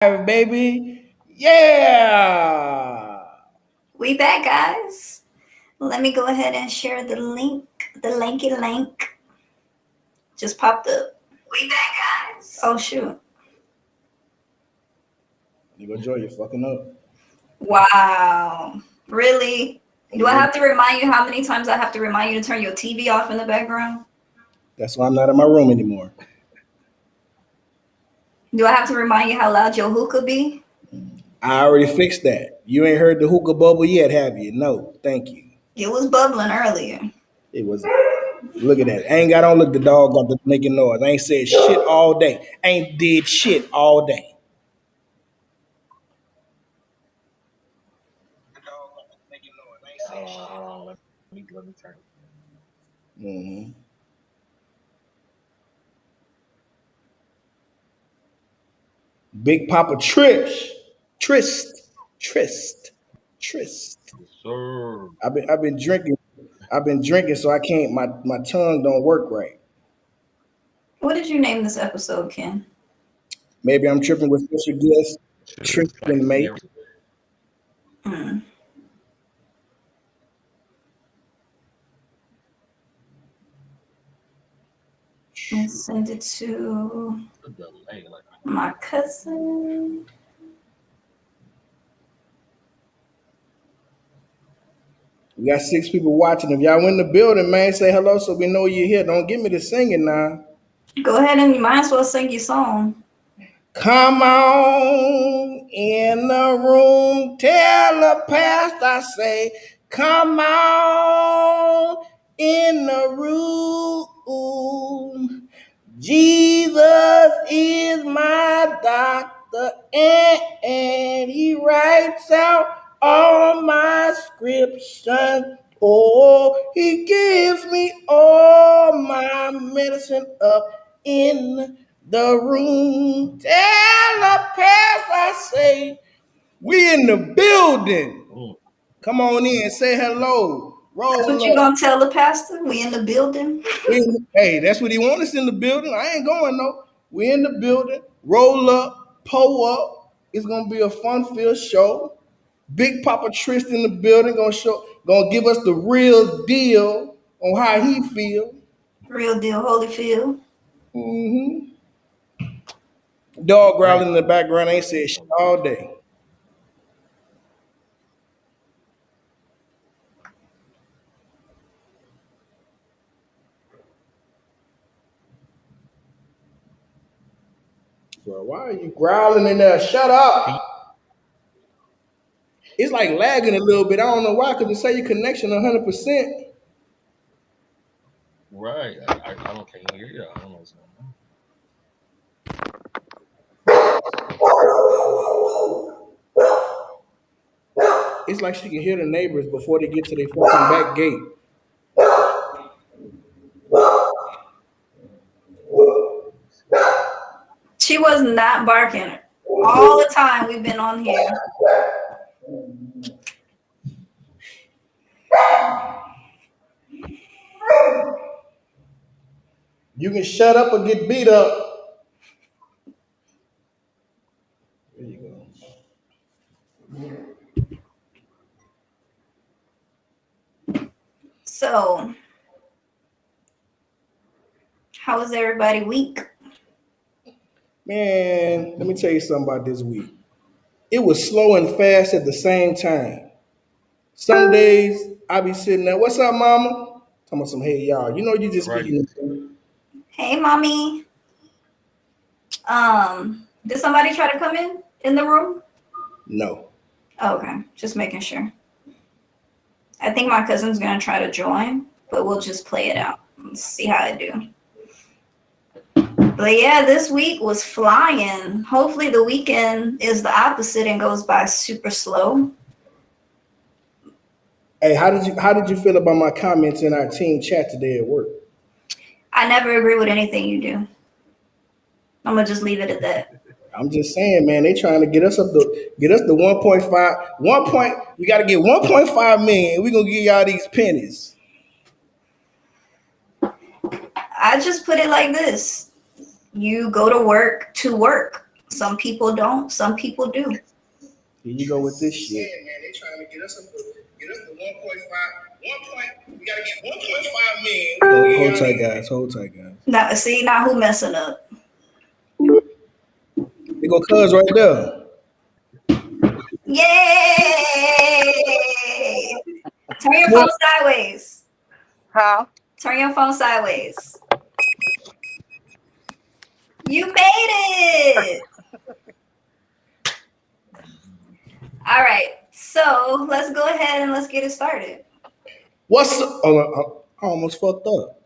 Baby. Yeah. We back, guys. Let me go ahead and share the link. The linky link just popped up. We back, guys. Oh shoot! You go, Joy. You're fucking up. Wow. Really? Do I Yeah. have to remind you how many times I have to remind you to turn your TV off in the background? That's why I'm not in my room anymore. Do I have to remind you how loud your hookah be? I already fixed that. You ain't heard the hookah bubble yet, have you? No. Thank you. It was bubbling earlier. It was. Look at that. I ain't got on. Look, the dog got the making noise. I ain't said shit all day. Ain't did shit all day. Let me turn it. Mm-hmm. Big Papa Trist, Trist. Yes, sir. I've been drinking. I've been drinking, so I can't. My tongue don't work right. What did you name this episode, Ken? Maybe I'm tripping with special guest Should have Tristan explained May. everything. Hmm. Let's send it to The delay, like my cousin. We got 6 people watching. If y'all in the building, man, say hello so we know you're here. Don't give me the singing now. Go ahead and you might as well sing your song. Come on in the room, tell the pastor, I say, come on in the room. Jesus is my doctor, and he writes out all my scriptures. Oh, he gives me all my medicine up in the room. Tell the past I say, we in the building. mm, Come on in, say hello. That's what Roll you up. gonna tell the pastor? We in the building. Hey, that's what he wants us in the building. I ain't going though. We in the building. Roll up, pull up. It's gonna be a fun-filled show. Big Papa Trist in the building gonna give us the real deal on how he feel. Real deal, Holyfield. hmm Dog great. growling in the background ain't said shit Oh, all day. Bro, why are you growling in there? Shut Pete, up. It's like lagging a little bit. I don't know why, because it say your connection 100%. right. I don't can't hear you. I don't know what's going on. It's like she can hear the neighbors before they get to their fucking back gate. Let me see. She was not barking all the time we've been on here. You can shut up or get beat up. There you go. So, how was everybody week? Man, let me tell you something about this week. It was slow and fast at the same time. Some days I be sitting there, what's up, mama? Talking about some, hey, y'all. You know you just Right. speaking. To Hey, mommy. Did somebody try to come in the room? No. Oh, okay, just making sure. I think my cousin's gonna try to join, but we'll just play it out. Let's see how I do. But yeah, this week was flying. Hopefully, the weekend is the opposite and goes by super slow. Hey, how did you feel about my comments in our team chat today at work? I never agree with anything you do. I'm gonna just leave it at that. I'm just saying, man, they trying to get us the 1.5, 1 point, we gotta get 1.5 million. We're gonna give y'all these pennies. I just put it like this: you go to work to work. Some people don't, some people do. Here you go with this shit. Man, they trying to get us to 1.5. We gotta get 1.5 million. Hold tight, guys. Hold tight, guys. Now, see, now who messing up? They go cuz right there. Yay! Turn your phone sideways. Huh? Turn your phone sideways. You made it. All right. So let's go ahead and let's get it started. What's up? Oh, I almost fucked up.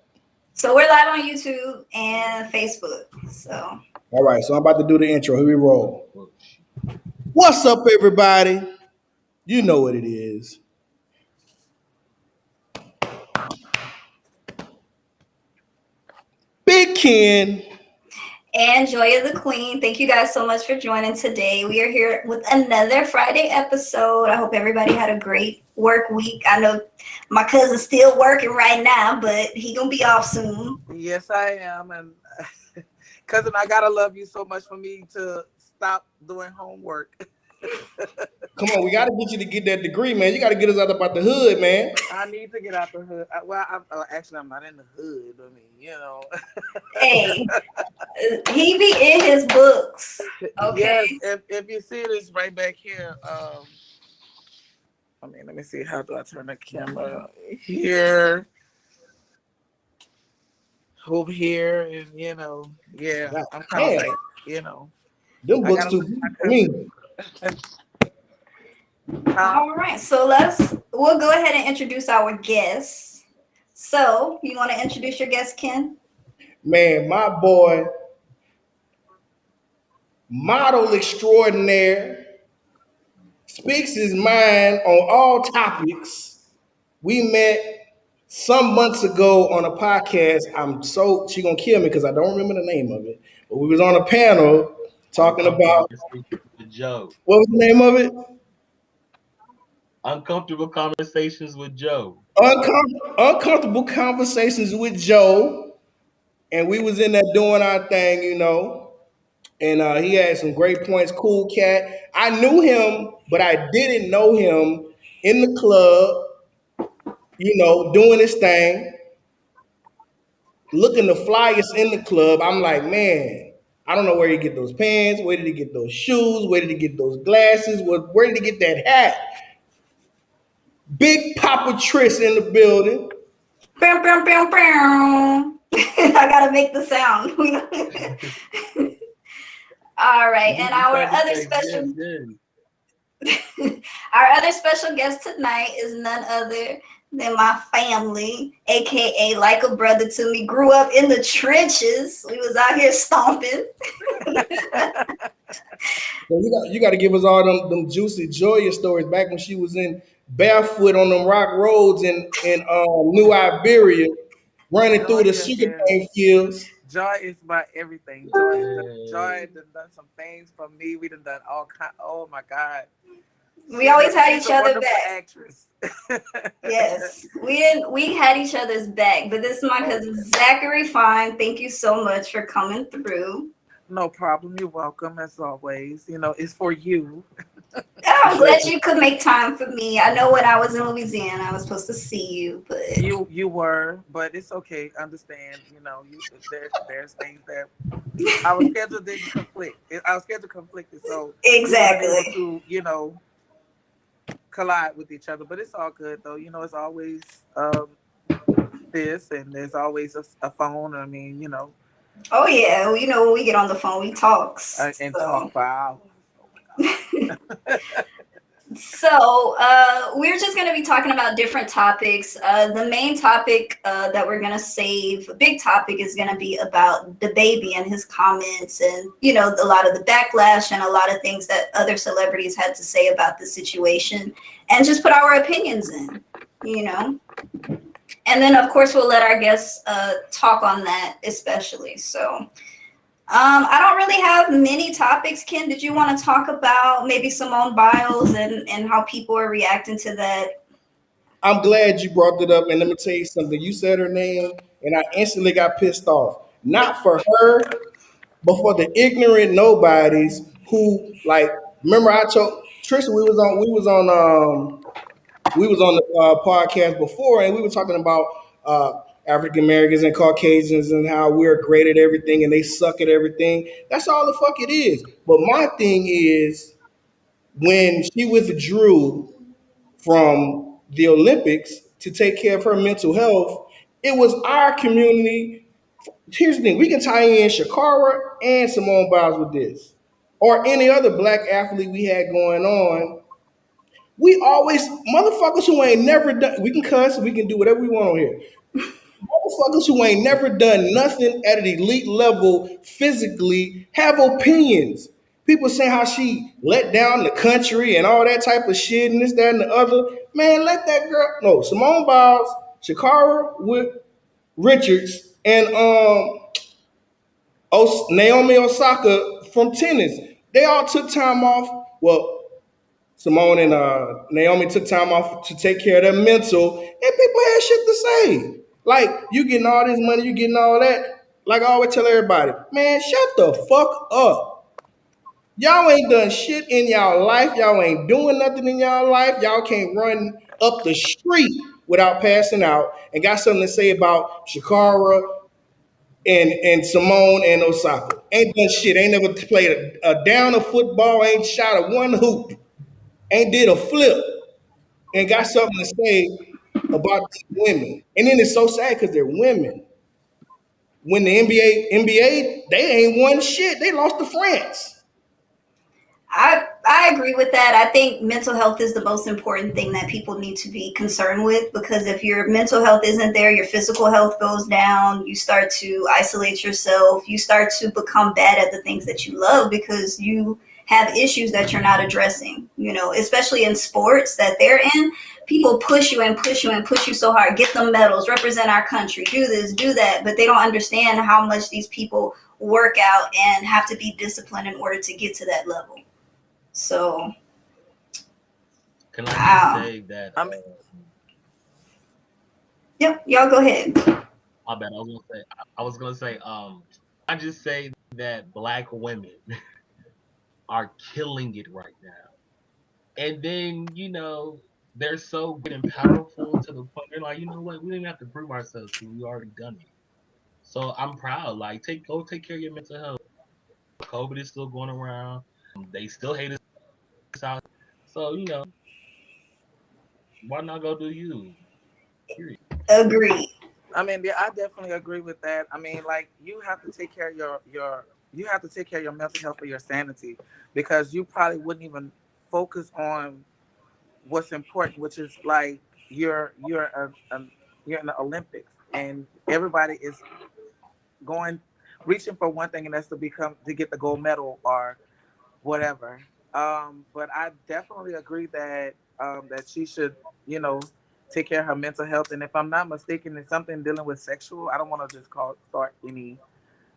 So we're live on YouTube and Facebook. So All right, so I'm about to do the intro. Here we roll. What's up, everybody? You know what it is. Big Ken. and Joy of the Queen, thank you guys so much for joining today. We are here with another Friday episode. I hope everybody had a great work week. I know my cousin's still working right now, but he gonna be off soon. Yes, I am. And cousin, I gotta love you so much for me to stop doing homework. Come on, we got to get you to get that degree, man. You got to get us out about the hood, man. I need to get out the hood. Actually, I'm not in the hood. I mean, Hey, he be in his books. Okay. Yes, if you see this right back here, let me see. How do I turn the camera here? Over here, and God I'm kind of damn. like, Them books too big for me. All right, so we'll go ahead and introduce our guests. So you want to introduce your guest, Ken? Man, my boy, model extraordinaire, speaks his mind on all topics. We met some months ago on a podcast. She gonna kill me because I don't remember the name of it. But we was on a panel talking about with Joe. what was the name of it? Uncomfortable conversations with Joe. Uncomfortable conversations with Joe, and we was in there doing our thing. And he had some great points. Cool cat. I knew him, but I didn't know him in the club. Doing his thing, looking the flyest in the club. I'm like, man, I don't know where he get those pants. Where did he get those shoes? Where did he get those glasses? Where did he get that hat? Big Papa Tris in the building. Bow, bow, bow, bow. I gotta make the sound. All right, and our other special guest tonight is none other than my family, aka like a brother to me. Grew up in the trenches. We was out here stomping. So you got to give us all them juicy, joyous stories back when she was in barefoot on them rock roads in New Iberia, running through the sugarcane fields. Joy is my everything. Joy done some things for me. We done all kind. Oh my God. We always had each other back. Actress. Yes, we had each other's back. But this is my cousin Zachary Fine. Thank you so much for coming through. No problem. You're welcome as always. It's for you. I'm glad you could make time for me. I know when I was in Louisiana, I was supposed to see you, but you were, but it's okay. Understand? There's things that our schedule didn't conflict. Our schedule conflicted, so exactly we were able to collide with each other. But it's all good though. It's always this, and there's always a phone. I mean, Oh yeah, when we get on the phone, we talk and talk for hours. So we're just going to be talking about different topics. The main topic that we're going to save, a big topic, is going to be about the baby and his comments and, a lot of the backlash and a lot of things that other celebrities had to say about the situation and just put our opinions in. And then, of course, we'll let our guests talk on that especially. So I don't really have many topics. Ken, did you want to talk about maybe Simone Biles and how people are reacting to that? I'm glad you brought it up. And let me tell you something. You said her name, and I instantly got pissed off. Not for her, but for the ignorant nobodies who like, remember I told Tristan we was on the podcast before, and we were talking about African Americans and Caucasians and how we're great at everything and they suck at everything. That's all the fuck it is. But my thing is, when she withdrew from the Olympics to take care of her mental health, it was our community. Here's the thing: we can tie in Shakara and Simone Biles with this, or any other black athlete we had going on. We always motherfuckers who ain't never done. We can cuss. We can do whatever we want on here. Motherfuckers who ain't never done nothing at an elite level physically have opinions. People saying how she let down the country and all that type of shit and this, that, and the other. Man, let that girl. No, Simone Biles, Shakara with Richards, and Naomi Osaka from tennis. They all took time off. Well, Simone and Naomi took time off to take care of their mental, and people had shit to say. Like, you getting all this money, you getting all that. Like I always tell everybody, man, shut the fuck up. Y'all ain't done shit in y'all life. Y'all ain't doing nothing in y'all life. Y'all can't run up the street without passing out. And got something to say about Shakara and Simone and Osaka. Ain't done shit. Ain't never played a down of football. Ain't shot a one hoop. Ain't did a flip. And got something to say about these women. And then it's so sad because they're women. When the NBA, they ain't won shit. They lost to France. I agree with that. I think mental health is the most important thing that people need to be concerned with, because if your mental health isn't there, your physical health goes down, you start to isolate yourself, you start to become bad at the things that you love because you have issues that you're not addressing, especially in sports that they're in. People push you and push you and push you so hard, get them medals, represent our country, do this, do that, but they don't understand how much these people work out and have to be disciplined in order to get to that level. So, Can I just say that? Yep, y'all go ahead. My bad. I was gonna say. I just say that Black women are killing it right now, and then they're so good and powerful to the point they're like, you know what? We don't even have to prove ourselves because we already done it. So I'm proud. Like, go take care of your mental health. COVID is still going around. They still hate us out. So why not go do you? Period. Agreed. I mean, yeah, I definitely agree with that. I mean, like, you have to take care of you have to take care of your mental health or your sanity, because you probably wouldn't even focus on what's important, which is like you're in the Olympics and everybody is going reaching for one thing, and that's to get the gold medal or whatever. But I definitely agree that that she should, take care of her mental health. And if I'm not mistaken, it's something dealing with sexual. I don't want to just start any,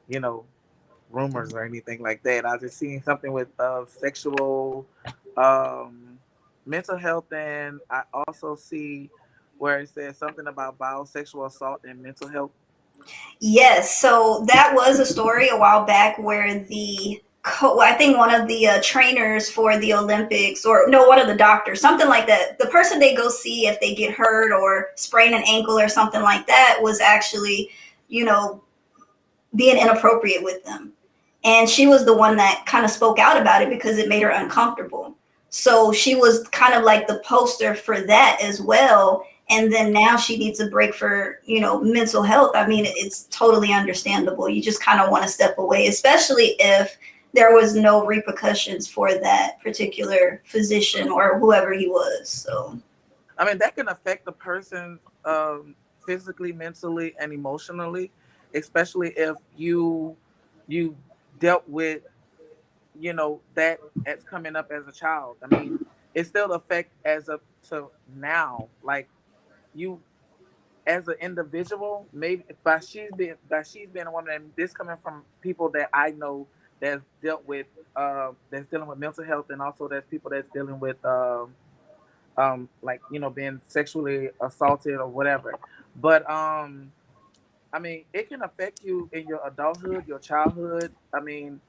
you know, rumors or anything like that. I just seen something with sexual mental health, and I also see where it says something about sexual assault and mental health. Yes, so that was a story a while back where I think one of the trainers for the Olympics, or no, one of the doctors, something like that. The person they go see if they get hurt or sprain an ankle or something like that was actually, you know, being inappropriate with them. And she was the one that kind of spoke out about it because it made her uncomfortable. So she was kind of like the poster for that as well. And then now she needs a break for, mental health. I mean, it's totally understandable. You just kind of want to step away, especially if there was no repercussions for that particular physician or whoever he was. So, I mean, that can affect the person physically, mentally, and emotionally, especially if you dealt with that's coming up as a child. I mean, it still affect as up to now. Like, you as an individual, maybe she's been a woman, and this coming from people that I know that's dealing with mental health, and also there's people that's dealing with like being sexually assaulted or whatever. But I mean, it can affect you in your adulthood, your childhood. I mean,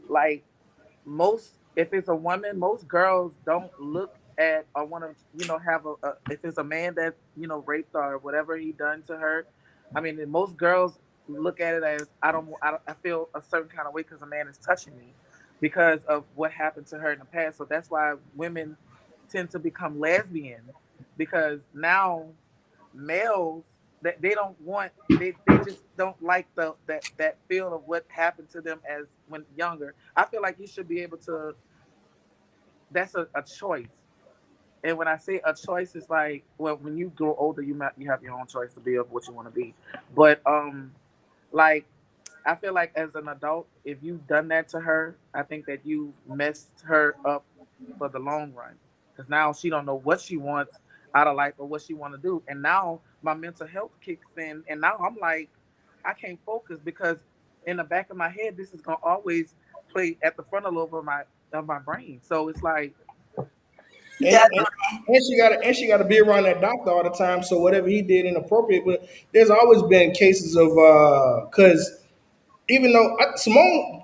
like most, if it's a woman, most girls don't look at or want to, have if it's a man that, raped or whatever he done to her. I mean, and most girls look at it as I feel a certain kind of way because a man is touching me because of what happened to her in the past. So that's why women tend to become lesbian because now males that they don't want they just don't like that feel of what happened to them as when younger. I feel like you should be able to. That's a choice, and when I say a choice, it's like, well, when you grow older, you have your own choice to be of what you want to be. But like I feel like as an adult, if you've done that to her, I think that you messed her up for the long run. Because now she don't know what she wants out of life or what she want to do. And now my mental health kicks in, and now I'm like, I can't focus because in the back of my head, this is gonna always play at the frontal lobe of my brain. So it's like, And, Definitely. and, and she gotta be around that doctor all the time. So whatever he did inappropriate, but there's always been cases of because even though Simone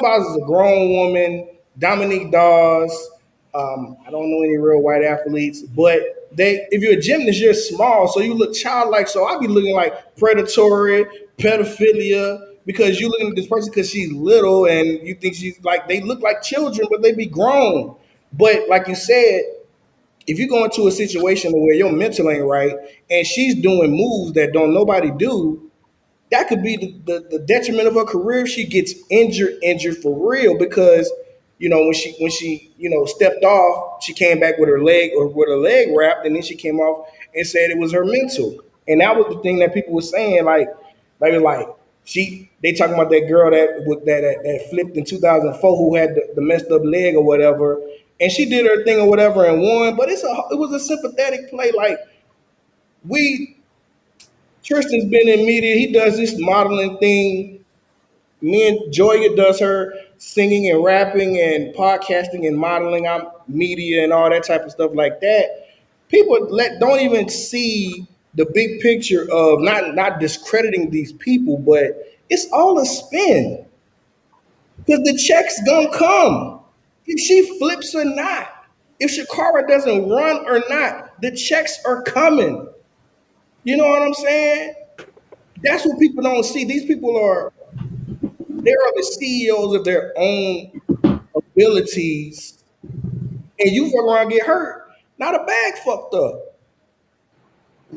Biles is a grown woman, Dominique Dawes, I don't know any real white athletes, but they if you're a gymnast, you're small, so you look childlike. So I be looking like predatory, pedophilia, because you looking at this person because she's little and you think she's like they look like children, but they be grown. But like you said, if you go into a situation where your mental ain't right and she's doing moves that don't nobody do, that could be the detriment of her career if she gets injured for real. Because when she stepped off, she came back with her leg or with her leg wrapped, and then she came off and said it was her mental. And that was the thing that people were saying, like they talking about that girl that flipped in 2004 who had the messed up leg or whatever, and she did her thing or whatever and won. But it was a sympathetic play. Like we Tristan's been in media. He does this modeling thing. Me and Joya does her singing and rapping and podcasting and modeling. I'm media and all that type of stuff like that. People don't even see the big picture of not discrediting these people, but it's all a spin because the check's gonna come. If she flips or not, if Shakara doesn't run or not, the checks are coming. You know what I'm saying? That's what people don't see. These people they are the CEOs of their own abilities, and you fuck around and get hurt. Not a bag fucked up.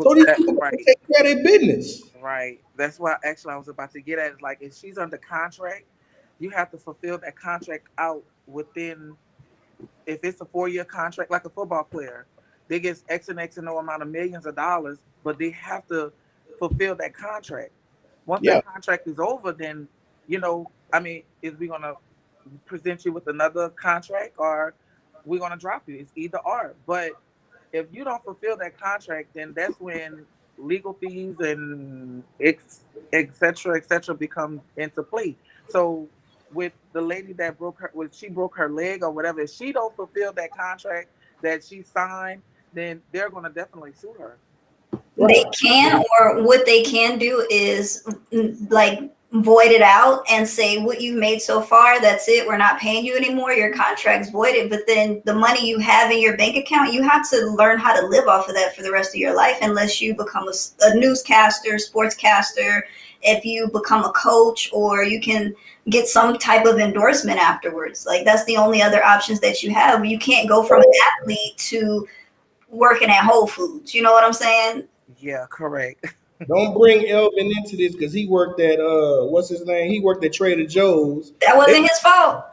So these people gotta right. take care of their business. Right. That's why actually I was about to get at it. Like if she's under contract, you have to fulfill that contract out within, if it's a 4-year contract, like a football player, they get X and X and no amount of millions of dollars, but they have to fulfill that contract. Once Yeah. that contract is over, then I mean, is we gonna present you with another contract or we're gonna drop you? It's either or. But if you don't fulfill that contract, then that's when legal fees and et cetera becomes into play. So with the lady that she broke her leg or whatever, if she don't fulfill that contract that she signed, then they're gonna definitely sue her. They Right. can, or what they can do is like void it out and say what you've made so far, that's it, we're not paying you anymore, your contract's voided. But then the money you have in your bank account, you have to learn how to live off of that for the rest of your life, unless you become a newscaster, sportscaster, if you become a coach, or you can get some type of endorsement afterwards. Like that's the only other options that you have. You can't go from an athlete to working at Whole Foods, you know what I'm saying? Yeah, correct. Don't bring Elvin into this because he worked at what's his name? He worked at Trader Joe's. That They wasn't his fault.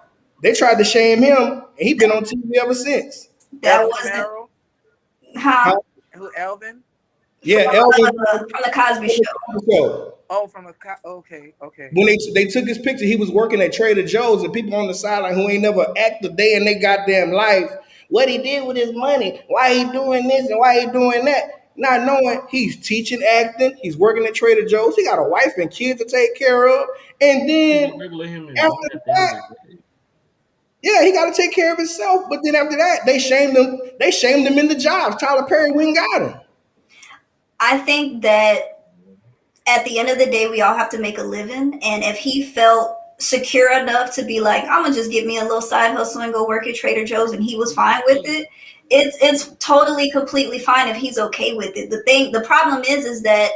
they tried to shame him, and he been on TV ever since. That Elvin wasn't, Farrell, Huh? huh? who Elvin? Yeah, Elvin From the Cosby Show. show. Oh, okay, okay. When they took his picture, he was working at Trader Joe's, and people on the sideline who ain't never act a day in their goddamn life, what he did with his money, why he doing this and why he doing that, not knowing he's teaching acting, he's working at Trader Joe's, he got a wife and kids to take care of, and then Maybe let him after enjoy at the end of that, the day. yeah, he got to take care of himself. But then after that, they shamed him. They shamed him in the jobs. Tyler Perry went and got him. I think that at the end of the day, we all have to make a living. And if he felt secure enough to be like, I'm gonna just get me a little side hustle and go work at Trader Joe's, and he was fine with it, it's totally completely fine if he's okay with it. The problem is that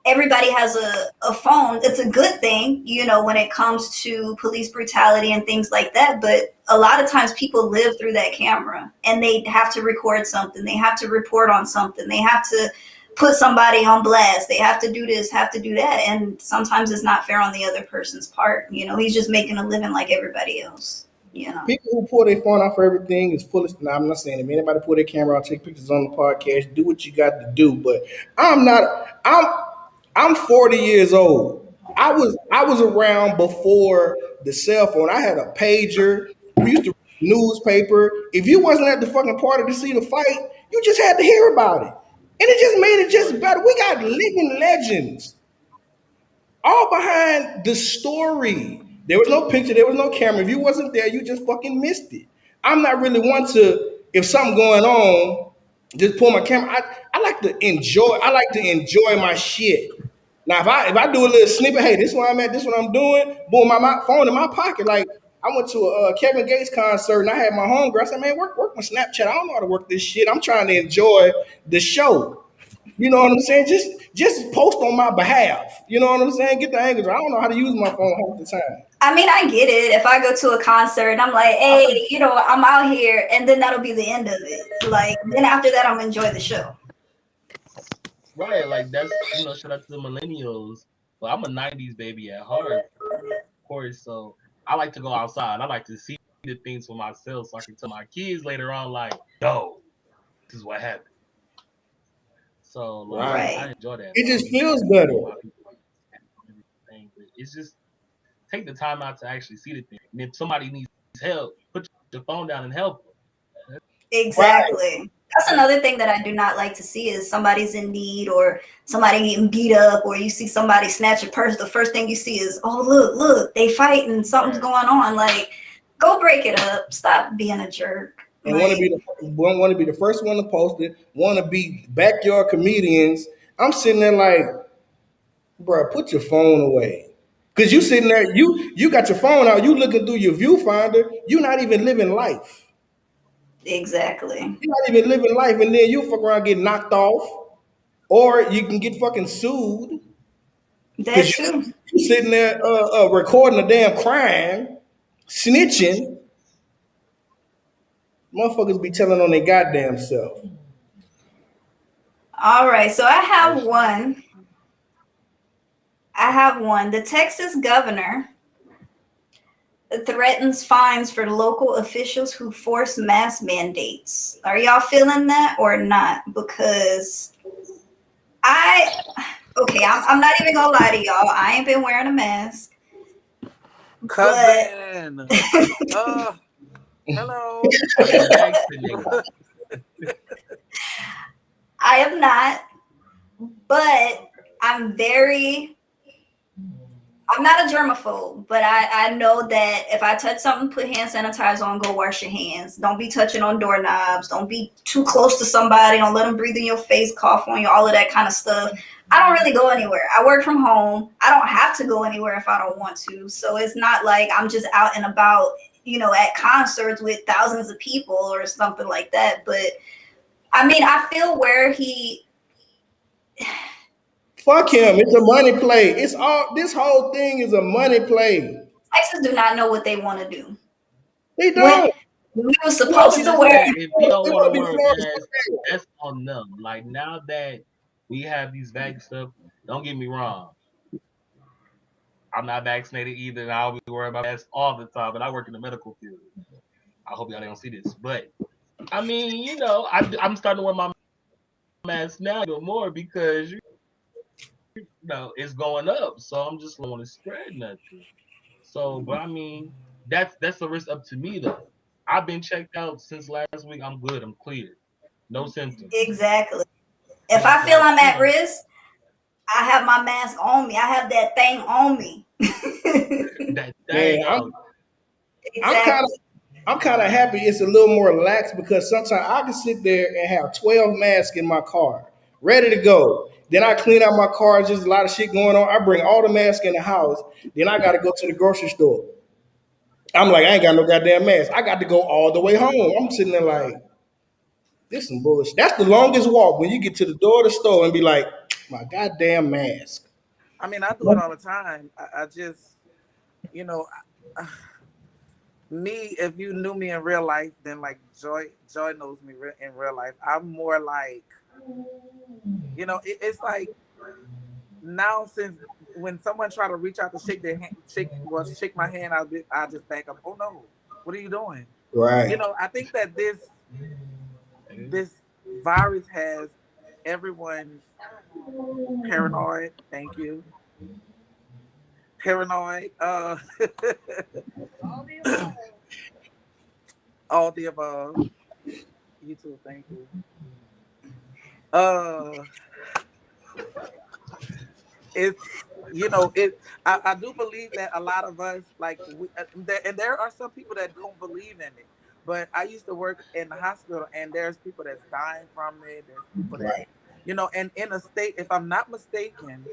everybody has a phone. It's a good thing, when it comes to police brutality and things like that. But a lot of times people live through that camera and they have to record something. They have to report on something. They have to put somebody on blast. They have to do this, have to do that. And sometimes it's not fair on the other person's part. He's just making a living like everybody else. People who pull their phone out for everything is foolish. Now, I'm not saying if anybody pull their camera out, take pictures on the podcast, do what you got to do. But I'm 40 years old. I was around before the cell phone. I had a pager. We used to read the newspaper. If you wasn't at the fucking party to see the fight, you just had to hear about it. And it just made it just better. We got living legends all behind the story. There was no picture, there was no camera. If you wasn't there, you just fucking missed it. I'm not really one to, if something going on, just pull my camera. I like to enjoy my shit. Now if I do a little snippet, hey, this is where I'm at, this is what I'm doing, boom, my phone in my pocket. Like I went to a Kevin Gates concert and I had my homegirl. I said, man, work my Snapchat. I don't know how to work this shit. I'm trying to enjoy the show. You know what I'm saying? Just post on my behalf. You know what I'm saying? Get the angles. I don't know how to use my phone half the time. I mean, I get it. If I go to a concert and I'm like, hey, I'm out here, and then that'll be the end of it. Like, then after that, I'm gonna enjoy the show. Right, like that's shout out to the millennials. But I'm a '90s baby at heart, of course. So I like to go outside. I like to see the things for myself, so I can tell my kids later on, like, yo, this is what happened. So like, Right. I enjoy that. It just feels better. It's just take the time out to actually see the thing. And if somebody needs help, put your phone down and help them. Exactly. Right. That's another thing that I do not like to see is somebody's in need or somebody getting beat up, or you see somebody snatch a purse. The first thing you see is, oh, look, they fighting, something's going on. Like, go break it up. Stop being a jerk. And want to be the first one to post it. Want to be backyard comedians. I'm sitting there like, bro, put your phone away. Cause you sitting there, you got your phone out, you looking through your viewfinder, you're not even living life. Exactly. You're not even living life, and then you fuck around get knocked off, or you can get fucking sued. That's true. You sitting there recording a damn crime, snitching. Motherfuckers be telling on their goddamn self. All right, so I have one. The Texas governor threatens fines for local officials who force mask mandates. Are y'all feeling that or not? Because I'm not even gonna lie to y'all. I ain't been wearing a mask. Cousin. Hello. I am not, but I'm not a germaphobe, but I know that if I touch something, put hand sanitizer on, go wash your hands. Don't be touching on doorknobs. Don't be too close to somebody. Don't let them breathe in your face, cough on you, all of that kind of stuff. I don't really go anywhere. I work from home. I don't have to go anywhere if I don't want to. So it's not like I'm just out and about, at concerts with thousands of people or something like that. But I mean, I feel where he... Fuck him. It's a money play. This whole thing is a money play. Texas do not know what they want to do. They don't. We were supposed to wear. If you don't want to wear a mask, that's on them. Like, now that we have these vaccine stuff, don't get me wrong. I'm not vaccinated either, and I'll be worried about masks all the time, but I work in the medical field. I hope y'all don't see this. But, I mean, I'm starting to wear my mask now even more because, it's going up. So I'm just don't want to spread nothing. So, but I mean, that's a risk up to me, though. I've been checked out since last week. I'm good. I'm clear. No symptoms. Exactly. If I feel I'm at risk, I have my mask on me. I have that thing on me. I'm kind of happy it's a little more lax because sometimes I can sit there and have 12 masks in my car, ready to go. Then I clean out my car. Just a lot of shit going on. I bring all the masks in the house. Then I got to go to the grocery store. I'm like, I ain't got no goddamn mask. I got to go all the way home. I'm sitting there like, this some bullshit. That's the longest walk when you get to the door of the store and be like, my goddamn mask. I mean, I do it all the time. I just, you know, me, if you knew me in real life, then like Joy knows me in real life. I'm more like, it's like now since when someone try to reach out to shake their hand, shake my hand, I just back up. Oh no, what are you doing? Right. I think that this virus has everyone paranoid. Thank you. Paranoid. All the above. You too. Thank you. It's I do believe that a lot of us and there are some people that don't believe in it. But I used to work in the hospital, and there's people that's dying from it. There's people that Right. and in a state, if I'm not mistaken,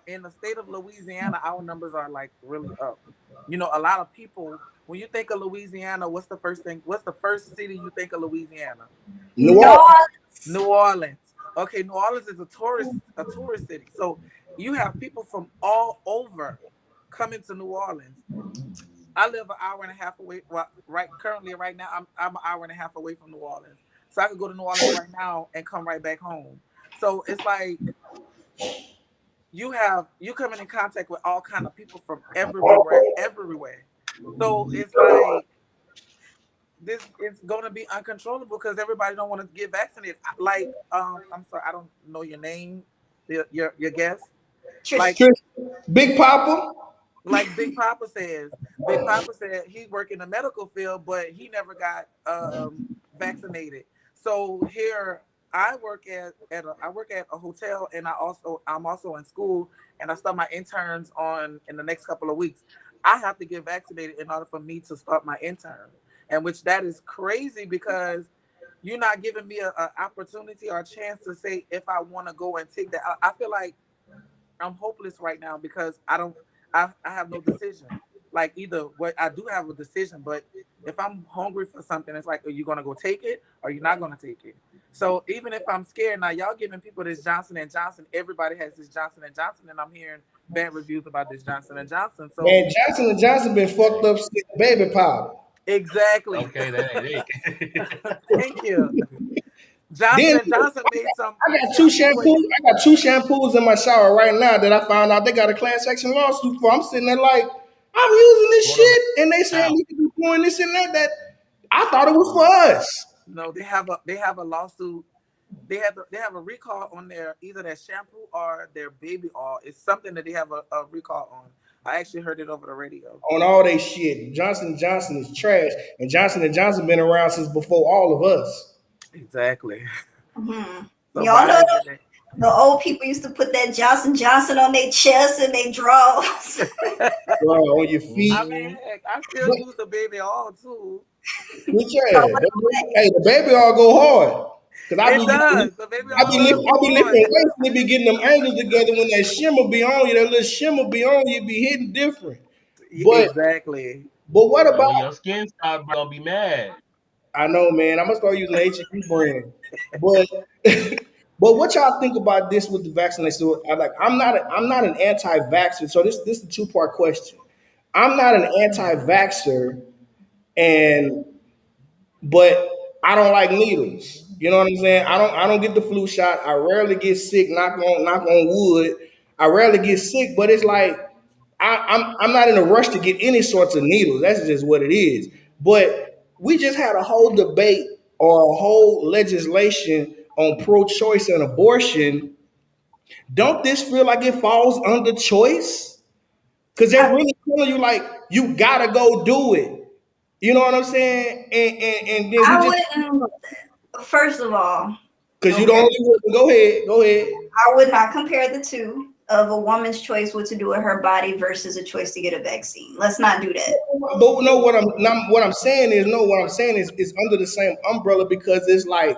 in the state of Louisiana, our numbers are like really up. A lot of people, when you think of Louisiana, what's the first city you think of Louisiana? New No. Orleans. New Orleans. Okay, New Orleans is a tourist city. So you have people from all over coming to New Orleans. I live an hour and a half away. Well, right now, I'm an hour and a half away from New Orleans. So I could go to New Orleans right now and come right back home. So it's like you coming in contact with all kind of people from everywhere. So it's like this is going to be uncontrollable because everybody don't want to get vaccinated. Like, I'm sorry, I don't know your name, your guest. Like Big Papa. Like Big Papa says. Big Papa said he worked in the medical field, but he never got vaccinated. So here I work at a hotel, and I'm also in school, and I start my interns in the next couple of weeks. I have to get vaccinated in order for me to start my intern, and which that is crazy because you're not giving me an opportunity or a chance to say if I want to go and take that. I feel like I'm hopeless right now because I have no decision. Like either what I do have a decision, but if I'm hungry for something, it's like, are you gonna go take it or you're not gonna take it? So even if I'm scared now, y'all giving people this Johnson and Johnson. Everybody has this Johnson and Johnson, and I'm hearing bad reviews about this Johnson and Johnson. So Man, Johnson and Johnson been fucked up since baby powder. exactly. Okay, that ain't it. Thank you. Johnson Then and Johnson made some I got two shampoo. shampoos. I got two shampoos in my shower right now that I found out they got a class action lawsuit for. I'm sitting there like, I'm using this What shit, and they saying about we can be doing this and that. That I thought it was for us. No, they have a lawsuit. They have a recall on either their shampoo or their baby oil. It's something that they have a recall on. I actually heard it over the radio. On all they shit. Johnson and Johnson is trash, and Johnson been around since before all of us. Exactly. Mm-hmm. So Y'all know it. the old people used to put that Johnson on their chest and they drawers. Bro, on your feet. I mean, heck, I still use the baby oil too. Which hey, the baby all go hard. Cause It does. The baby I oil be does go lifting on. weights and they be getting them angles together when that shimmer be on you, that little shimmer be on you, it be hitting different. But Exactly. what when about your skin start gonna be mad? I know, man. I'm gonna start using the H&E brand. But but what y'all think about this with the vaccination? So I'm not an anti-vaxxer. So this is a two-part question. I'm not an anti-vaxxer, and but I don't like needles. You know what I'm saying? I don't get the flu shot. I rarely get sick. Knock on wood. I rarely get sick, but it's like I'm not in a rush to get any sorts of needles. That's just what it is. But we just had a whole debate or a whole legislation on pro-choice and abortion. Don't this feel like it falls under choice? Because they're really telling you like you gotta go do it. You know what I'm saying? And then we I just wouldn't. First of all, because you the okay, only one. Go ahead. I would not compare the two of a woman's choice what to do with her body versus a choice to get a vaccine. Let's not do that. But no, what I'm saying is no. What I'm saying is it's under the same umbrella because it's like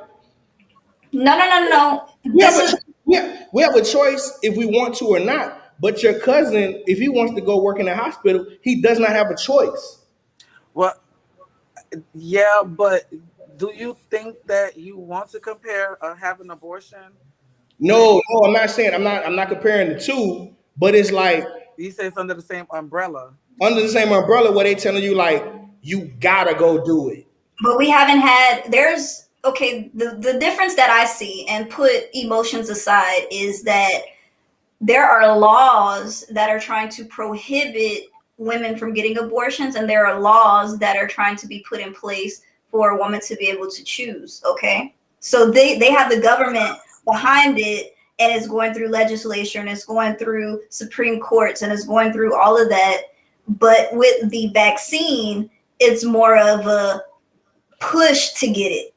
No. yeah, This but is we have a choice if we want to or not. But your cousin, if he wants to go work in the hospital, he does not have a choice. Well, yeah, but do you think that you want to compare have an abortion with? No, I'm not saying I'm not comparing the two, but it's like You say it's under the same umbrella. under the same umbrella where they telling you like you gotta go do it. But we haven't had, there's, okay, the difference that I see, and put emotions aside, is that there are laws that are trying to prohibit women from getting abortions, and there are laws that are trying to be put in place for a woman to be able to choose. Okay, so they have the government behind it, and it's going through legislature, and it's going through Supreme Courts, and it's going through all of that. But with the vaccine, it's more of a push to get it.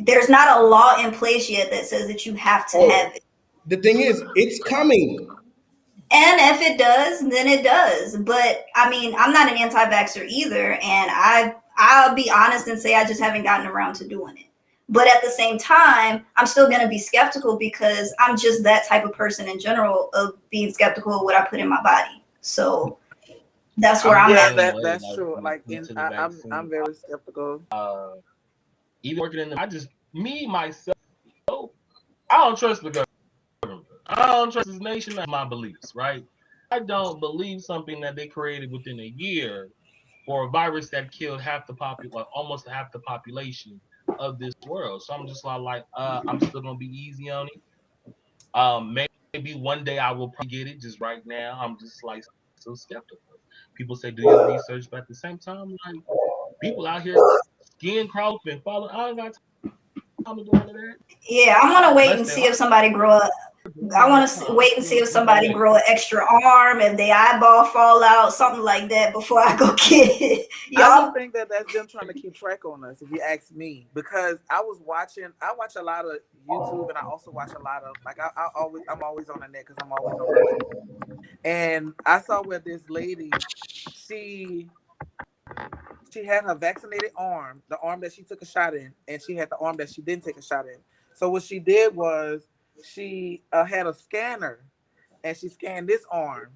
There's not a law in place yet that says that you have to have it. The thing is, it's coming. And if it does, then it does. But I mean, I'm not an anti-vaxxer either, and I'll be honest and say I just haven't gotten around to doing it. But at the same time, I'm still going to be skeptical because I'm just that type of person in general of being skeptical of what I put in my body. So that's where I'm Yeah, at. that's like, true. Like, into the I'm vaccine. very skeptical. Even working in me myself, I don't trust the government. I don't trust this nation. That's my beliefs, right? I don't believe something that they created within a year for a virus that killed almost half the population of this world. So I'm just like, I'm still gonna be easy on it. Maybe one day I will probably get it. Just right now, I'm just like so skeptical. People say do your research, but at the same time, like people out here skin crawling and falling. I ain't got time to do all of that. Yeah, I want to wait Unless and they see if somebody grow up. I want to wait and see if somebody grow an extra arm, if the eyeball fall out, something like that, before I go get it. I Y'all, just think that that's them trying to keep track on us, if you ask me, because I watch a lot of YouTube, and I also watch a lot of, like, I'm always on the net because I'm always on the net. And I saw where this lady, she had her vaccinated arm, the arm that she took a shot in, and she had the arm that she didn't take a shot in. So what she did was she had a scanner, and she scanned this arm,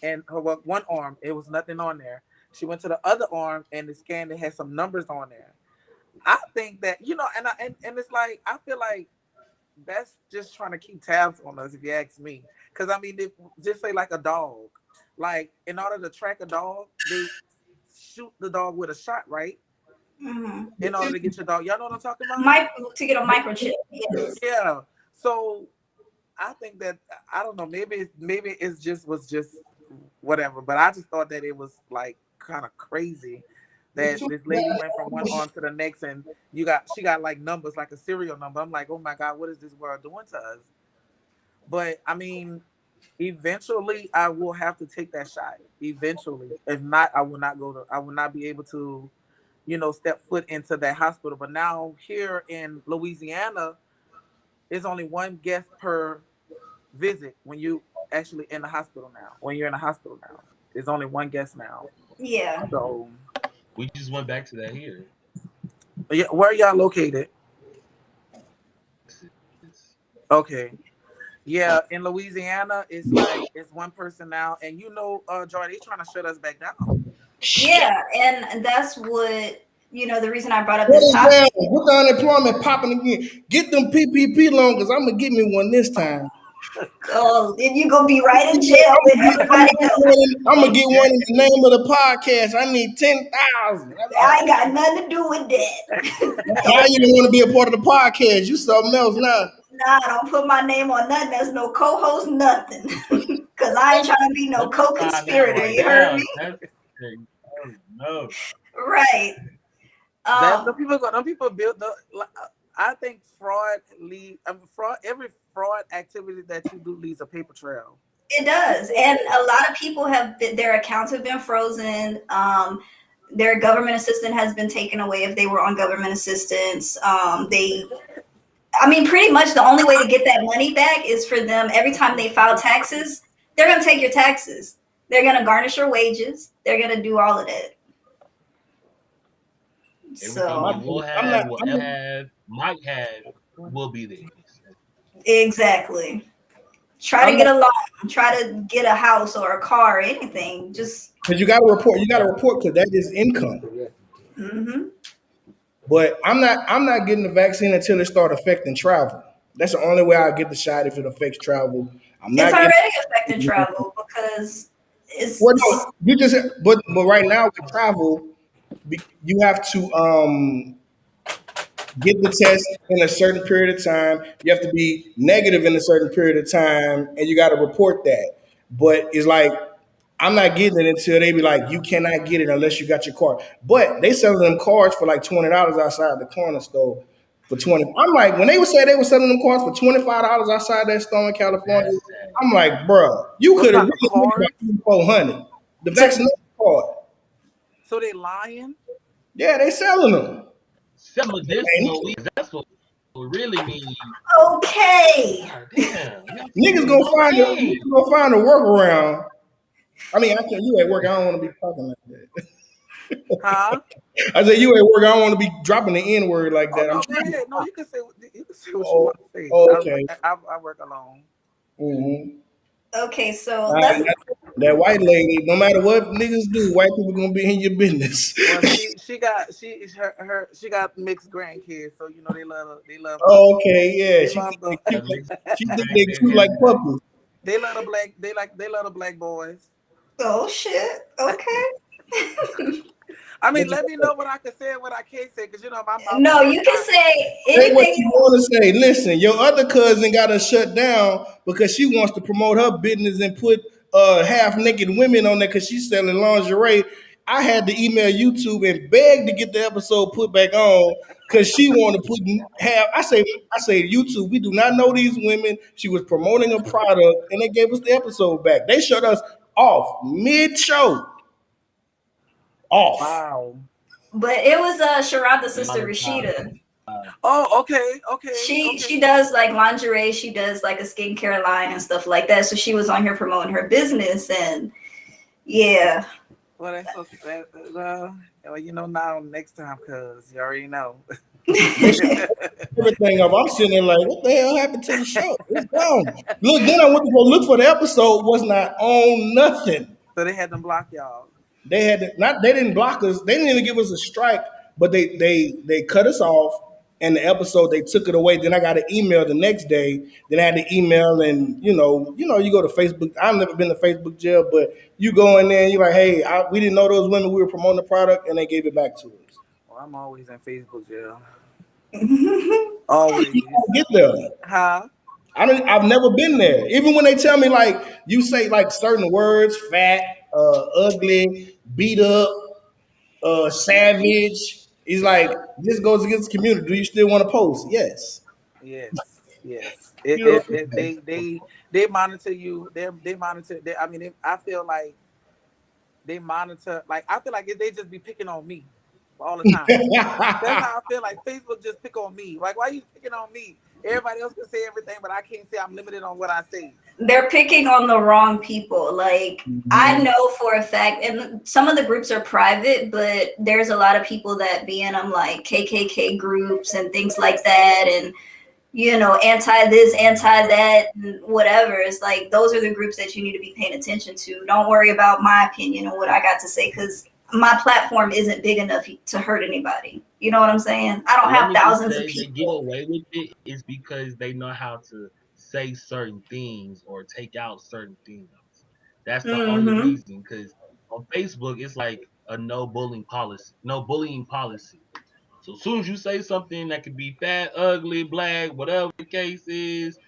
and her one arm, it was nothing on there. She went to the other arm, and the scan, it had some numbers on there. I think that, and it's like, I feel like that's just trying to keep tabs on us, if you ask me. Because I mean, just say like a dog, like in order to track a dog, they shoot the dog with a shot, right? In order to get your dog. Y'all know what I'm talking about? to get a microchip. Yes. Yeah. So I think that, I don't know, maybe it's was just whatever, but I just thought that it was like kind of crazy that this lady went from one arm to the next, and she got like numbers, like a serial number. I'm like, oh my God, what is this world doing to us? But I mean, eventually I will have to take that shot. Eventually. If not, I will not be able to, step foot into that hospital. But now here in Louisiana, there's only one guest per visit when you actually in the hospital now. When you're in the hospital now, there's only one guest now. Yeah. So we just went back to that here. yeah, where are y'all located? Okay. Yeah, in Louisiana, it's like it's one person now, and Jordan, they trying to shut us back down. Yeah, and that's what, the reason I brought up What this is topic. down? Get the unemployment popping again. Get them PPP loan because I'm gonna get me one this time. Oh, then you gonna be right in jail with everybody else. I'm gonna get one in the name of the podcast. I need 10,000. I ain't got nothing to do with that. Now you don't want to be a part of the podcast. You something else now. Nah, don't put my name on nothing. There's no co-host, nothing. Cause I ain't trying to be no co-conspirator. You heard me? No. Right. The people build the. I think fraud lead. Every fraud activity that you do leaves a paper trail. It does, and a lot of people their accounts have been frozen. Their government assistance has been taken away if they were on government assistance. Pretty much the only way to get that money back is for them. Every time they file taxes, they're gonna take your taxes. They're gonna garnish your wages. They're gonna do all of that. Everything you will have, might have, will be there. Exactly. Try to get a loan, try to get a house or a car or anything. Just because you got to report. You got to report because that is income. mm-hmm. But I'm not getting the vaccine until it start affecting travel. That's the only way I get the shot if it affects travel. I'm It's not getting. already affecting travel because Well, it's no, you just. But right now with travel, you have to get the test in a certain period of time. You have to be negative in a certain period of time, and you got to report that. But it's like I'm not getting it until they be like, you cannot get it unless you got your card. But they selling them cards for like $20 outside the corner store for 20. I'm like, when they would say they were selling them cards for $25 outside that store in California, That's sad. I'm like, bro, you What could have about the really made cards? about 400. The so vaccination card, So they lying? yeah, they selling them. Some medicinal Ain't weed. That's what we really mean. okay. God damn. Y'all niggas saying gonna find a cocaine. workaround. I mean, I can't. You at work. I don't want to be talking like that. Huh? I said you at work. I don't want to be dropping the N word like Oh that. I'm no, go trying to. ahead. No, you can say what you Oh, want to say. oh, okay. I work alone. Mm-hmm. Okay, so let's That white lady, no matter what niggas do, white people gonna be in your business. Well, she got mixed grandkids, so you know Oh, okay, yeah. they love the That makes She think they cute grandbaby like as well. puppies. they love the black boys. oh shit. Okay. I mean, What let me you know what I can say and what I can't say, because you know my mouth No, is you can not. say say what anything you you want. want to say. Listen, your other cousin got to shut down because she wants to promote her business and put half naked women on there because she's selling lingerie. I had to email YouTube and beg to get the episode put back on because she wanted to put half. I say YouTube. We do not know these women. She was promoting a product and they gave us the episode back. They shut us off mid show. Off. Wow. But it was Sharada's sister Monetize. Rashida. Oh, okay. She does like lingerie, she does like a skincare line and stuff like that. So she was on here promoting her business and yeah. Well, that's okay. Well, you know now next time, cause you already know. They shut everything up. I'm sitting there like, what the hell happened to the show? It's gone. Look, then I went to go look for the episode. Was not on nothing. So they had them block y'all. They had to, not. They didn't block us. They didn't even give us a strike, but they cut us off. And the episode they took it away. Then I got an email the next day. Then I had to email and you go to Facebook. I've never been to Facebook jail, but you go in there and you're like, hey, we didn't know those women. We were promoting the product, and they gave it back to us. Well, I'm always in Facebook jail. Mhm. Always. You can't get there. Huh? I've never been there. Even when they tell me like you say like certain words, fat, ugly, beat up, savage. He's like, this goes against the community. Do you still want to post? Yes. Yes. You know, They monitor you. They monitor. I feel like they monitor. Like I feel like they just be picking on me all the time. That's how I feel like Facebook just pick on me. Like, why you picking on me? Everybody else can say everything, but I can't say. I'm limited on what I say. They're picking on the wrong people. Like I Mhm. know for a fact, and some of the groups are private, but there's a lot of people that be in them like KKK groups and things like that, and anti this, anti that, and whatever. It's like those are the groups that you need to be paying attention to. Don't worry about my opinion and what I got to say because my platform isn't big enough to hurt anybody. You know what I'm saying? I don't Let have me just thousands of say they get people. away with it is because they know how to say certain things or take out certain things. That's the only Mm-hmm. reason. Because on Facebook, it's like a no bullying policy. No bullying policy. So as soon as you say something that could be fat, ugly, black, whatever the case is,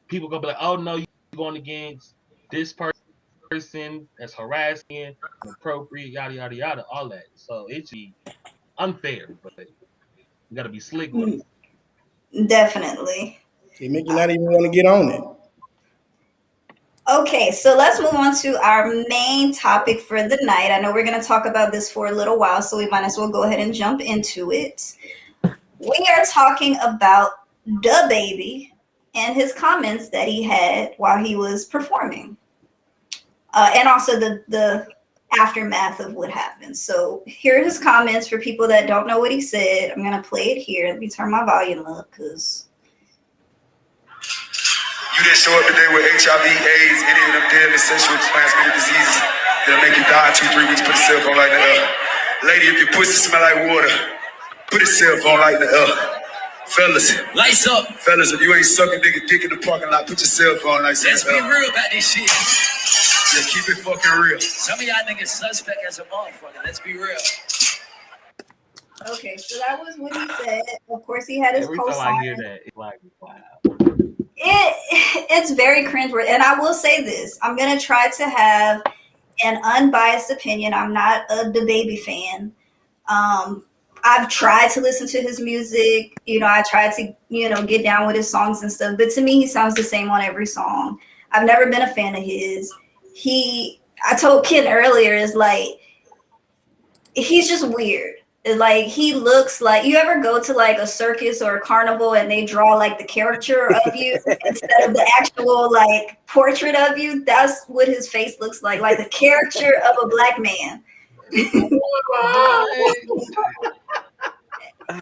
people gonna be like, "Oh no, you're going against this person that's harassing, inappropriate, yada yada yada, all that." So it's unfair, but you gotta be slick with it. Definitely. They make you not even want to get on it. Okay, so let's move on to our main topic for the night. I know we're going to talk about this for a little while, so we might as well go ahead and jump into it. We are talking about DaBaby and his comments that he had while he was performing, and also the aftermath of what happened. So here are his comments for people that don't know what he said. I'm going to play it here. Let me turn my volume up because You didn't show up today with HIV, AIDS, any of them deadly sexually transmitted diseases that'll make you die in 2-3 weeks. Put a cell phone light in the air. Lady, if your pussy smell like water, put a cell phone light in the air. Fellas, lights up. Fellas, if you ain't sucking nigga dick in the parking lot, put your cell phone lights in the air. Let's be real about this shit. Yeah, keep it fucking real. Some of y'all niggas suspect as a motherfucker. Let's be real. Okay, so that was what he said. Of course, he had his Every time I hear cosigner. that, it's like, wow. It's very cringeworthy, and I will say this: I'm gonna try to have an unbiased opinion. I'm not a DaBaby fan. I've tried to listen to his music. I tried to get down with his songs and stuff. But to me, he sounds the same on every song. I've never been a fan of his. I told Ken earlier, is like he's just weird. Like he looks like, you ever go to like a circus or a carnival and they draw like the caricature of you instead of the actual like portrait of you? That's what his face looks like the caricature of a black man.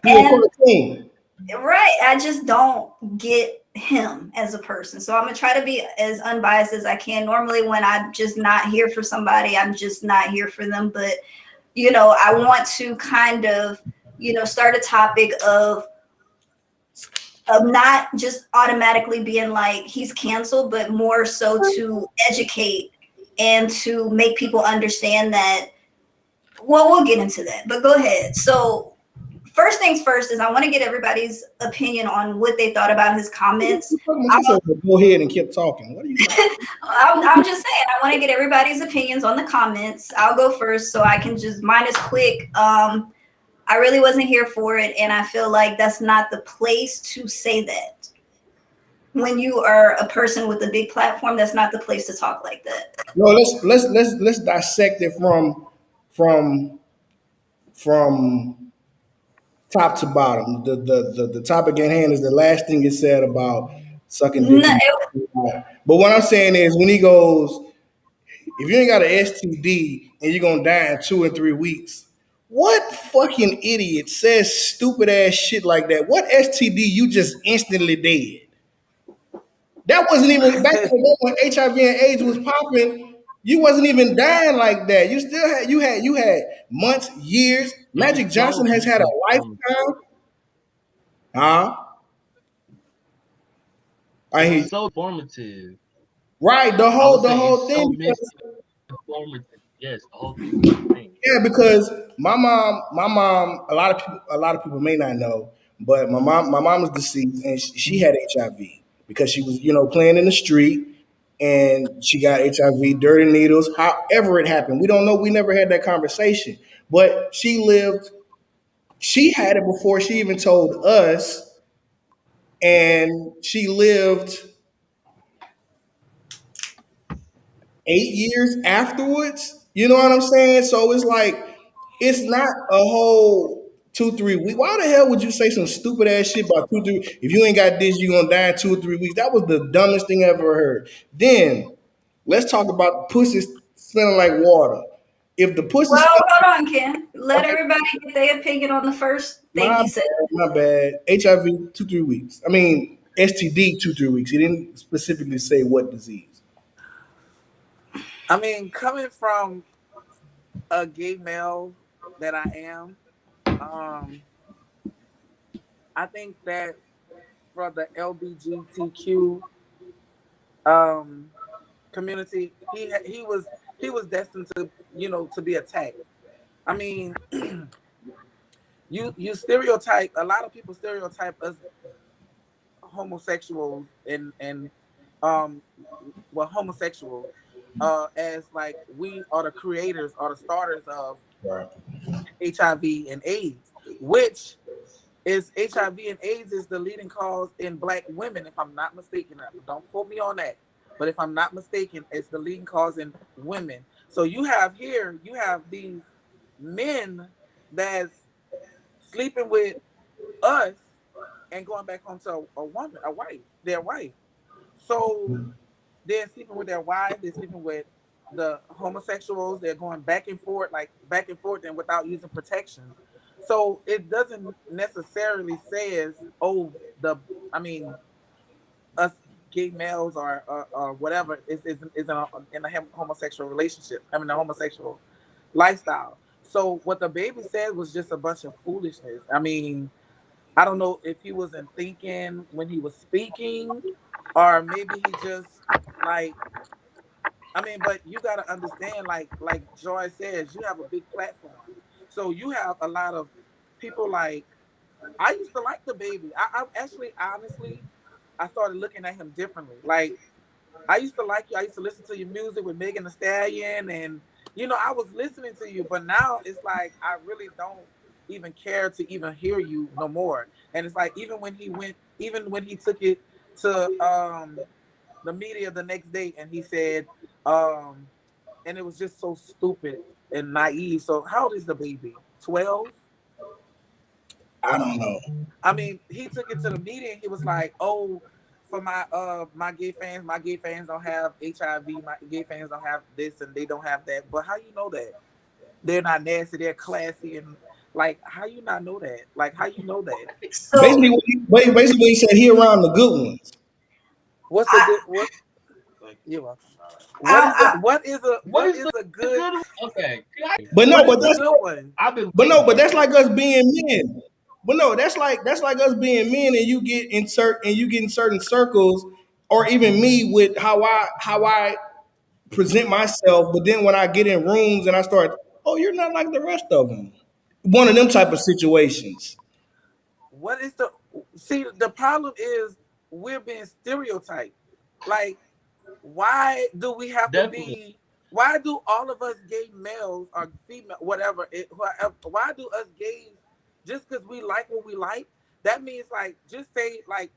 And, right, I just don't get him as a person. So I'm gonna try to be as unbiased as I can. Normally when I'm just not here for somebody, I'm just not here for them. But I want to kind of, start a topic of not just automatically being like he's canceled, but more so to educate and to make people understand that. Well, we'll get into that, but go ahead. So first things first is I want to get everybody's opinion on what they thought about his comments. Go ahead and keep talking. What are you talking? I'm just saying, I want to get everybody's opinions on the comments. I'll go first so I can just, mine is quick. I really wasn't here for it, and I feel like that's not the place to say that. When you are a person with a big platform, that's not the place to talk like that. No, let's dissect it from top to bottom. The topic at hand is the last thing it said about sucking dick. But what I'm saying is when he goes, if you ain't got an STD and you're gonna die in 2 or 3 weeks, what fucking idiot says stupid ass shit like that? What STD you just instantly dead? That wasn't even back in the day when HIV and AIDS was popping. You wasn't even dying like that. You still had you had months, years. Magic Johnson has had a lifetime. Huh? It was so informative. Right, the whole thing. Informative. Yes, the whole thing. Yeah, because my mom, a lot of people may not know, but my mom was deceased and she had HIV because she was, playing in the street and she got HIV, dirty needles, however it happened. We don't know. We never had that conversation. But she had it before she even told us, and she lived 8 years afterwards. You know what I'm saying? So it's like, it's not a whole 2-3 weeks. Why the hell would you say some stupid ass shit about 2-3? If you ain't got this, you're gonna die in 2 or 3 weeks. That was the dumbest thing I ever heard. Then let's talk about pussy smelling like water. If the pussy hold on, Ken. Let everybody get their opinion on the first thing he said. My bad. HIV 2-3 weeks. I mean STD 2-3 weeks. He didn't specifically say what disease. I mean, coming from a gay male that I am, I think that for the LGBTQ community, he was destined to to be attacked. I mean, you stereotype, a lot of people stereotype us homosexuals and homosexuals as like we are the creators or the starters of HIV and AIDS, which is HIV and AIDS is the leading cause in Black women, if I'm not mistaken. Don't quote me on that, but if I'm not mistaken, it's the leading cause in women. So you have these men that's sleeping with us and going back home to their wife. So they're sleeping with their wife, they're sleeping with the homosexuals, they're going back and forth and without using protection. So it doesn't necessarily says, us gay males or whatever is in a homosexual relationship. I mean, a homosexual lifestyle. So what the baby said was just a bunch of foolishness. I mean, I don't know if he wasn't thinking when he was speaking, or maybe he just like. I mean, but you got to understand, like Joy says, you have a big platform, so you have a lot of people. Like I used to like the baby. I actually, honestly, I started looking at him differently. Like I used to like you. I used to listen to your music with Megan Thee Stallion, and I was listening to you. But now it's like I really don't even care to even hear you no more. And it's like even when he took it to the media the next day, and he said, um, and it was just so stupid and naive. So how old is the baby? 12? I don't know. I mean, he took it to the media and he was like, "Oh, for my gay fans don't have HIV. My gay fans don't have this and they don't have that." But how you know that? They're not nasty. They're classy and like how you not know that? Like how you know that? Basically, So what he said, he around the good ones. What's a I, good what? You're welcome. I, What What is is the a good good? Okay, But no, what is but a that's good one? I've been but no, waiting but for that's this. like us being men. But no, that's like us being men, and you get in certain circles, or even me with how I present myself. But then when I get in rooms and I start, oh, you're not like the rest of them. One of them type of situations. What is the see? The problem is we're being stereotyped. Like, why do we have to Definitely, be? Why do all of us gay males or female, whatever, why do us gays just because we like what we like? That means like just say like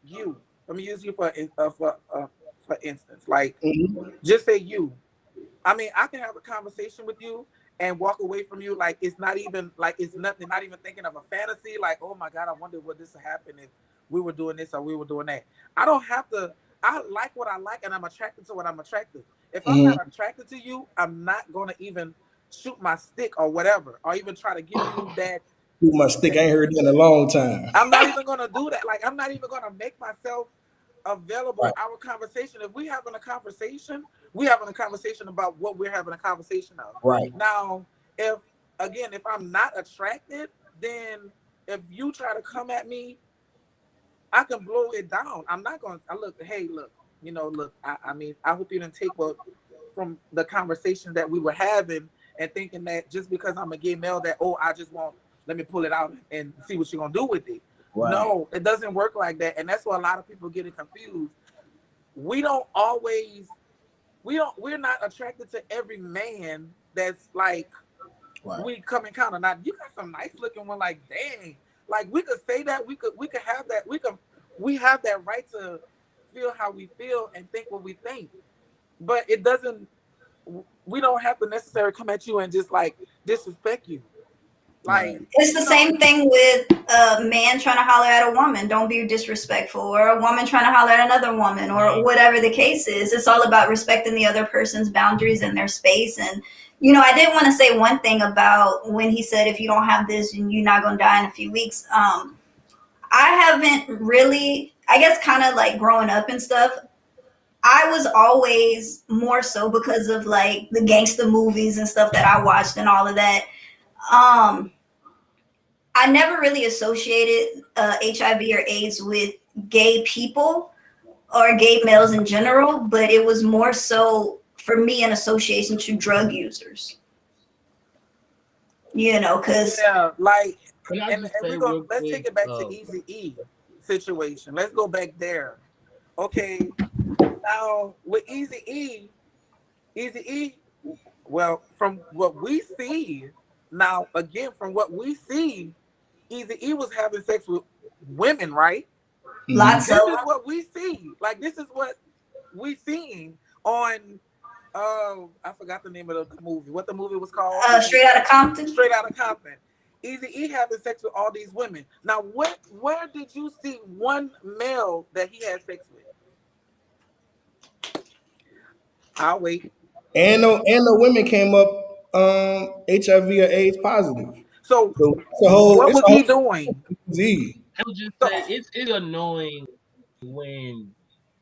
you. Let me use you for instance. Like Mhm. just say you. I mean, I can have a conversation with you and walk away from you like it's not even like it's nothing, not even thinking of a fantasy. Like, oh my God, I wonder what this would happen if we were doing this or we were doing that. I don't have to. I like what I like, and I'm attracted to what I'm attracted. If I'm not Mhm. attracted to you, I'm not gonna even shoot my stick or whatever, or even try to give you that. Shoot my stick. I ain't heard that in a long time. I'm not even gonna do that. Like, I'm not even gonna make myself available. Right. Our conversation. If we having a conversation, we having a conversation about what we're having a conversation of. Right. Now, if I'm not attracted, then if you try to come at me, I can blow it down. I'm not going. I look. Hey, look. Look. I mean, I hope you didn't take what from the conversation that we were having and thinking that just because I'm a gay male that I just want let me pull it out and see what you're gonna do with it. Right. No, it doesn't work like that, and that's why a lot of people get it confused. We don't always. We're not attracted to every man that's like Right. we come encounter. Now you got some nice looking one, like dang, like we could say that we could have that we have that right to feel how we feel and think what we think, but it doesn't. We don't have to necessarily come at you and just like disrespect you, Right. like it's the same thing with a man trying to holler at a woman. Don't be disrespectful, or a woman trying to holler at another woman, or whatever the case is. It's all about respecting the other person's boundaries and their space. And I did want to say one thing about when he said, "If you don't have this, you're not gonna die in a few weeks." I haven't really, I guess, kind of like growing up and stuff. I was always more so because of like the gangster movies and stuff that I watched and all of that. Um, I never really associated HIV or AIDS with gay people or gay males in general, but it was more so for me an association to drug users. Because yeah, like can I and just we're say gonna real let's take quick? it back to Easy E situation. Let's go back there. Okay, now with Easy E, well, from what we see now, again, from what we see, Easy E was having sex with women, right? Mhm. lots of This is what we see. Like this is what we seen on. I forgot the name of the movie. What the movie was called? straight out of Compton. Straight Out of Compton. Easy E having sex with all these women. Now, where did you see one male that he had sex with? I'll wait. And the women came up HIV or AIDS positive. So, So it's a what it's was a he whole doing? disease. I would just So, say it's annoying when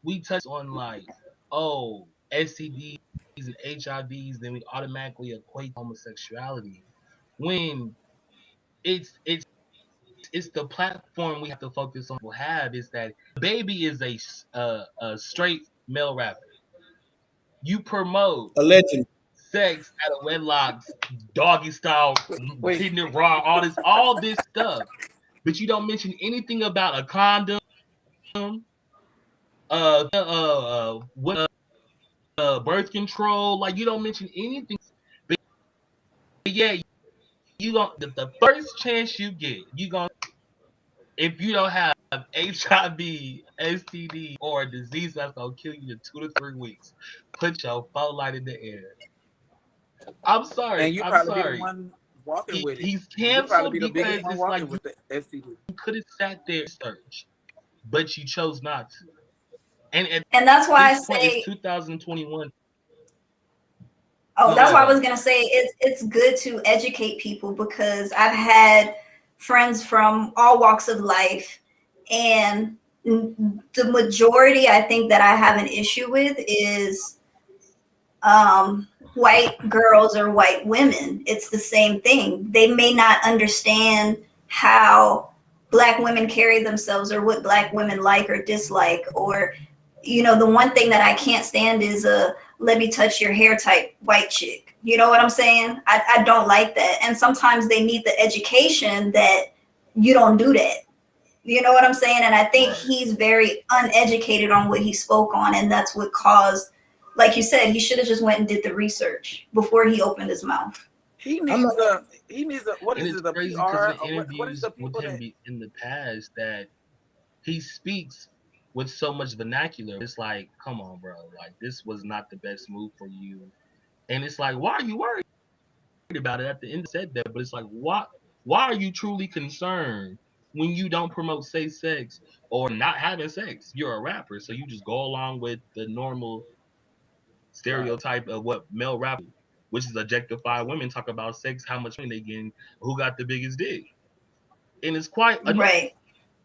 we touch on like, oh, STDs and HIVs, then we automatically equate homosexuality. When it's it's the platform we have to focus on. Will have is that Baby is a straight male rapper. You promote Allegedly. sex out of wedlocks, doggy style, Wait, hitting it raw, all this stuff, but you don't mention anything about a condom, what birth control. Like you don't mention anything. But yeah, you don't. The first chance you get, you gonna if you don't have HIV, STD, or a disease that's gonna kill you in 2 to 3 weeks, put your phone light in the air. I'm sorry. and you I'm probably be the sorry. one walking with it. He's You probably canceled be the biggest because one it's like walking with the STD. you could have sat there and searched, but you chose not to. And at And that's why I this point, it's say, 2021. oh, No, that's go why I ahead. was gonna say it's good to educate people, because I've had friends from all walks of life, and the majority I think that I have an issue with is white girls or white women. It's the same thing. They may not understand how Black women carry themselves, or what Black women like or dislike, or the one thing that I can't stand is a let me touch your hair type white chick. You know what I'm saying? I don't like that. And sometimes they need the education that you don't do that. You know what I'm saying? And I think Right. he's very uneducated on what he spoke on, and that's what caused, like you said, he should have just went and did the research before he opened his mouth. He I'm needs not. a what And is it's it, a crazy because PR? of the Or what is interviews the with people him that in the past that he speaks with so much vernacular. It's like, come on, bro. Like, this was not the best move for you. And it's like, why are you worried about it? At the end, said that, but it's like, why are you truly concerned when you don't promote safe sex or not having sex? You're a rapper, so you just go along with the normal stereotype of what male rappers do, which is objectify women, talk about sex, how much money they getting, who got the biggest dick. And it's quite Right.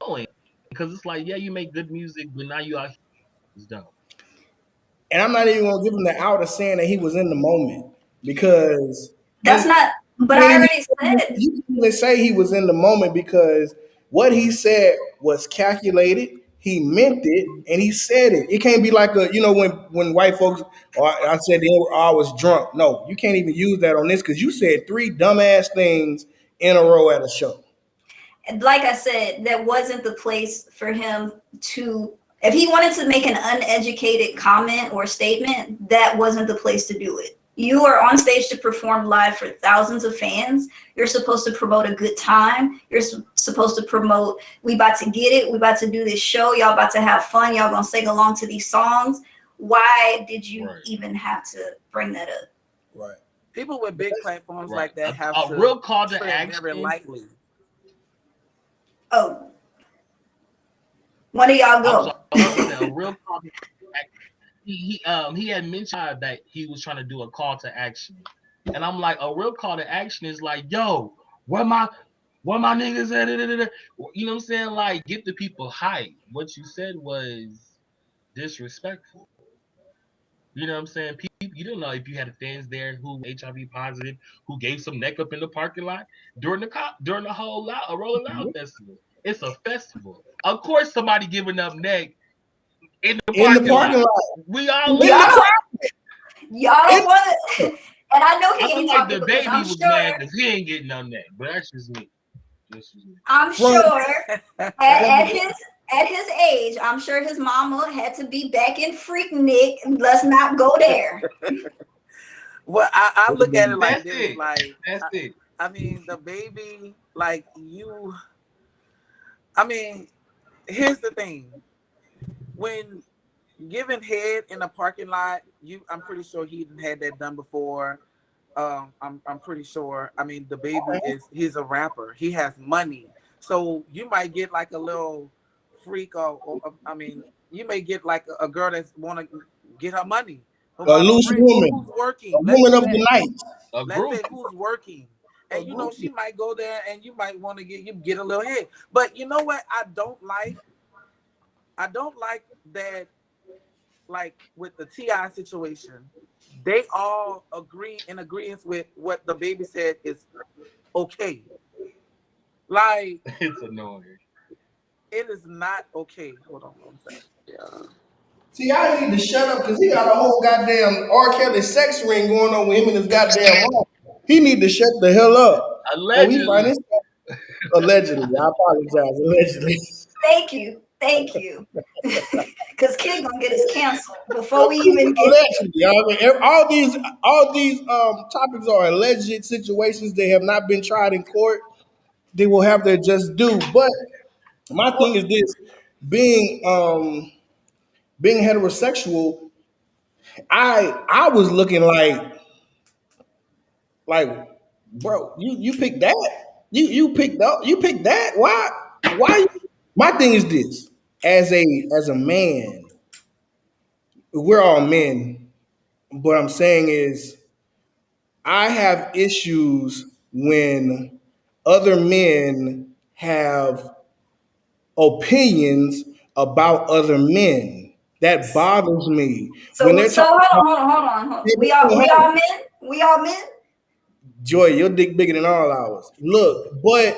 annoying because it's like, yeah, you make good music, but now you out here. It's dumb. And I'm not even gonna give him the out of saying that he was in the moment because That's his not, but I already said, you can even say he was in the moment because what he said was calculated. He meant it, and he said it. It can't be like when white folks or I said I was drunk. No, you can't even use that on this because you said three dumbass things in a row at a show. like I said, that wasn't the place for him to, if he wanted to make an uneducated comment or statement, that wasn't the place to do it. You are on stage to perform live for thousands of fans. You're supposed to promote a good time. You're supposed to promote, we about to get it. We about to do this show. Y'all about to have fun. Y'all gonna sing along to these songs. Why did you Right. even have to bring that up? Right. people with big platforms Right. like that have A to real call to tread very action. lightly. Oh, one of y'all I'm go. sorry, I was gonna say a real call to action. He had mentioned that he was trying to do a call to action, and I'm like, a real call to action is like, yo, where my niggas at? You know what I'm saying? Like, get the people hyped. What you said was disrespectful. You know what I'm saying? People, you don't know if you had fans there who HIV positive, who gave some neck up in the parking lot during the whole Rolling Loud festival. It's a festival. Of course, somebody giving up neck in the In the parking parking lot. lot. We all In live. the Y'all, crowd. y'all don't want to, and I know I he feel ain't like talking the because baby was mad because he ain't getting no neck, but that's just me. That's just me. I'm From sure from at his age, I'm sure his mama had to be back in Freaknik. Let's not go there. Well, I look at it like That's this, it. like That's it. I mean, the baby, like you. I mean, here's the thing: when giving head in a parking lot, I'm pretty sure he didn't had that done before. I'm pretty sure. I mean, the baby he's a rapper. He has money, so you might get like a little freak, or I mean, you may get like a girl that's want to get her money. But a my loose friend, who's woman, a working? Let's woman say of that. the night. A Let's group. say who's working, A and she groupie. might go there, and you might want to get a little head. But you know what? I don't like that like with the Ti situation, they all agree in agreement with what the baby said is okay. Like It's annoying. it is not okay. Hold on one second. Yeah. See, I need to shut up because he got a whole goddamn R. Kelly sex ring going on with him and his goddamn mom. He need to shut the hell up. So we find Allegedly. this allegedly. I apologize. Allegedly. Thank you. Thank you. Because Kid gonna get us canceled before we even get Allegedly. I mean, all these topics are alleged situations. They have not been tried in court. They will have their just due. But my thing well, is this: being being heterosexual, I was looking like bro, you picked that. You picked that. Why my thing is this. As a man, we're all men. What I'm saying is I have issues when other men have opinions about other men. That bothers me. When they're so talking about hold on. We all men? We all men? Joy, your dick bigger than all ours. Look, but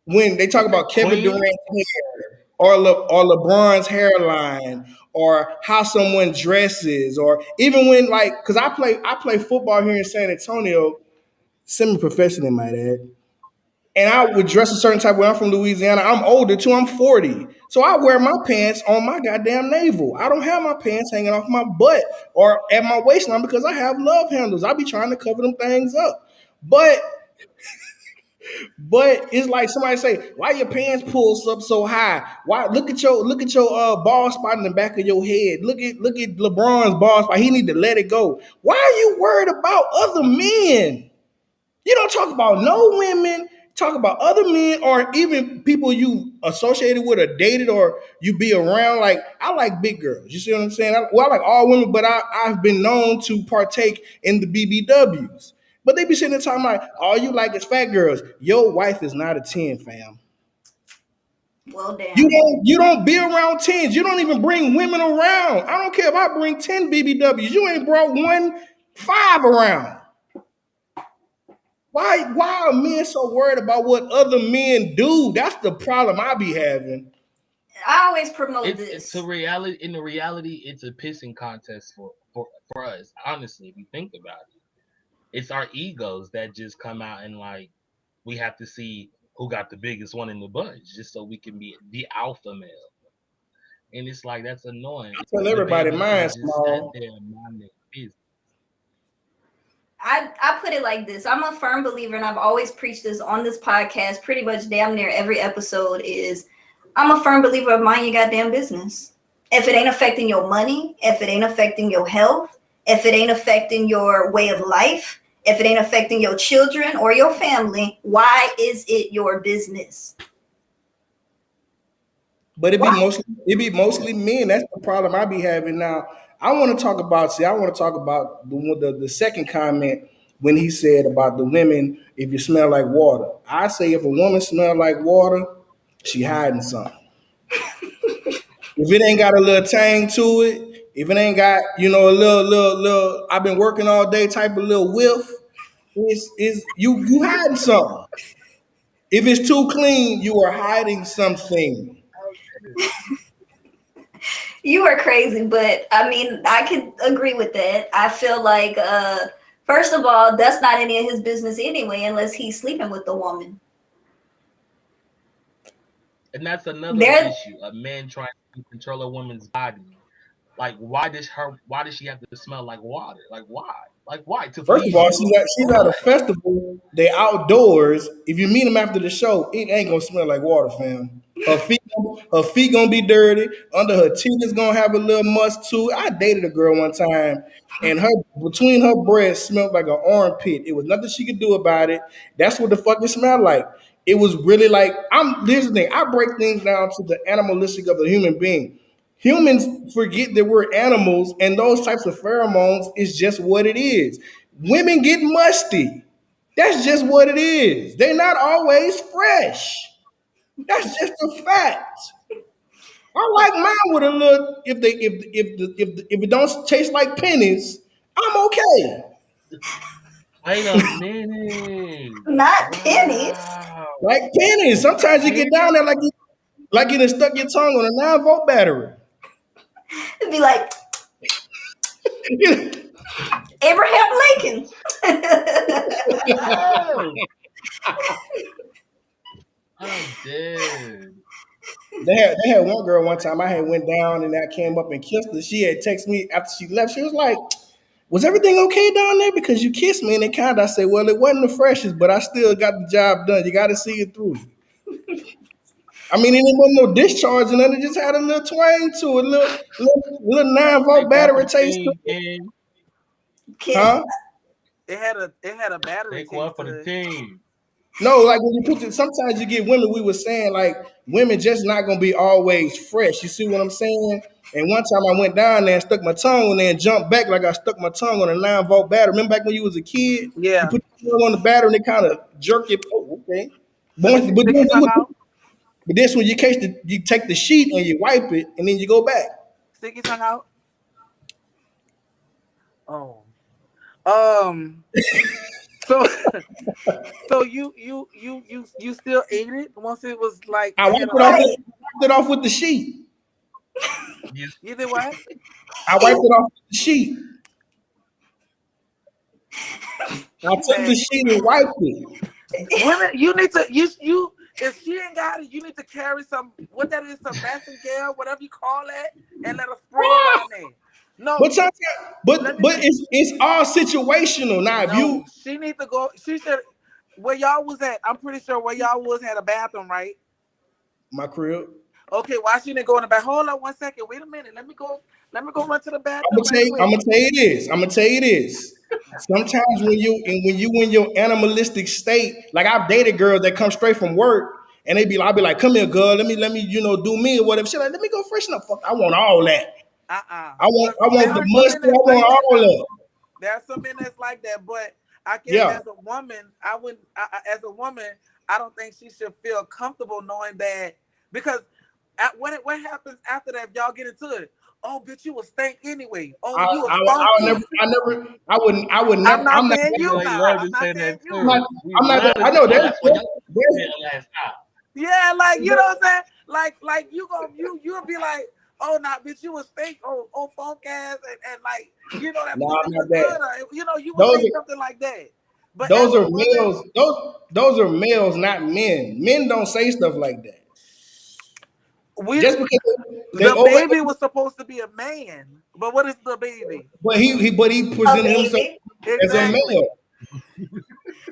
when they talk about Kevin Queen, Durant's hair or LeBron's hairline or how someone dresses or even when like because I play football here in San Antonio, semi-professionally, might add. And I would dress a certain type of way. I'm from Louisiana. I'm older too. I'm 40. So I wear my pants on my goddamn navel. I don't have my pants hanging off my butt or at my waistline because I have love handles. I be trying to cover them things up. But it's like somebody say, why your pants pulls up so high? Why look at your ball spot in the back of your head. Look at LeBron's ball spot. He need to let it go. Why are you worried about other men? You don't talk about no women, talk about other men or even people you associated with or dated or you be around. Like, I like big girls. You see what I'm saying? I like all women, but I've been known to partake in the BBWs. But they be sitting there talking about all you like is fat girls. Your wife is not a 10, fam. Well, You damn. don't be around tens. You don't even bring women around. I don't care if I bring 10 BBWs. You ain't brought 1 5 around. Why are men so worried about what other men do? That's the problem I be having. I always promote it's a this. reality. In the reality, it's a pissing contest for us. Honestly, if you think about it, it's our egos that just come out and like we have to see who got the biggest one in the bunch, just so we can be the alpha male. And it's like that's annoying. I tell The everybody baby could mine have just sat small. there and minded their business. I put it like this. I'm a firm believer, and I've always preached this on this podcast, pretty much damn near every episode is I'm a firm believer of mind your goddamn business. If it ain't affecting your money, if it ain't affecting your health, if it ain't affecting your way of life, if it ain't affecting your children or your family, why is it your business? But Why? it be mostly men. That's the problem I be having now. I want to talk about the second comment when he said about the women if you smell like water. I say if a woman smell like water, she hiding something. If it ain't got a little tang to it, if it ain't got, a little I've been working all day type of little whiff, is you hiding something. If it's too clean, you are hiding something. You are crazy, but I mean, I can agree with that. I feel like, first of all, that's not any of his business anyway, unless he's sleeping with the woman. And that's another There, issue. A man trying to control a woman's body. Like, why does she have to smell like water? Like, why? Like, why? To First of please all, you? she's at a festival. They outdoors. If you meet them after the show, it ain't gonna smell like water, fam. Her feet gonna be dirty. Under her teeth is gonna have a little must too. I dated a girl one time, and her between her breasts smelled like an armpit. It was nothing she could do about it. That's what the fuck it smelled like. It was really like Here's the thing. I break things down to the animalistic of the human being. Humans forget that we're animals, and those types of pheromones is just what it is. Women get musty. That's just what it is. They're not always fresh. That's just a fact. I like mine with a little. If it don't taste like pennies, I'm okay. Wait a minute. Not pennies. Wow. Like pennies. Sometimes you get down Penny? there like you done stuck your tongue on a 9-volt battery. It'd be like Abraham Lincoln. Oh, I'm dead. They had one girl one time. I had went down and I came up and kissed her. She had texted me after she left. She was like, "Was everything okay down there? Because you kissed me." And it kind of I said, "Well, it wasn't the freshest, but I still got the job done. You got to see it through." I mean, it wasn't no discharge, and it just had a little twang to it, little 9-volt Take one for battery the taste to team, it. Ken. Kid, Huh? it had a battery Take one taste for to the it. team. No, like when you put it, sometimes you get women. We were saying like women just not gonna be always fresh. You see what I'm saying? And one time I went down there and stuck my tongue on there and jumped back like I stuck my tongue on a 9-volt battery. Remember back when you was a kid? You Yeah. put your tongue on the battery and it kind of jerk it. Oh, okay. Let me stick your tongue out. But this when you take the sheet and you wipe it and then you go back. Stick your tongue out. Oh. Um. So so you still ate it once it was like I it wiped had it a off. right. Wiped it off with the sheet. You, you did what? I wiped it off with the sheet. I took the Man, sheet and wiped it. women, you need to you if she ain't got it, you need to carry some what that is, some massengill, whatever you call it, and let her spray it Ah! down there. No, But sometimes, let but me it's all situational. Now, if you no, she need to go. She should where y'all was at. I'm pretty sure where y'all was had a bathroom, right? my crib, Okay, why she didn't go in the bath? Hold on one second. Wait a minute. Let me go. Let me go run to the bathroom right I'm quick. gonna tell you this. I'm gonna tell you this. Sometimes when you in your animalistic state, like I've dated girls that come straight from work and I'll be like, "Come here, girl. Let me do me or whatever." She's like, "Let me go freshen up." Fuck, I want all that. But I there want the are some men mustard. that's I like want that all now. that. There are some men that's like that, but I guess Yeah. as a woman, I wouldn't. As a woman, I don't think she should feel comfortable knowing that because what happens after that? If y'all get into it, oh, bitch, you was stank anyway. Oh, you was funky. I would I'm never. not I'm not. saying you you know, they now. love I'm to not say saying that I'm you. not. too. We I'm not. love to I say, know oh, that's where your there's hell last time. Yeah, like you know what I'm saying. Like you'll be like, oh, nah, bitch, you was fake. Oh, funk ass, and like that no, pussy I'm not was that. good. Or, you would Those say are something like that. But as those a are woman, males. Those are males, not men. Men don't say stuff like that. we Just because they the over, baby was supposed to be a man, but what is the baby? but he A presented himself baby. as a Exactly. male.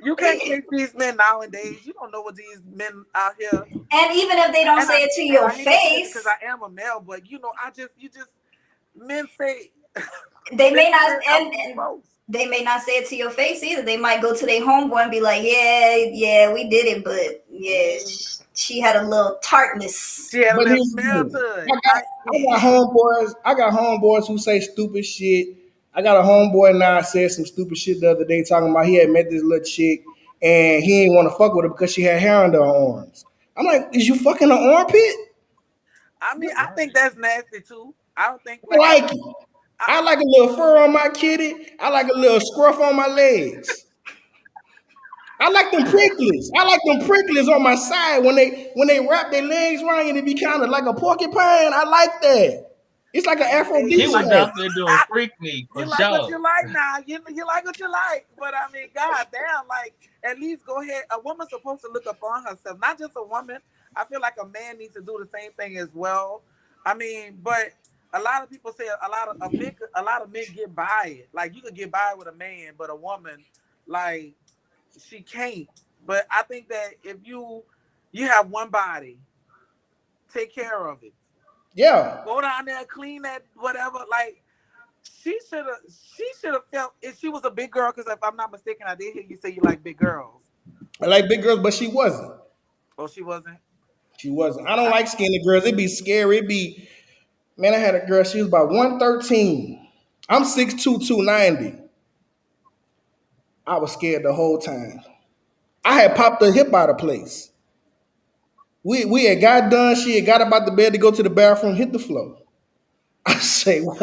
You can't chase these men nowadays. You don't know what these men out here. And even if they don't And say I it to and your I hate to say this because face, I am a male, but men say they they may not, say outdo and folks. they may not say it to your face either. They might go to their homeboy and be like, "Yeah, we did it, but yeah, she had a little tartness." She had a But little here's the smell thing. to it. I got homeboys who say stupid shit. I got a homeboy now said some stupid shit the other day talking about he had met this little chick and he didn't want to fuck with her because she had hair under her arms. I'm like, is you fucking an armpit? I mean, I think that's nasty too. I don't think I like like it. I like a little fur on my kitty. I like a little scruff on my legs. I like them pricklies. I like them pricklies on my side when they wrap their legs around you and it be kind of like a porcupine. I like that. It's like an hey, She you like was aphrodisiac. out there doing freak me you for like what sure. you like now. You like what you like. But I mean, god damn, like at least go ahead. A woman's supposed to look upon herself, not just a woman. I feel like a man needs to do the same thing as well. I mean, but a lot of people say a lot of men get by it. Like you could get by with a man, but a woman, like she can't. But I think that if you have one body, take care of it. Yeah. Go down there, clean that whatever. Like she should have felt if she was a big girl. Because if I'm not mistaken, I did hear you say you like big girls. I like big girls, but she wasn't. Oh, she wasn't. She wasn't. I don't I, like skinny girls. It'd be scary. It'd be, man, I had a girl, she was about 113. I'm 6'2", 290. I was scared the whole time. I had popped her hip out of place. We had got done. She had got up out the bed to go to the bathroom, hit the floor. I say, what?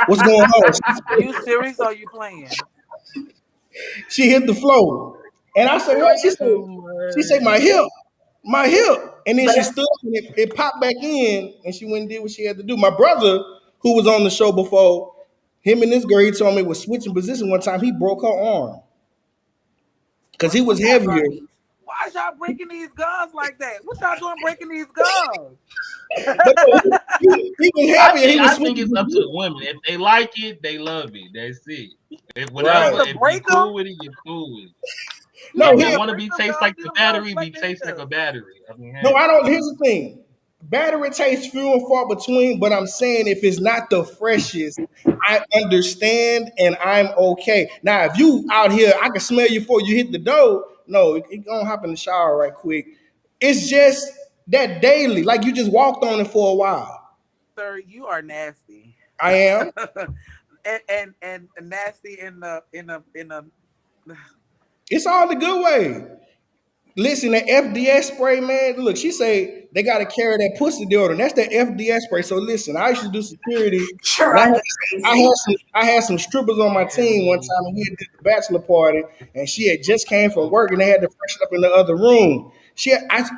What's going on? You serious or you playing? She hit the floor. And I said, what? Doing too She said, much. my hip. And then But she stood up and it popped back in and she went and did what she had to do. My brother, who was on the show before, him and this girl, he told me was switching position one time. He broke her arm because he was heavier. Why is y'all breaking these guns like that? What y'all doing breaking these guns? But no, he was heavier. He was I think switching it's up to the position. women. If they like it, they love it. That's it. If Right. whatever, if you cool with it, you're cool with it. No, If he, it want to be taste like the battery, be taste like a battery. I mean, no, hey, I don't. Here's the thing. Battery tastes few and far between, but I'm saying if it's not the freshest, I understand and I'm okay. Now, if you out here, I can smell you before you hit the door. No, it gonna hop in the shower right quick. It's just that daily, like you just walked on it for a while. Sir, you are nasty. I am. and nasty in the It's all the good way. Listen, that FDS spray, man. Look, she say they got to carry that pussy deodorant. That's that FDS spray. So listen, I used to do security, and Sharonda crazy. I had some strippers on my team one time, and we had did the bachelor party, and she had just came from work, and they had to freshen up in the other room.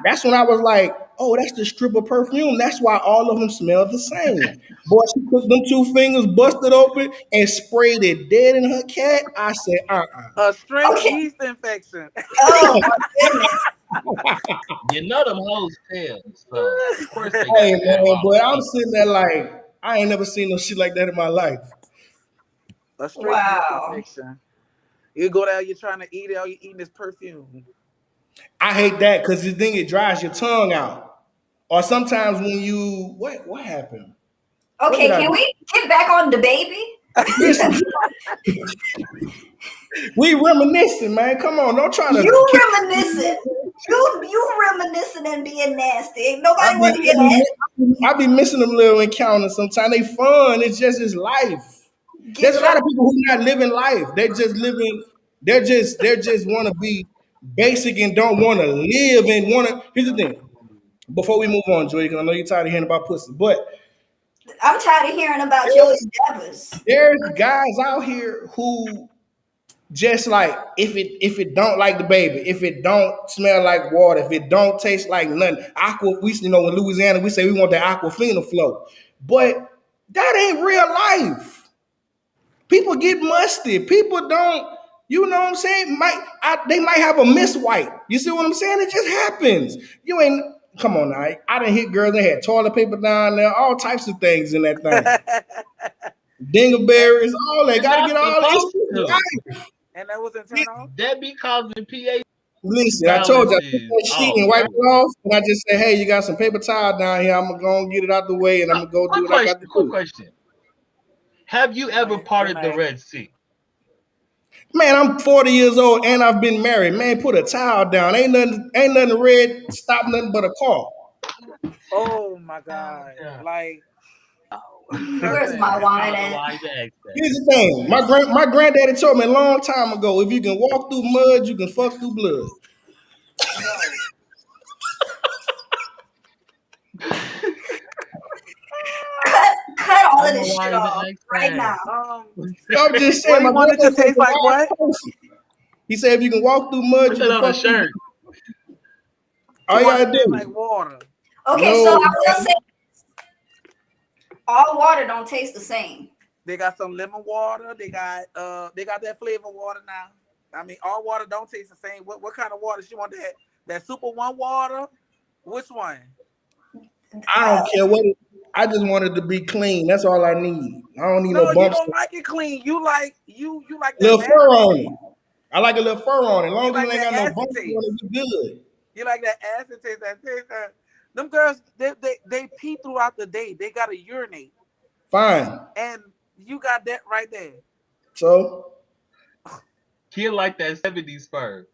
That's when I was like, oh, that's the stripper perfume. That's why all of them smell the same. Boy, she put them two fingers, busted open, and sprayed it dead in her cat. I said, a straight Okay. yeast infection. Oh my goodness. you know them hoes tell. So of course they Hey got that man, all but I'm the sitting there like I ain't never seen no shit like that in my life. A straight yeast Wow. infection. You go down, you're trying to eat it, all you're eating is perfume. I hate that because this thing it dries your tongue out. Or sometimes when you what happened? What did Okay, I can do? we get back on the baby? Listen, we reminiscing, man. Come on, don't try to You keep. reminiscing. You reminiscing and being nasty. Ain't I nobody be, want to hear I that. be, I be missing them little encounters sometimes. They fun. It's just it's life. There's Get a your lot of people who not living life. They're just living. They're just want to be basic and don't want to live and want to. Here's the thing. Before we move on, Joy, because I know you're tired of hearing about pussy, but I'm tired of hearing about your there's, endeavors. there's guys out here who just like if it don't like the baby, if it don't smell like water, if it don't taste like nothing, aqua. We in Louisiana we say we want that aquafina flow, but that ain't real life. People get musty. People don't. You know what I'm saying? They might have a miss white. You see what I'm saying? It just happens. You ain't come on now. I done hit girls that had toilet paper down there, all types of things in that thing. and Dingleberries, all that. You're Gotta not get all it's supposed just to. life. and that wasn't turn off. That be causing pH Listen, I told you I took balances that sheet off. and wiped it off, and I just said, "Hey, you got some paper towel down here. I'm gonna go and get it out the way, and I'm So, gonna go do quick what I question. got to Quick do." question. Have you ever Good parted the night. Red Sea? Man, I'm 40 years old and I've been married. Man, put a towel down. Ain't nothing red. Stop nothing but a car. Oh my Oh, God. yeah. Like Where's cousin. my I wine don't know at? why I even asked that. Here's the thing. My granddaddy told me a long time ago, if you can walk through mud, you can fuck through blood. Cut I all of don't know this why shit I even off asked right now. Um I'm just what saying, do you my want it to granddaddy was taste a like wise what? person. He said, if you can walk through mud, Put you that can on a fuck through blood. shirt. All You you want it gotta to taste like do. water. Okay, so No, I will man. say all water don't taste the same. They got some lemon water. They got that flavor water now. I mean, all water don't taste the same. What kind of water she want? That Super One water? Which one? I don't care what I just wanted to be clean. That's all I need. I don't need no No, you bumps. don't like it clean. You like that Little bad fur on taste. it. I like a little fur on it. As You long as it like ain't that got no acid bumps on taste. it, we good. You like that acid taste. That taste. Them girls, they pee throughout the day. They gotta urinate, Fine. and you got that right there. So, Kid like that 70s fur.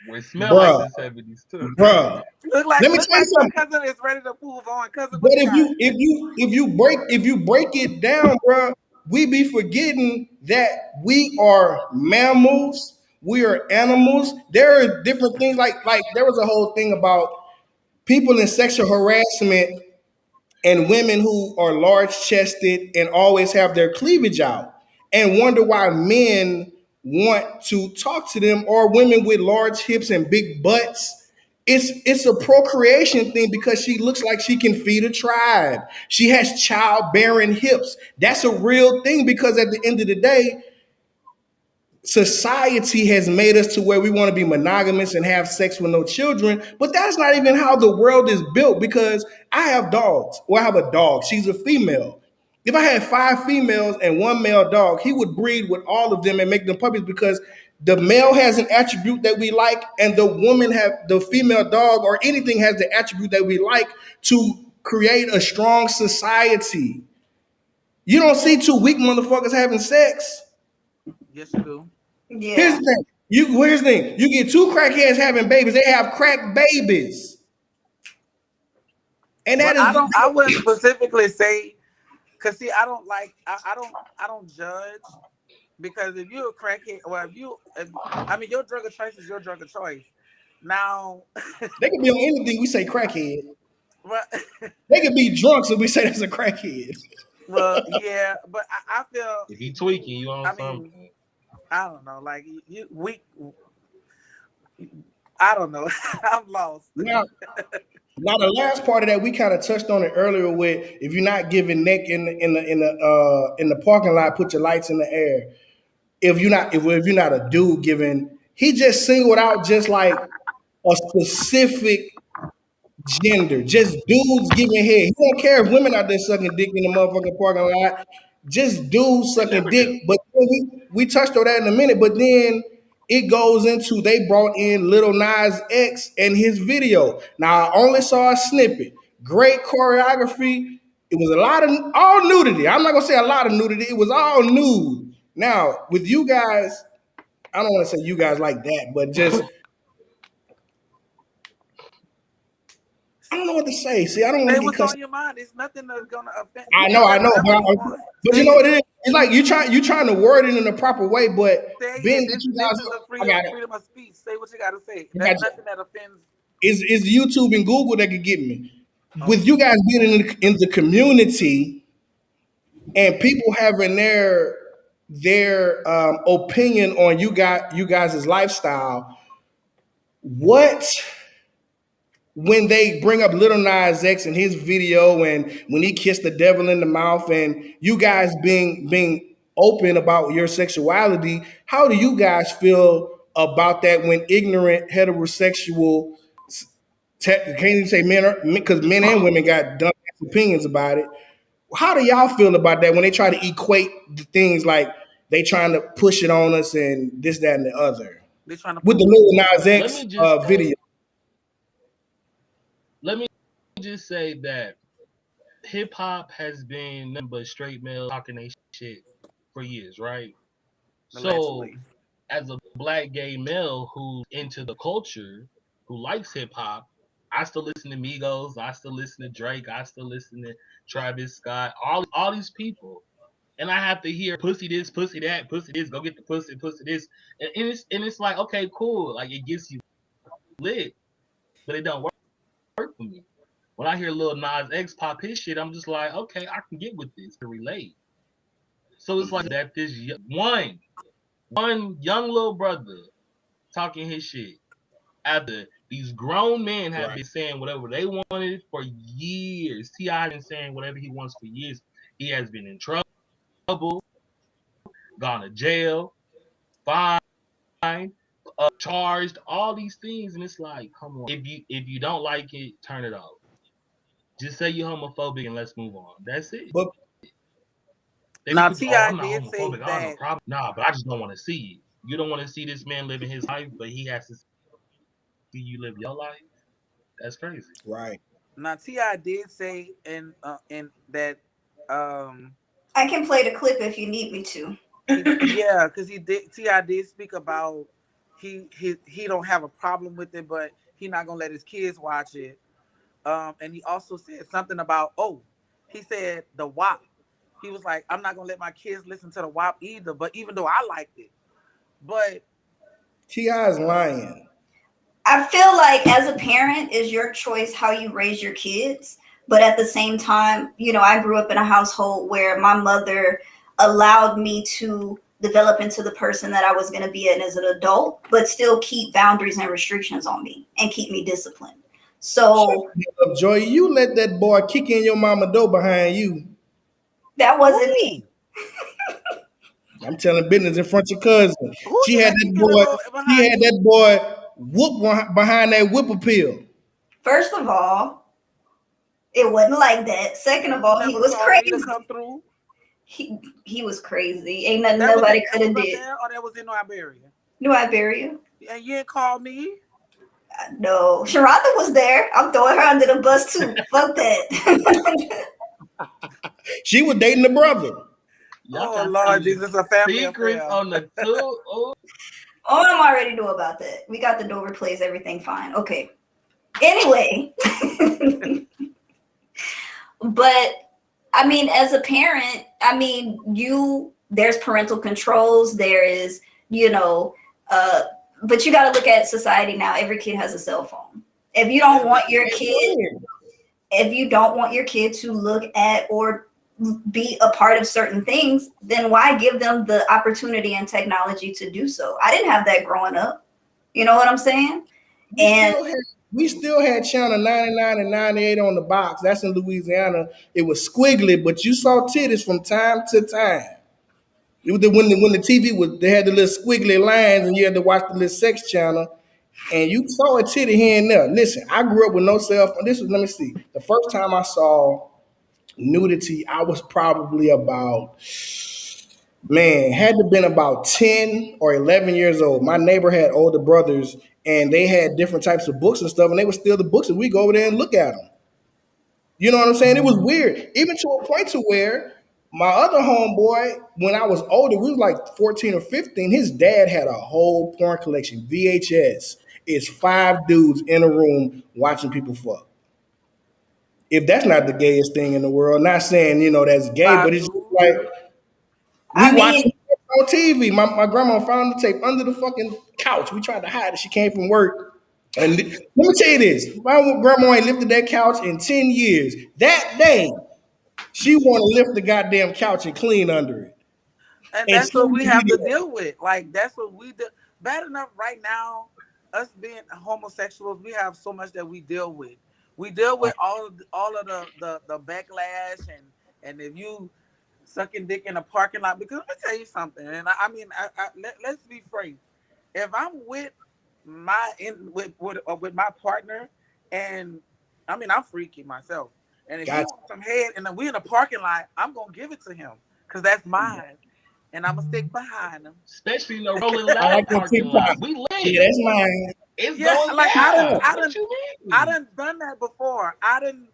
Where it smell like bruh, the 70s too. bruh. Look like Let me tell you my something. cousin is ready to move on. Cousin, But what you got? if you break it down, bruh, we be forgetting that we are mammals. We are animals. There are different things like there was a whole thing about people in sexual harassment and women who are large chested and always have their cleavage out and wonder why men want to talk to them, or women with large hips and big butts. It's a procreation thing because she looks like she can feed a tribe. She has childbearing hips. That's a real thing because at the end of the day, society has made us to where we want to be monogamous and have sex with no children, but that's not even how the world is built. Because I have dogs, or I have a dog, she's a female. If I had 5 females and 1 male dog, he would breed with all of them and make them puppies, because the male has an attribute that we like, and the female dog or anything has the attribute that we like to create a strong society. You don't see 2 weak motherfuckers having sex. Yes, you do. Here's Yeah. the thing. Here's the thing. You get 2 crackheads having babies. They have crack babies, and that But is I wouldn't specifically say, cause see, I don't like, I don't judge, because if you're a crackhead, or I mean, your drug of choice is your drug of choice. Now, they can be on anything. We say crackhead. but They can be drunk, so we say that's a crackhead. well, yeah, but I feel, If you tweaking, you on I something. mean, I don't know, like I don't know, I'm lost. Now the last part of that, we kind of touched on it earlier. With if you're not giving neck in the parking lot, put your lights in the air. If you're not a dude giving, he just singled out just like a specific gender, just dudes giving head. He don't care if women out there sucking dick in the motherfucking parking lot. Just dudes They sucking never do. dick. But then we touched on that in a minute. But then it goes into they brought in Little Nas X and his video. Now I only saw a snippet. Great choreography. It was a lot of all nudity. I'm not gonna say a lot of nudity. It was all nude. Now with you guys, I don't want to say you guys like that, but just I don't know what to say. See, I don't want Say to get what's cussed. on your mind. It's nothing that's gonna offend. You I can know, say whatever but you want. you know Say what it is. It's like you trying to word it in the proper way, but being it. that This you this guys, is a I got it. freedom of speech. Say what you gotta say. I That's got you. nothing that offends. It's YouTube and Google that could get me. With Okay. you guys being in the community and people having their opinion on you guys' lifestyle, what when they bring up Little Nas X and his video, and when he kissed the devil in the mouth, and you guys being open about your sexuality, how do you guys feel about that when ignorant heterosexual can't even say men because men and women got dumb opinions about it. How do y'all feel about that when they try to equate the things like they trying to push it on us and this, that, and the other They're trying to with the prove. Little Nas Let X me just video? say, let me just say that hip hop has been nothing but straight male talking they shit for years, right? So, Allegedly. as a black gay male who's into the culture, who likes hip hop, I still listen to Migos, I still listen to Drake, I still listen to Travis Scott, all these people. And I have to hear pussy this, pussy that, pussy this, go get the pussy, pussy this. And it's like, okay, cool. Like it gets you lit, but it don't work for me. When I hear Lil Nas X pop his shit, I'm just like, okay, I can get with this to relate. So it's like that this one young little brother talking his shit after these grown men have Right. been saying whatever they wanted for years. T.I. been saying whatever he wants for years. He has been in trouble, gone to jail, fined, charged, all these things, and it's like, come on. If you don't like it, turn it off. Just say you're homophobic and let's move on. That's it. But They be Now quick, oh, Ti I'm not did say homophobic. I don't have no that. problem. Nah, but I just don't want to see it. You don't want to see this man living his life, but he has to see you live your life. That's crazy. right. Now Ti did say in that um I can play the clip if you need me to. yeah, because Ti did speak about he don't have a problem with it, but he not gonna let his kids watch it. And he also said something about he said the WAP. He was like, I'm not gonna let my kids listen to the WAP either. But even though I liked it, but T.I. is lying. I feel like as a parent, is your choice how you raise your kids. But at the same time, I grew up in a household where my mother allowed me to develop into the person that I was going to be as an adult, but still keep boundaries and restrictions on me and keep me disciplined. So Shut up, Joy. You let that boy kick in your mama door behind you. that wasn't Who? me. I'm telling business in front of your cousin. Who She you had let that kick in the boy. door She behind had you? that boy behind that whip appeal. First of all, it wasn't like that. Second of You all, he never was called me to crazy. come through. He was crazy. Ain't nothing That was nobody that could have was up did. there, or that was in Liberia. New Iberia? And you didn't call me. No. Sharonda was there. I'm throwing her under the bus too. Fuck that. She was dating the brother. Y'all Oh got Lord, some Jesus, a family secrets affair. on the two. Oh, All I'm already knew about that. We got the door replaced, everything fine. Okay. Anyway. But I mean, as a parent, there's parental controls, there is, but you got to look at society now. Every kid has a cell phone. If you don't want your kid, if you don't want your kid to look at or be a part of certain things, then why give them the opportunity and technology to do so? I didn't have that growing up. You know what I'm saying? We And still had we still had channel 99 and 98 on the box. That's in Louisiana. It was squiggly, but you saw titties from time to time. It was when the TV was they had the little squiggly lines and you had to watch the little sex channel and you saw a titty here and there. Listen, I grew up with no cell phone. Let me see. The first time I saw nudity, I was probably about had to been about 10 or 11 years old. My neighbor had older brothers and they had different types of books and stuff and they would steal the books and we go over there and look at them. You know what I'm saying? It was weird, even to a point to where my other homeboy, when I was older, we was like 14 or 15, his dad had a whole porn collection, VHS. It's 5 dudes in a room watching people fuck. If that's not the gayest thing in the world, not saying, that's gay, but Five it's just dudes. like we I mean, watching on TV. My grandma found the tape under the fucking couch. We tried to hide it. She came from work. And let me tell you this: my grandma ain't lifted that couch in 10 years. That day, she want to lift the goddamn couch and clean under it. And And that's what send we me have to the deal with. Like that's what we do. Bad enough right now, us being homosexuals, we have so much that we deal with. We deal with all of the backlash and if you sucking dick in a parking lot. Because let me tell you something, and let's be frank. If I'm with with my partner, and I'm freaky video, and if he gotcha. wants some head, and then we in a parking lot, I'm gonna give it to him because that's mine, and I'm gonna stick behind him. especially in the Rolling I like Loud that parking TikTok. lot. We lit. Yeah, that's mine. It's Yeah, going like down. What you I mean? done done that before. I done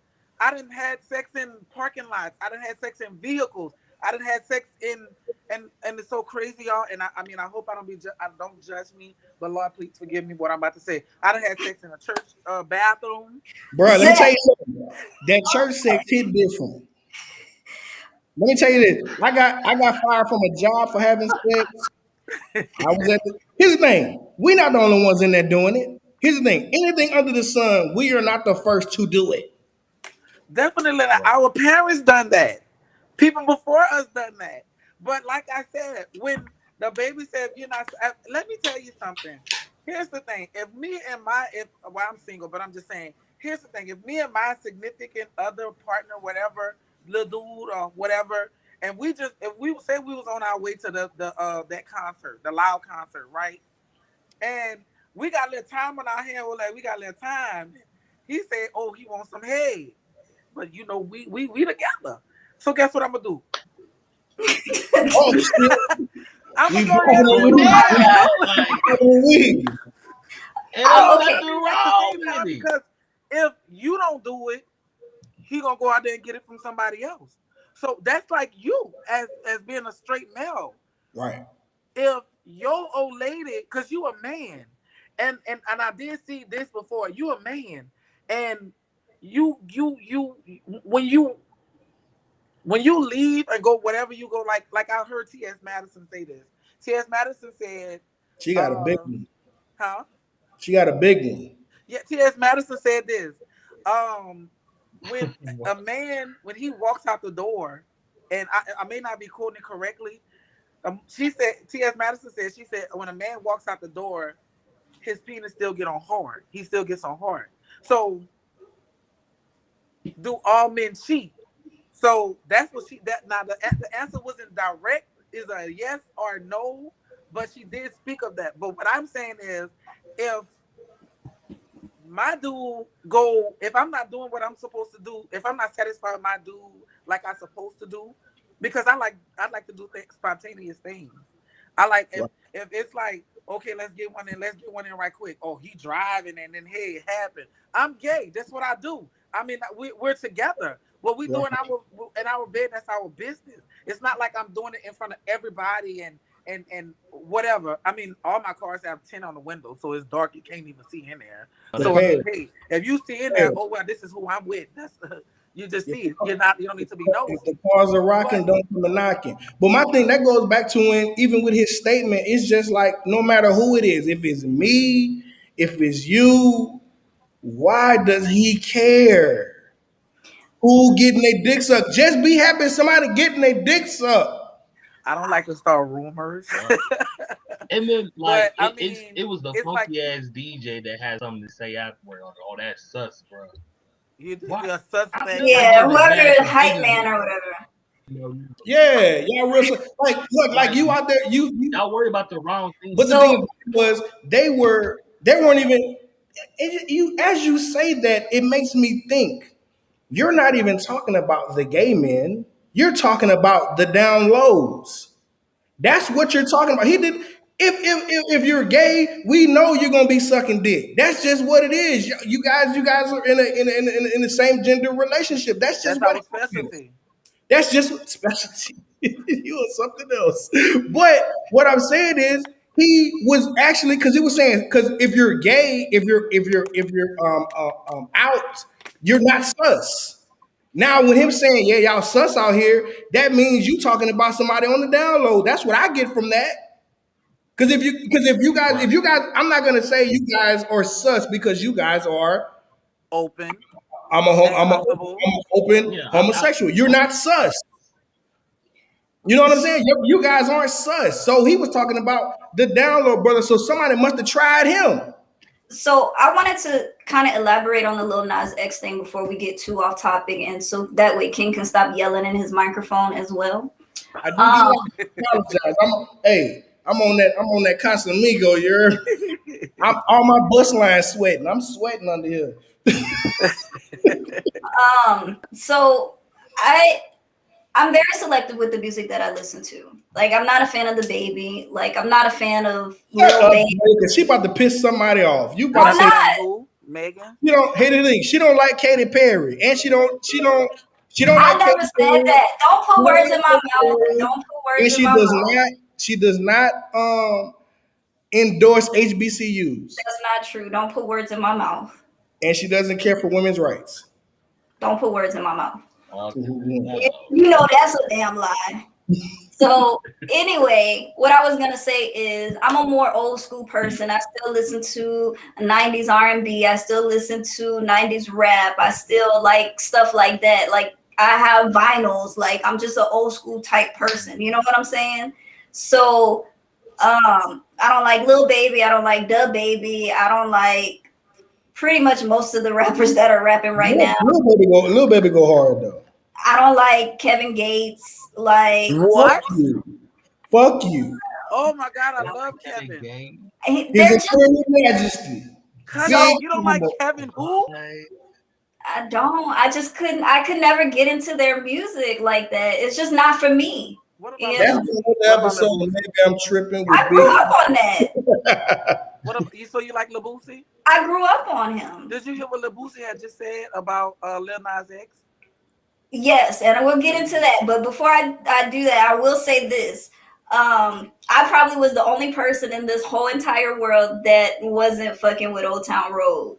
had sex in parking lots. I done had sex in vehicles. I done had sex in and it's so crazy, y'all. And I hope I don't I don't judge me, but Lord, please forgive me what I'm about to say. I done had sex in a church bathroom. Bro, let me tell you something. That church sex hit different. Let me tell you this. I got fired from a job for having sex. I was at the here's the thing. We're not the only ones in there doing it. Here's the thing. Anything under the sun, we are not the first to do it. Definitely, Right. our parents done that. People before us done that. But like I said, when the baby said, "You're not," let me tell you something. Here's the thing: if me and if well, I'm single, but I'm just saying. Here's the thing: if me and my significant other partner, whatever, little dude or whatever, and if we say we was on our way to the that concert, the Loud concert, right? And we got a little time on our hand. We're like, we got a little time. He said, "Oh, he wants some head." But we together. So guess what I'm gonna do? Oh shit. I'm gonna We go ahead vibing and Going with do what weed. I down. gotta do. Like, We and ain't okay. nothing At the wrong same with time, it. because if you don't do it, he gonna go out there and get it from somebody else. So that's like you as being a straight male. right. If your old lady, cause you a man, and I did see this before, you a man, and you when you leave and go whatever you go, like I heard T.S. Madison say this. T.S. Madison said, She got a big uh, one. huh? She got a big one. Yeah, T.S. Madison said this. When a man, when he walks out the door, and I may not be quoting it correctly, she said, T.S. Madison said, she said, when a man walks out the door, his penis still get on hard. He still gets on hard. So, do all men cheat? So that's what now the answer wasn't direct, is a yes or no, but she did speak of that. But what I'm saying is, if my dude if I'm not doing what I'm supposed to do, if I'm not satisfied with my dude like I'm supposed to do, because I like to do spontaneous things. I like if it's like, okay, let's get one in right quick. Oh, he driving and then hey, it happened. I'm gay. That's what I do. I mean, we're together. What we do in our bed, that's our business. It's not like I'm doing it in front of everybody and whatever. I mean, all my cars have 10 on the window, so it's dark. You can't even see in there. So hey, if you see in there, oh well, this is who I'm with. That's you just see it. You don't need to be nosy. If the cars are rocking, don't come a knocking. But my thing that goes back to when, even with his statement, it's just like no matter who it is, if it's me, if it's you, why does he care? Who getting their dick sucked? Just be happy somebody getting their dick sucked. I don't like to start rumors. And then, like, it was the funky ass DJ that had something to say afterward. Like, oh, that's sus, bro. You're a suspect. Yeah, whoever is hype man or whatever. Yeah, y'all real like look like you out there. Y'all worry about the wrong thing. But the thing was, they weren't even. As you say that, it makes me think. You're not even talking about the gay men. You're talking about the down lows. That's what you're talking about. He did. If you're gay, we know you're gonna be sucking dick. That's just what it is. You guys are in the same gender relationship. That's just what our specialty. That's just specialty. You are something else. But what I'm saying is, he was actually, because he was saying, because if you're gay, if you're out, you're not sus. Now, with him saying, yeah, y'all sus out here, that means you talking about somebody on the download. That's what I get from that. Because if you guys, I'm not gonna say you guys are sus because you guys are open. I'm open homosexual. You're not sus. You know what I'm saying? You guys aren't sus. So he was talking about the download brother. So somebody must have tried him. So I wanted to kind of elaborate on the Lil Nas X thing before we get too off topic, and so that way King can stop yelling in his microphone as well. I do apologize. I'm on that Casamigo. I'm on my bus line sweating. I'm sweating under here. So I'm very selective with the music that I listen to. Like, I'm not a fan of the baby. Like, I'm not a fan of Lil Baby. She about to piss somebody off. You about to say who? Megan? You don't hate it. She don't like Katy Perry, and she don't. I never said that. Don't put words in my mouth. Don't put words in my mouth. She does not endorse HBCUs. That's not true. Don't put words in my mouth. And she doesn't care for women's rights. Don't put words in my mouth. You know that's a damn lie. So anyway, what I was gonna say is I'm a more old school person. I still listen to 90s R&B. I still listen to 90s rap. I still like stuff like that. Like, I have vinyls. Like, I'm just an old school type person. You know what I'm saying? So I don't like Lil Baby. I don't like Da Baby. I don't like pretty much most of the rappers that are rapping right now. Lil Baby go hard though. I don't like Kevin Gates. Like, what? Fuck you. Oh my God, I love Kevin. He's a majesty. You don't like Kevin who? I don't. I just couldn't. I could never get into their music like that. It's just not for me. What about that's the episode? Maybe I'm tripping. I grew up on that. So you like Lil Boosie? I grew up on him. Did you hear what Lil Boosie had just said about Lil Nas X? Yes, and I will get into that. But before I do that, I will say this. I probably was the only person in this whole entire world that wasn't fucking with Old Town Road.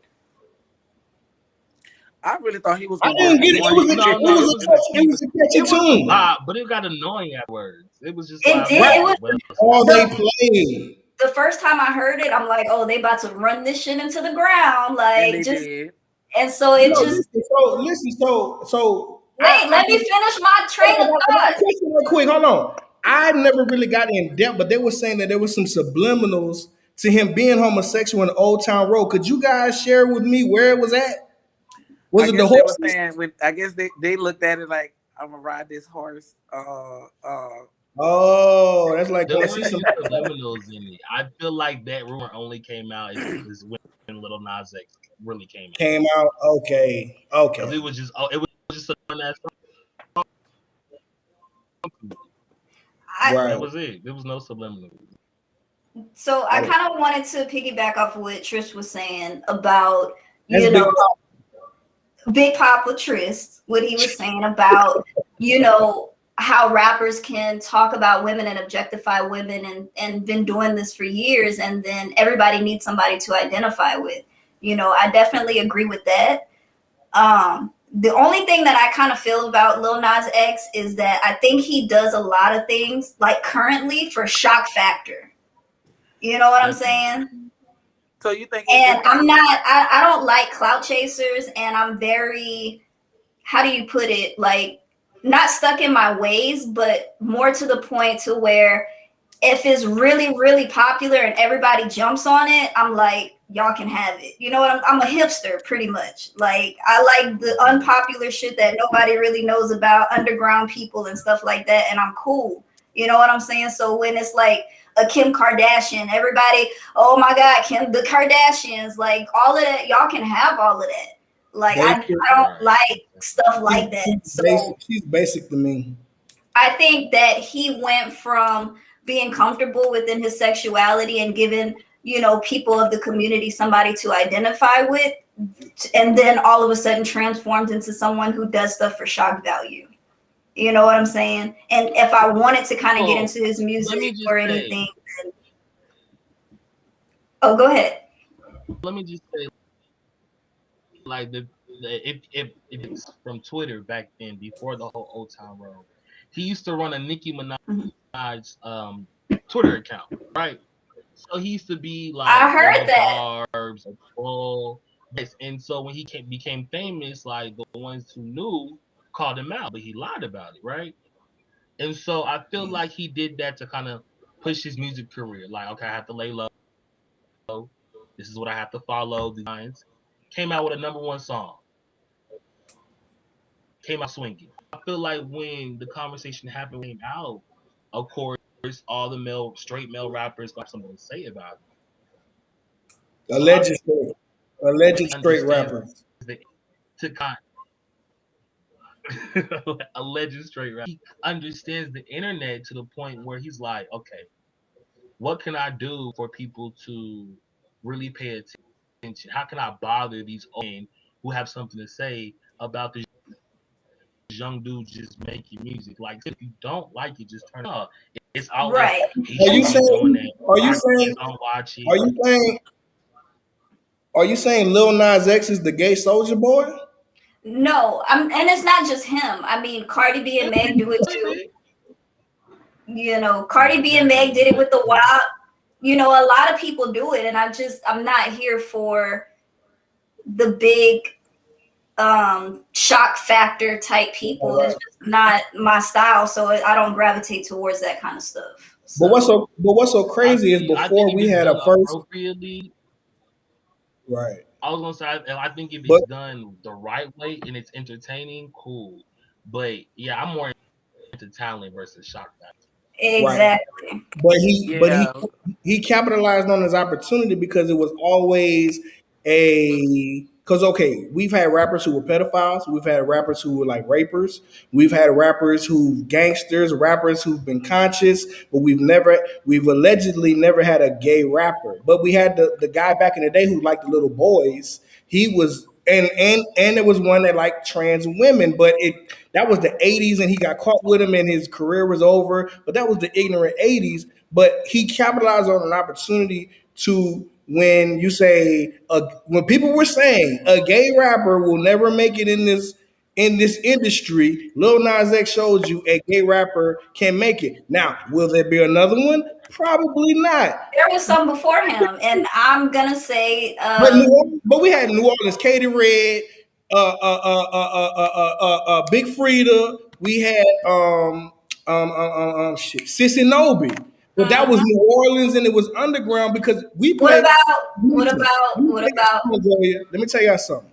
I really thought he was. I didn't get it. It was a catchy tune. But it got annoying afterwards. It was just. It did. It was all they played. the first time I heard it, I'm like, oh, they about to run this shit into the ground, And like they just. did. And so it just So let me finish my I train of got a thought. question real quick. Hold on. I never really got in depth, but they were saying that there was some subliminals to him being homosexual in Old Town Road. Could you guys share with me where it was at? Was I it the guess they were horses? saying when I guess they looked at it like I'm gonna ride this horse. Oh, that's like There when I were see some some subliminals in it. I feel like that rumor only came out is when Little Nas X really came out came out. Okay, because okay, it was just a fun ass song. I, That right. was it. There was no subliminal. so I Got it. kind of wanted to piggyback off of what Trish was saying about, That's you big. know, Big Papa Trist, what he was saying about, how rappers can talk about women and objectify women and been doing this for years, and then everybody needs somebody to identify with. I definitely agree with that. The only thing that I kind of feel about Lil Nas X is that I think he does a lot of things like currently for shock factor. You know what I'm Definitely. saying? So you think And it's like I don't like clout chasers, and I'm very, how do you put it, like, not stuck in my ways, but more to the point to where if it's really, really popular and everybody jumps on it, I'm like, y'all can have it. You know what? I'm a hipster pretty much. Like, I like the unpopular shit that nobody really knows about, underground people and stuff like that, and I'm cool. You know what I'm saying? So when it's like a Kim Kardashian, everybody, oh my God, Kim, the Kardashians, like all of that, y'all can have all of that. Like, I Basic. don't Right. like stuff She's, like that. she's So basic. She's basic to me. I think that he went from being comfortable within his sexuality and giving, people of the community somebody to identify with, and then all of a sudden transformed into someone who does stuff for shock value. You know what I'm saying? And if I wanted to kind of get Well, into his let me music just or say, anything, then, oh, go ahead. let me just say, like if it's from Twitter back then before the whole Old Town Road, he used to run a Nicki Mhm. Minaj Twitter account, right? So he used to be like I one heard of the that. barbs, a troll. Yes, and so when he became famous, like the ones who knew called him out, but he lied about it, right? And so I feel like he did that to kind of push his music career. Like, okay, I have to lay low. This is what I have to follow. The lines came out with a number one song. Came out swinging. I feel like when the conversation happened, came out, of course, all the straight male rappers got something to say about it. So I Alleged straight. Alleged straight understand rappers. the to kind alleged straight rap. He understands the internet to the point where he's like, okay, what can I do for people to really pay attention? How can I bother these old men who have something to say about this young dude just making music? Like, if you don't like it, just turn it off. It's always Right. he Are you shouldn't be doing saying? that. Are you Our saying? kids don't watch it. Are you saying? Are you saying Lil Nas X is the gay soldier boy? No, and it's not just him. I mean, Cardi B and Meg do it too. Cardi B and Meg did it with the wild. A lot of people do it, and I'm not here for the big shock factor type All people. It's right. just not my style, so I don't gravitate towards that kind of stuff. But So what's so crazy is I think before if we it's had done a first appropriately, right. I was gonna say, I think if But it's done the right way and it's entertaining, cool. But yeah, I'm more into talent versus shock value. right. exactly. But yeah. he capitalized on his opportunity because it was always a because okay, we've had rappers who were pedophiles, we've had rappers who were like rapers, we've had rappers who gangsters, rappers who've been conscious, but we've allegedly never had a gay rapper. But we had the guy back in the day who liked the little boys. He was and there was one that liked trans women, but it that was the 80s and he got caught with him and his career was over. But that was the ignorant 80s. But he capitalized on an opportunity to when you say when people were saying a gay rapper will never make it in this industry, Lil Nas X shows you a gay rapper can make it. Now, will there be another one? Probably not. There was some before him, and I'm gonna say, But we had New Orleans, Katie Red, Big Frida. We had shit, Sissy Nobi. But that was mhm. New Orleans, and it was underground because we What played. about what Listen, about what about? let me tell y'all something.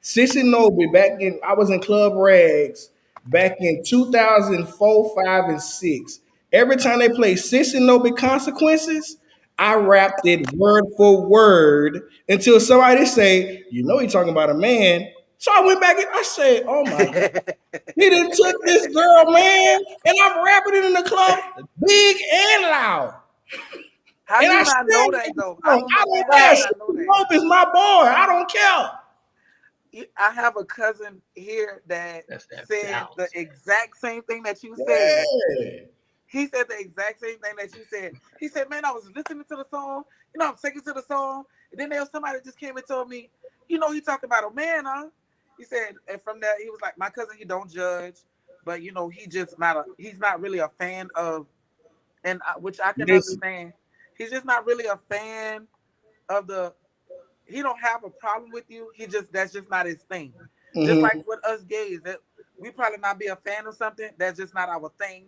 Sissy Nobi back in I was in Club Rags back in 2004, 5, and 6. Every time they played Sissy Nobi Consequences, I rapped it word for word until somebody say, you know he talking about a man. So I went back and I said, oh my God. He done took this girl, man, and I'm rapping it in the club big and loud. How And you I not know still that make the though? I song. don't I understand don't how care. you Right. not know Sissy that. Nobi is my boy. I don't care. I have a cousin here that That's that said South. the exact same thing that you said. Yeah. He said the exact same thing that you said. He said, "Man, I was listening to the song. You know, I'm singing to the song, and then there was somebody just came and told me, you know, he talked about a man, huh?" He said, and from that, he was like, "My cousin, he don't judge, but you know, he's not really a fan of, which I can Listen. understand. He's just not really a fan of the. He don't have a problem with you. That's just not his thing. Just like Mhm. with us gays, that we probably not be a fan of something. That's just not our thing.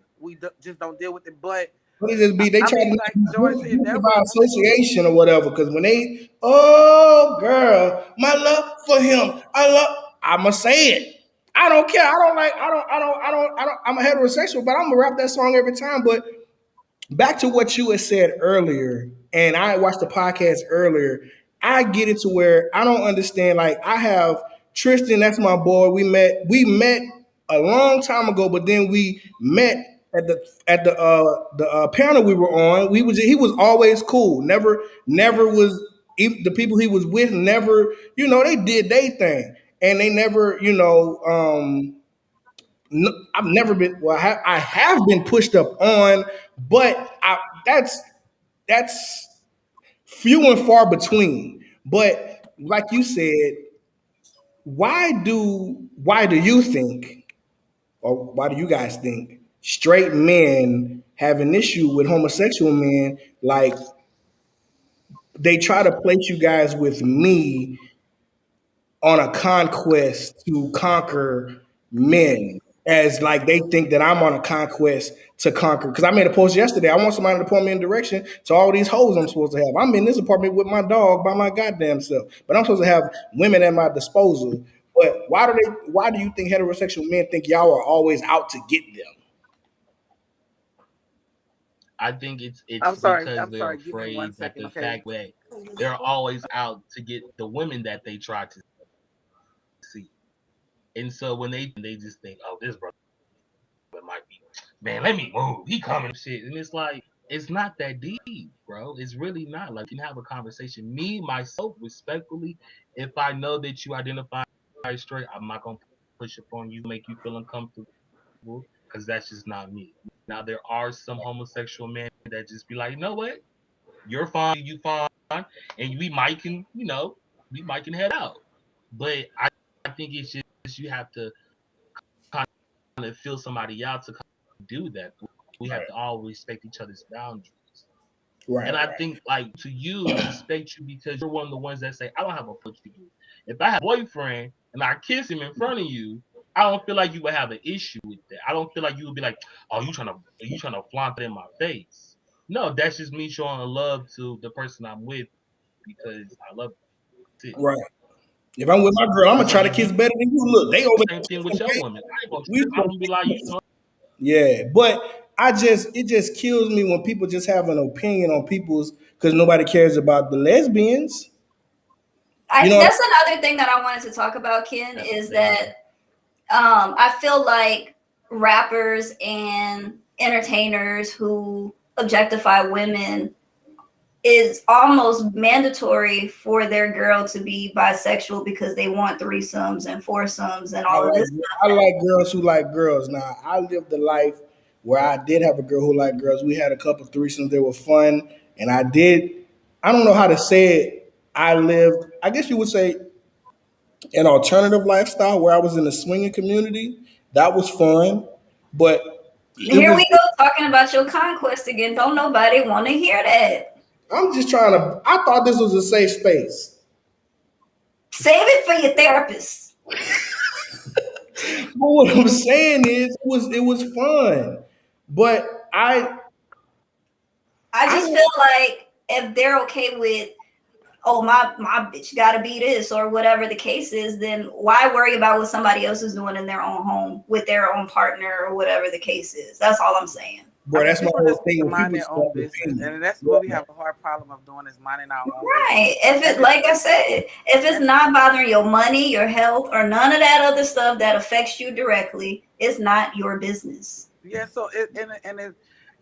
Just don't deal with it. But What it just be? They I try to mean, make like it Joy said, there by was women. association or whatever. Because when they, oh girl, my love for him, I'ma say it. I don't care. I don't like. I don't. I'm a heterosexual, but I'm gonna rap that song every time. But back to what you had said earlier, and I watched the podcast earlier. I get it to where I don't understand. Like I have Tris'don, that's my boy. We met a long time ago, but then we met at the panel we were on. He was always cool. Never was even the people he was with. Never, they did their thing, and they never, no, I've never been. Well, I have been pushed up on, but that's few and far between. But like you said, why do you think, or why do you guys think straight men have an issue with homosexual men? Like they try to place you guys with me on a conquest to conquer men, as like they think that I'm on a conquest to conquer. Because I made a post yesterday. I want somebody to point me in direction to all these hoes I'm supposed to have. I'm in this apartment with my dog by my goddamn self, but I'm supposed to have women at my disposal. But why do you think heterosexual men think y'all are always out to get them? I think it's I'm sorry. because I'm they're sorry. Give me one afraid that second, the okay? fact that they're always out to get the women that they try to see. And so when they just think, oh, this brother might be, man, let me move. He coming shit. And it's like, it's not that deep, bro. It's really not. Like you can have a conversation. Me, myself, respectfully, if I know that you identify straight, I'm not gonna push upon you, make you feel uncomfortable, because that's just not me. Now there are some homosexual men that just be like, you know what? You're fine, you fine, and we might can head out. But I think it's just you have to kind of feel somebody out to kind of do that. We have to all respect each other's boundaries. Right, And I right, think like to you, respect you because you're one of the ones that say, I don't have a push for you. If I have a boyfriend and I kiss him in front of you, I don't feel like you would have an issue with that. I don't feel like you would be like, oh, you trying to flaunt it in my face. No, that's just me showing love to the person I'm with because I love it. right. If I'm with my girl, I'm And gonna so try to then you kiss better than you. Look, they over same thing with there. your woman. I ain't gonna We trip. I'm gonna be like, Yeah, but it just kills me when people just have an opinion on people's because nobody cares about the lesbians. You know what That's another thing that I wanted to talk about, Ken, that's is the that thing. I feel like rappers and entertainers who objectify women is almost mandatory for their girl to be bisexual because they want threesomes and foursomes and I all of like? this I stuff. like girls who like girls. Now I lived a life where I did have a girl who liked girls. We had a couple threesomes. They were fun, and I did. I don't know how to say it. I lived. I guess you would say an alternative lifestyle where I was in the swinging community. That was fun, but Here we go talking about your conquest again. Don't nobody want to hear that. I'm just trying to. I thought this was a safe space. Save it for your therapist. But what I'm saying is, it was fun. But I just feel like if they're okay with, oh, my bitch gotta be this or whatever the case is, then why worry about what somebody else is doing in their own home with their own partner or whatever the case is? That's all I'm saying. Bro, that's my whole thing. To mind their own business, and that's what we have a hard problem of doing is minding our own right. Business. If it, like I said, if it's not bothering your money, your health, or none of that other stuff that affects you directly, it's not your business. Yeah. So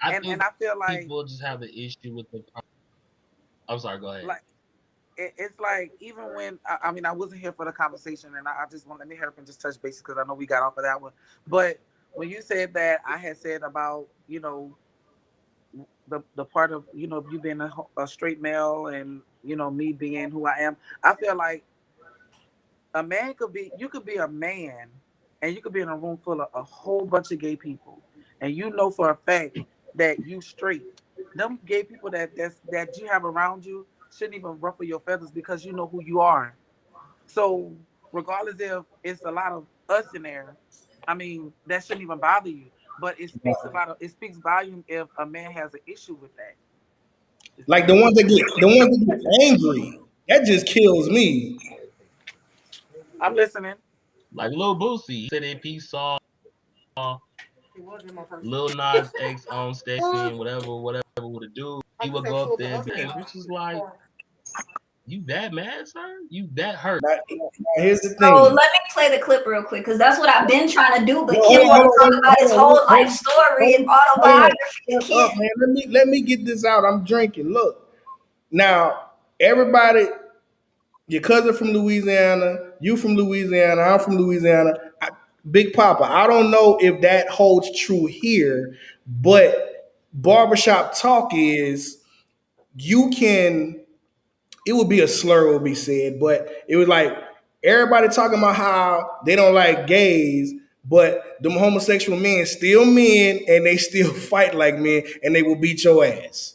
I feel like people just have an issue with the. I'm sorry. Go ahead. Like it's like even when I mean I wasn't here for the conversation, and I just want let me help and just touch base because I know we got off of that one, but. When you said that, I had said about, you know, the part of, you know, you being a straight male and, you know, me being who I am, I feel like you could be a man and you could be in a room full of a whole bunch of gay people. And you know for a fact that you straight. Them gay people that you have around you shouldn't even ruffle your feathers because you know who you are. So regardless if it's a lot of us in there, I mean, that shouldn't even bother you. But it speaks volume if a man has an issue with that. Like the ones that get angry, that just kills me. I'm listening. Like Lil Boosie said if he saw Lil Nas X on stage and whatever with a dude, he would go up there and be which is like, you that mad, sir? You that hurt? Here's the thing. Oh, let me play the clip real quick because that's what I've been trying to do. But Kim want to talk about his whole life story and autobiography. Man, let me get this out. I'm drinking. Look, now everybody, your cousin from Louisiana, you from Louisiana, I'm from Louisiana. Big Papa. I don't know if that holds true here, but barbershop talk is you can. It would be a slur would be said, but it was like everybody talking about how they don't like gays, but them homosexual men still men and they still fight like men and they will beat your ass.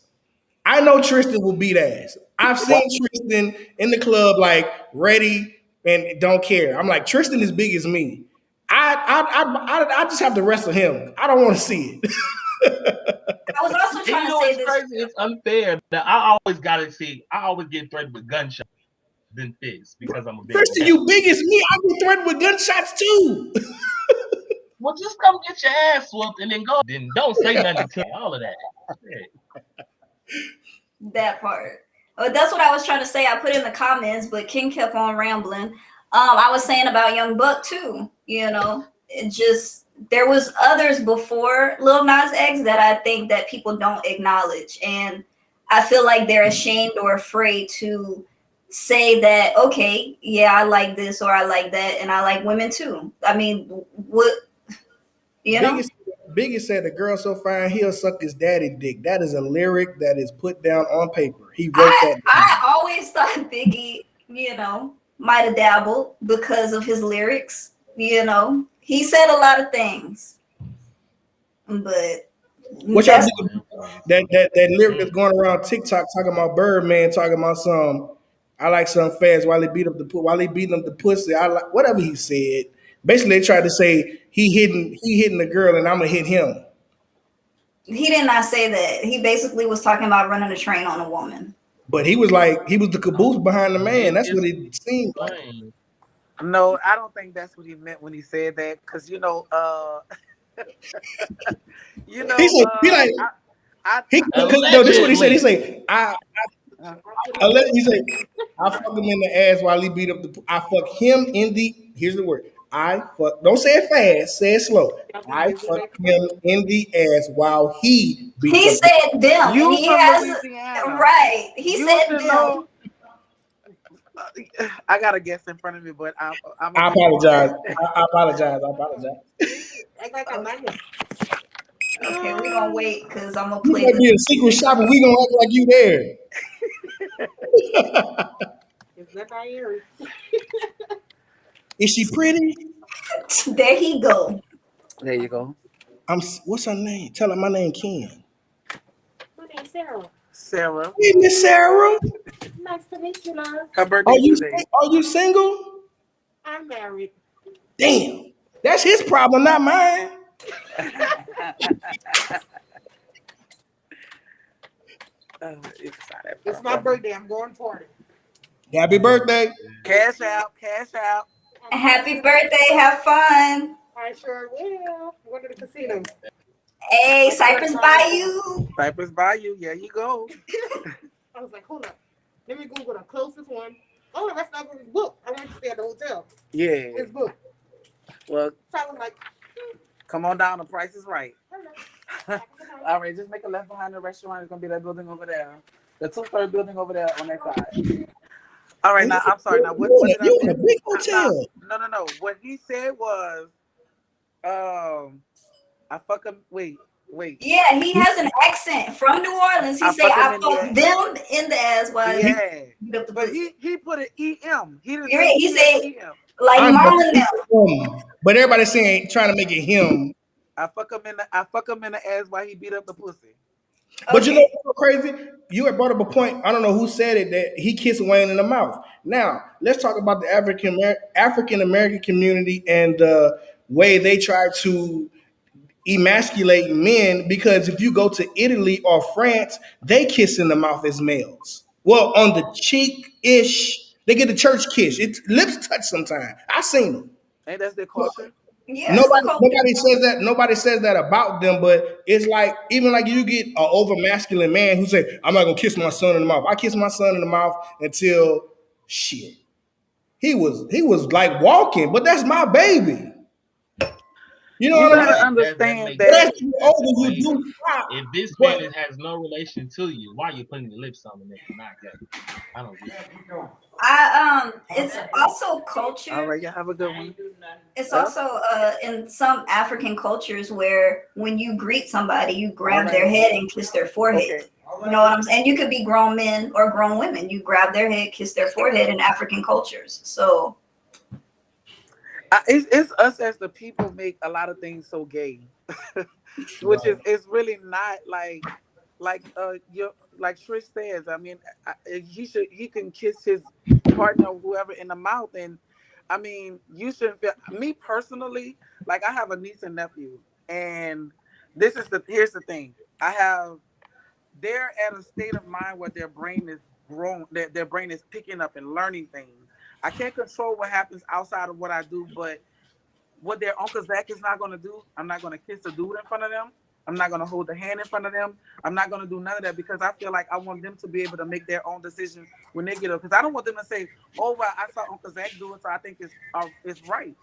I know Tris'don will beat ass. I've seen Tris'don in the club like ready and don't care. I'm like, Tris'don is big as me. I just have to wrestle him. I don't want to see it. I was also trying to say this. Crazy? It's unfair that I always get threatened with gunshots than fists because I'm a big Tris'don, you big as me. I get threatened with gunshots too. Well, just come get your ass whooped and then go. Then don't say nothing to all of that. Yeah. That part. That's what I was trying to say. I put in the comments, but King kept on rambling. I was saying about Young Buck too. You know, it just there was others before Lil Nas X that I think that people don't acknowledge, and I feel like they're ashamed or afraid to say that. Okay, yeah, I like this or I like that, and I like women too. I mean, what you know? Biggie said the girl so fine he'll suck his daddy dick. That is a lyric that is put down on paper. He wrote that down. I always thought Biggie, you know, might have dabbled because of his lyrics. You know, he said a lot of things, but what y'all think that lyric that's going around TikTok talking about Birdman, talking about some I like some fast while he beating up the pussy. I like whatever he said. Basically, they tried to say he hitting the girl and I'm gonna hit him. He did not say that. He basically was talking about running a train on a woman. But he was the caboose behind the man. That's what it seemed like. No, I don't think that's what he meant when he said that. Because you know, this is what he said. He said, I fuck him in the ass while he beat up I fuck him in the. Here's the word. Don't say it fast, say it slow. I fuck him in the ass while he beat He said them. You he from has Louisiana. Right. He said them. Know, I got a guess in front of me, but I apologize. I apologize. Okay, we're gonna wait because I'm gonna You play. might be a secret shop, and we gonna act like you there. It's not Irie. Is she pretty? There he go. There you go. What's her name? Tell her my name Ken. My name's Sarah. Sarah. Hey, Miss Sarah. Nice to meet you, love. Her Are birthday's you today. single? I'm married. Damn. That's his problem, not mine. It's my birthday. I'm going for it. Happy birthday. Cash out, cash out. Happy birthday. Have fun. I sure will. Go to the casino. Hey, Cypress Bayou. Cypress Bayou, yeah, you go. I was like, hold up. Let me Google the closest one. Oh, that's not his book. I wanted to stay at the hotel. Yeah. His book. Well, So I was like, come on down. The price is right. hello. All right, just make a left behind the restaurant. It's gonna be that building over there, the 2/3 building over there on that side. All right, now I'm sorry. Now what did I You in say? a big hotel. No. What he said was, I fuck him. Wait. Yeah, he has an accent from New Orleans. He I say, fuck him I in fuck the them in the ass while Yeah, beat up the but pussy. he put an EM. He didn't You're say right, he said- EM. Like I mama know now. him, but everybody's saying trying to make it him. I fuck him in the ass while he beat up the pussy. But you know what's so crazy? You had brought up a point. I don't know who said it that he kissed Wayne in the mouth. Now let's talk about the African American community and the way they try to emasculate men. Because if you go to Italy or France, they kiss in the mouth as males. Well, on the cheek ish, they get a church kiss. It's lips touch sometimes. I seen them. Ain't that their culture? Yeah, it's the culture. Nobody says that. Nobody says that about them. But it's like even like you get an over masculine man who say, "I'm not gonna kiss my son in the mouth." I kiss my son in the mouth until shit. He was like walking, but that's my baby. You know You what I gotta mean? understand makes But that. as you older, you do stop. If this But man has no relation to you, why are you putting your lips on him? Not that. I don't get it. It's also culture. All right, y'all have a good one. It's also in some African cultures where when you greet somebody, you grab their head and kiss their forehead. Okay. You know what I'm saying? You could be grown men or grown women. You grab their head, kiss their forehead in African cultures. So It's us as the people make a lot of things so gay, which is it's really not like Trish says. I mean, he can kiss his partner or whoever in the mouth, and I mean you shouldn't feel. Me personally, like I have a niece and nephew, and here's the thing. They're at a state of mind where their brain is grown, their brain is picking up and learning things. I can't control what happens outside of what I do, but what their Uncle Zach is not going to do, I'm not going to kiss a dude in front of them. I'm not going to hold the hand in front of them. I'm not going to do none of that because I feel like I want them to be able to make their own decision when they get up. Because I don't want them to say, "Oh, well, I saw Uncle Zach do it, so I think it's right."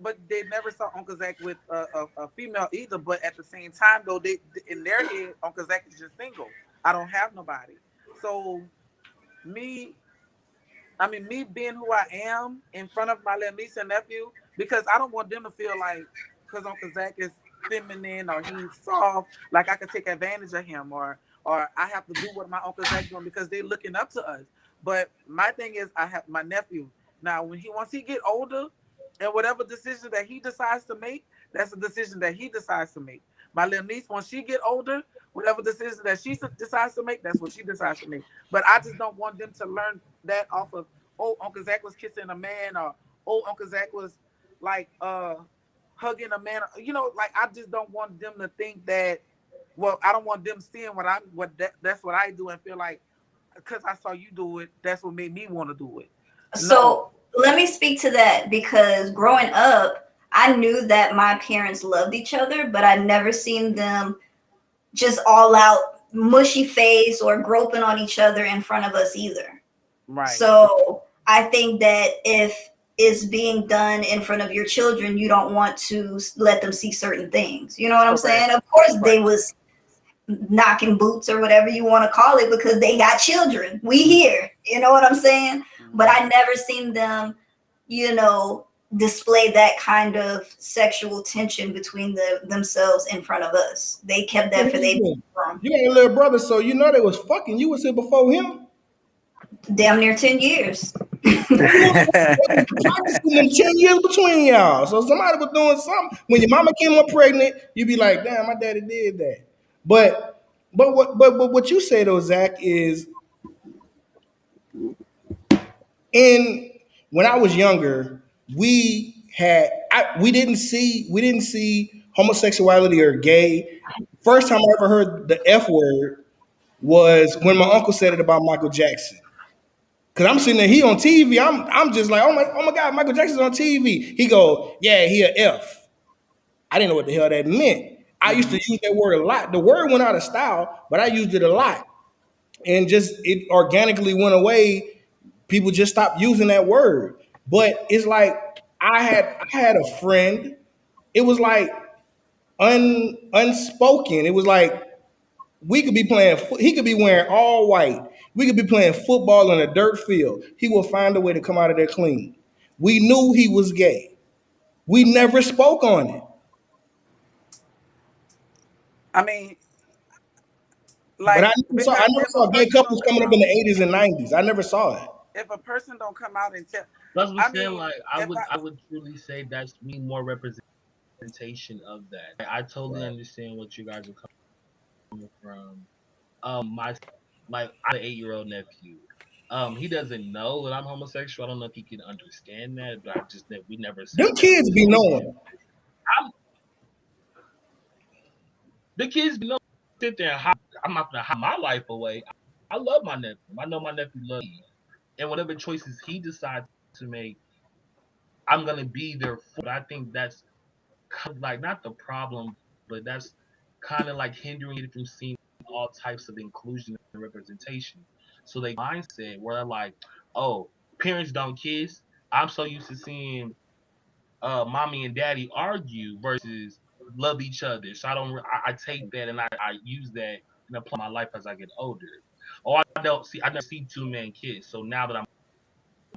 But they never saw Uncle Zach with a female either. But at the same time, though, they in their head, Uncle Zach is just single. I don't have nobody. So me being who I am in front of my little niece and nephew, because I don't want them to feel like because Uncle Zach is feminine or he's soft, like I could take advantage of him or I have to do what my Uncle Zach doing because they're looking up to us. But my thing is I have my nephew. Now once he get older and whatever decision that he decides to make, that's a decision that he decides to make. My little niece, when she get older, whatever decision that she decides to make, that's what she decides to make. But I just don't want them to learn that off of, oh, Uncle Zach was kissing a man, or oh, Uncle Zach was like hugging a man. You know, like I just don't want them to think that. Well, I don't want them seeing that's what I do and feel like because I saw you do it, that's what made me want to do it. So let me speak to that because growing up, I knew that my parents loved each other, but I never seen them just all out mushy face or groping on each other in front of us either. Right. So I think that if it's being done in front of your children, you don't want to let them see certain things. You know what I'm saying? Of course, they was knocking boots or whatever you want to call it because they got children. We here. You know what I'm saying? But I never seen them, display that kind of sexual tension between themselves in front of us. They kept that for their you got a little brother, so you know they was fucking. You was here before him. damn near 10 years. Practicing them 10 years between y'all. So somebody was doing something. When your mama came up pregnant, you be like, damn, my daddy did that. But what you say though, Zach, is in when I was younger, we didn't see homosexuality or gay. First time I ever heard the F word was when my uncle said it about Michael Jackson. Cause I'm sitting there, he on TV. I'm just like, oh my God, Michael Jackson's on TV. He go, yeah, he a F. I didn't know what the hell that meant. I used to use that word a lot. The word went out of style, but I used it a lot. And just it organically went away. People just stopped using that word. But it's like I had a friend. It was like unspoken. It was like we could be playing. He could be wearing all white. We could be playing football in a dirt field. He will find a way to come out of there clean. We knew he was gay. We never spoke on it. I mean, But like I because never if a saw gay person couples don't come coming up out, in the 80s and 90s. I never saw it. if a person don't come out and tell, That's what I I'm saying. mean, Like if I would truly say that's me more representation of that. I totally Right. understand what you guys are coming from. My like I have an 8-year-old nephew. He doesn't know that I'm homosexual. I don't know if he can understand that, but I just that we never Them sat down and kids be told him. knowing. I'm, the kids be know sit there and I'm not gonna hide my life away. I love my nephew. I know my nephew loves me, and whatever choices he decides to make, I'm gonna be there for. But I think that's kind of like not the problem, but that's kind of like hindering it from seeing all types of inclusion and representation. So they mindset where they're like, oh, parents don't kiss. I'm so used to seeing mommy and daddy argue versus love each other. So I take that and I use that and apply my life as I get older. Oh, I never see two men kiss. So now that I'm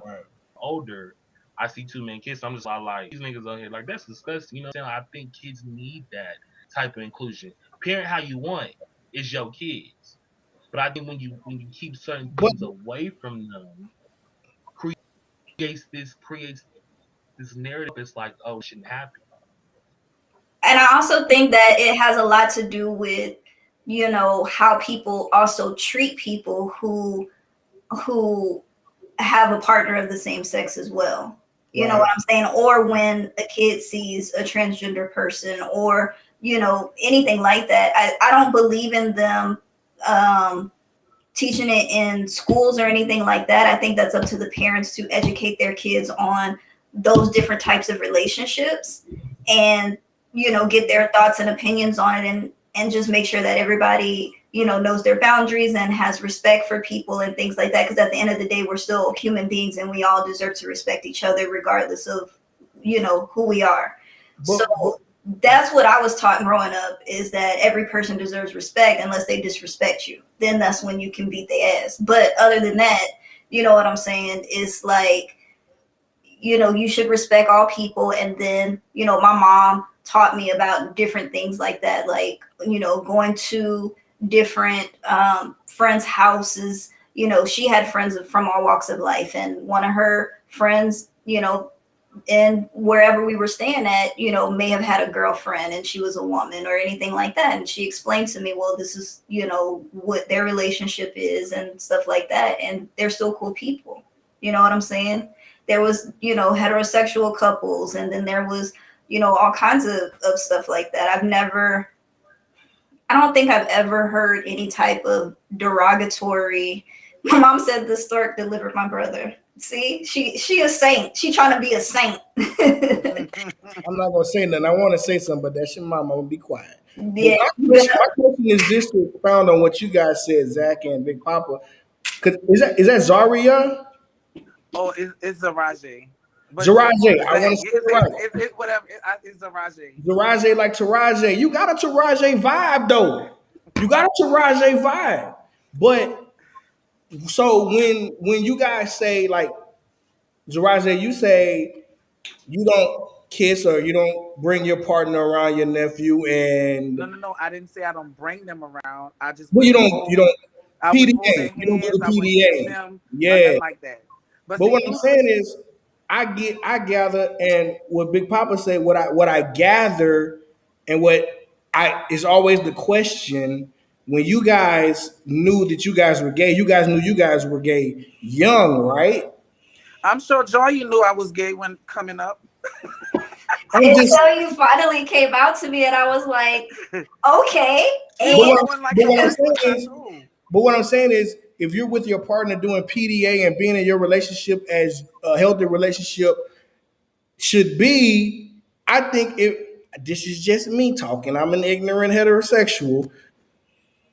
Right. older, I see two men kiss. I'm just like these niggas on here like that's disgusting. You know what I'm saying? I think kids need that type of inclusion. Parent how you want is your kids. But I think when you keep certain But things away from them, creates this narrative. It's like, oh, it shouldn't happen. And I also think that it has a lot to do with, how people also treat people who have a partner of the same sex as well. You know right. what I'm saying? Or when a kid sees a transgender person or, anything like that. I don't believe in them teaching it in schools or anything like that. I think that's up to the parents to educate their kids on those different types of relationships and, get their thoughts and opinions on it and just make sure that everybody, knows their boundaries and has respect for people and things like that. Because at the end of the day, we're still human beings and we all deserve to respect each other regardless of, who we are. But So that's what I was taught growing up is that every person deserves respect unless they disrespect you. Then that's when you can beat their ass. But other than that, you know what I'm saying? It's like, you should respect all people. And then, my mom taught me about different things like that, like, going to different friends' houses. She had friends from all walks of life. And one of her friends, and wherever we were staying at, may have had a girlfriend and she was a woman or anything like that. And she explained to me, well, this is, what their relationship is and stuff like that. And they're still cool people. You know what I'm saying? There was, heterosexual couples and then there was, all kinds of stuff like that. I don't think I've ever heard any type of derogatory. My mom said the stork delivered my brother. See, she a saint. She trying to be a saint. I'm not gonna say nothing. I want to say something, but that's your mama. I'm gonna be quiet. But Yeah. my question is this to expound on what you guys said, Zach and Big Papa. Is that Zaria? oh, it's Zaraje. But Zaraje. I want Zach, to say it right. whatever. It's Zaraje. Taraji like Taraji. You got a Taraji vibe though. You got a Taraji vibe. But so when you guys say like Taraji, you say you don't kiss or you don't bring your partner around your nephew and No. I didn't say I don't bring them around. I just well wouldn't you don't I wouldn't hold PDA. their You don't do hands. the I wouldn't kiss PDA. them or Yeah. nothing like that. But But see, what I'm usually, saying is, I gather, and what Big Papa said, what I gather, and what I is always the question. When you guys knew that you guys were gay, you guys knew you guys were gay young, right? I'm sure Joy, you knew I was gay when coming up. I'm just, Until you finally came out to me, and I was like, okay. She but And was what, doing like but the what I'm first saying person I is, told. but what I'm saying is, if you're with your partner doing PDA and being in your relationship as a healthy relationship should be, I think if this is just me talking, I'm an ignorant heterosexual.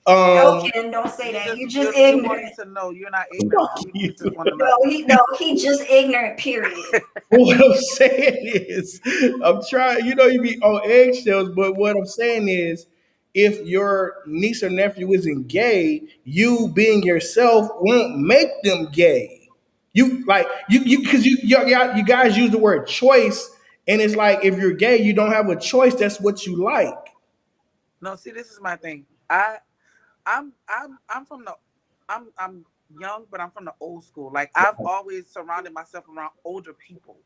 no, Um, Ken, don't say You that. just You just you want ignorant. to know you're not fuck ignorant. We you. just want to No, know. he just ignorant. Period. What I'm saying is, I'm trying. You know, you be on eggshells, but what I'm saying is, if your niece or nephew isn't gay, you being yourself won't make them gay. You like you because you guys use the word choice, and it's like if you're gay, you don't have a choice. That's what you like. No, see, this is my thing. I'm from the I'm young, but I'm from the old school. Like I've always surrounded myself around older people.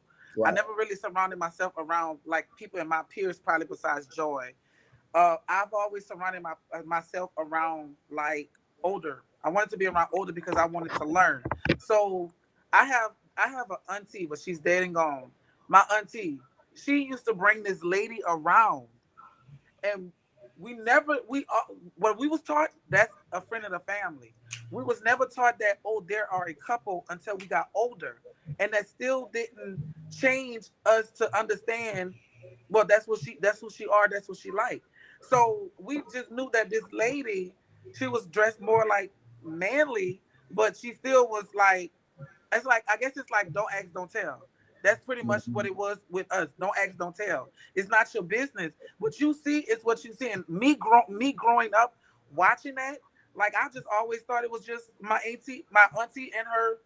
I Right. never really surrounded myself around like people in my peers, probably besides Joy. I've always surrounded myself around like older. I wanted to be around older because I wanted to learn. So I have an auntie, but she's dead and gone. My auntie, she used to bring this lady around, and we never what we was taught, that's a friend of the family. We was never taught that, oh, there are a couple, until we got older, and that still didn't change us to understand, well, that's who she are, that's what she like. So we just knew that this lady, she was dressed more like manly, but she still was like, it's like, I guess it's like don't ask, don't tell. That's pretty much what it was with us. Don't ask, don't tell. It's not your business. What you see is what you see. And me growing up watching that, like I just always thought it was just my auntie and her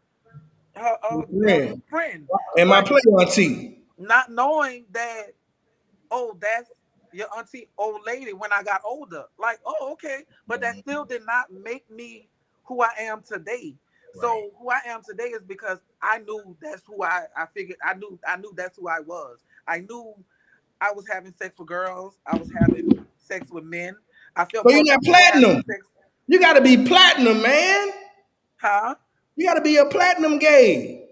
Friend. friend, And my but play auntie. not knowing that, oh, that's your auntie old lady when I got older. Like, oh, okay. But that still did not make me who I am today. Right. So who I am today is because I knew that's who I figured I knew that's who I was. I knew I was having sex with girls. I was having sex with men. I felt But more you're not comfortable having platinum. sex. You got to be platinum, man. Huh? You got to be a platinum gay.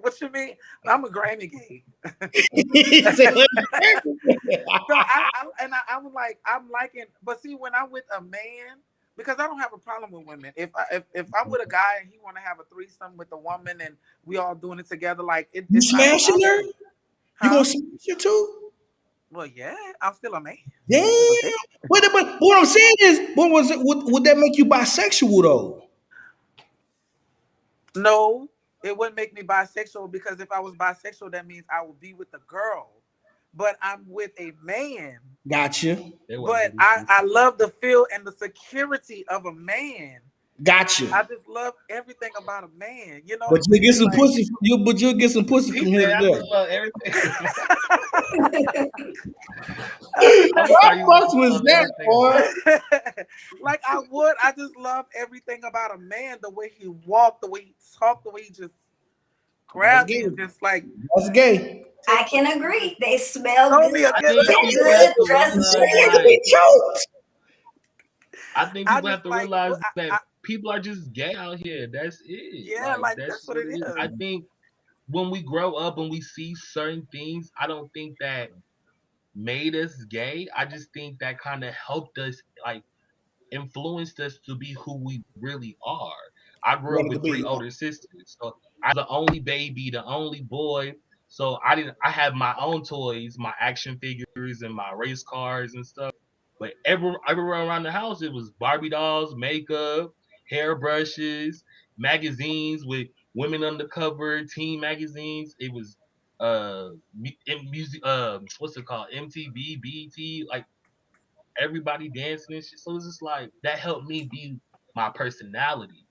What you mean? I'm a Grammy gay. He said, So I was like, I'm liking, but see, when I'm with a man, because I don't have a problem with women. If I'm with a guy and he want to have a threesome with a woman and we all doing it together, like you it's not a smashing problem her? with me. You gonna Huh? smash her too? Well, yeah, I'm still a man. Damn. At the end of the day. But what I'm saying is, what was it? Would that make you bisexual though? No, it wouldn't make me bisexual, because if I was bisexual, that means I would be with a girl. But I'm with a man. Gotcha. They wasn't But really I love the feel and the security of a man. I Gotcha. just love everything about a man. You know what But I'm you'll get saying? some Like, pussy. But you'll get some pussy He from here said, to "I there. just love everything." I'm gonna What start using fuck "I was love that, everything" a boy? lot. like I would. I just love everything about a man. The way he walked, the way he talked, the way he just That's grabbed me gay. and just like That's gay. I take me, can agree. They smell throw good, me I against think the look people have good, to wall. dress realize, It good. can like, be choked. I think I people have just to like, realize that people are just gay out here. That's it. yeah, Like like that's that's just what what it it is. I is. think when we grow up and we see certain things, I don't think that made us gay. I just think that kind of helped us, like, influenced us to be who we really are. I grew up Wanted to with three be. older sisters, so I was the only baby, the only boy. So I didn't. I had my own toys, my action figures, and my race cars and stuff. But everywhere around the house, it was Barbie dolls, makeup, hairbrushes, magazines with women undercover, teen magazines. It was music. What's it called? MTV, BET. Like everybody dancing and shit. So it's just like that helped me be my personality.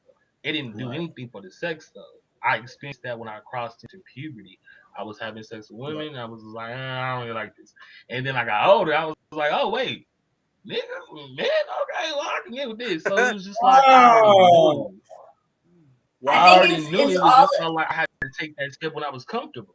It didn't do Right. anything for the sex though. I experienced that when I crossed into puberty. I was having sex with Right. women. I was like, I don't really like this. And then I got older. I was like, oh wait, nigga, man, okay, well I can get with this. So it was just like I already Oh, knew. Well, I I think already knew it's it was all just like I had to take that step when I was comfortable.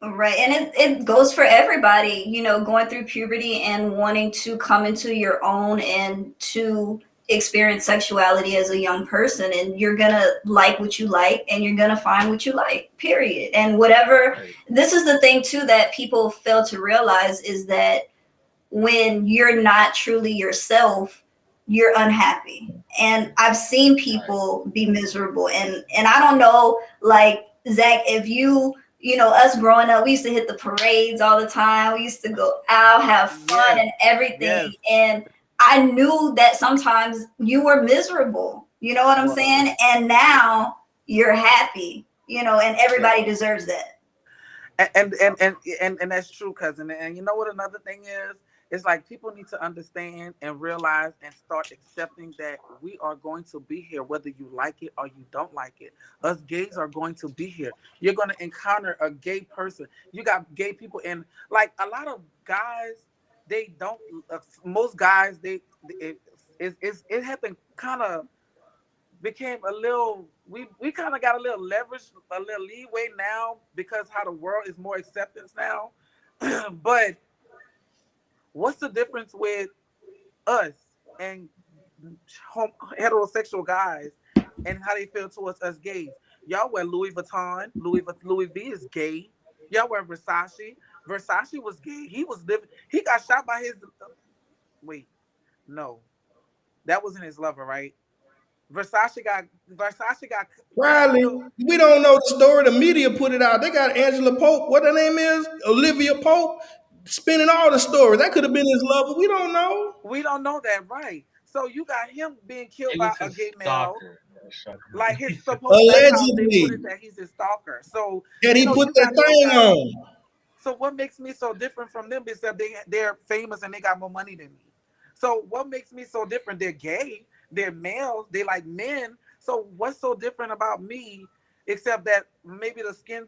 right, and it goes for everybody, going through puberty and wanting to come into your own and to experience sexuality as a young person. And you're gonna like what you like, and you're gonna find what you like, period. And whatever, Right. this is the thing too that people fail to realize is that when you're not truly yourself, you're unhappy. And I've seen Right. people be miserable. And I don't know, like Zach, if us growing up, we used to hit the parades all the time. We used to go out, have fun Yes, and everything. yes, And I knew that sometimes you were miserable. You know what I'm was. saying? And now you're happy, and Yeah. everybody deserves that. And that's true, cousin. And you know what another thing is? It's like people need to understand and realize and start accepting that we are going to be here, whether you like it or you don't like it. Us gays are going to be here. You're going to encounter a gay person. You got gay people, and like a lot of guys, they don't. Most guys, it had been kind of became a little we kind of got a little leverage, a little leeway now because how the world is more acceptance now. But what's the difference with us and heterosexual guys and how they feel towards us gays? Y'all wear Louis Vuitton. Louis V is gay. Y'all wear Versace. Versace was gay. He was living. He got shot by his. Wait, no, that wasn't his lover, right? Versace got Riley, killed. we don't know the story. The media put it out. They got Angela Pope, what her name is, Olivia Pope, spinning all the stories. That could have been his lover. We don't know. We don't know that, right? So you got him being killed It by was a his gay male, stalker. Shut like up. his supposed. That's how they put it, Allegedly, that he's his stalker. So that he put you that got those thing guys. on. So what makes me so different from them is that they're famous and they got more money than me. So what makes me so different? They're gay, they're males, they like men. So what's so different about me except that maybe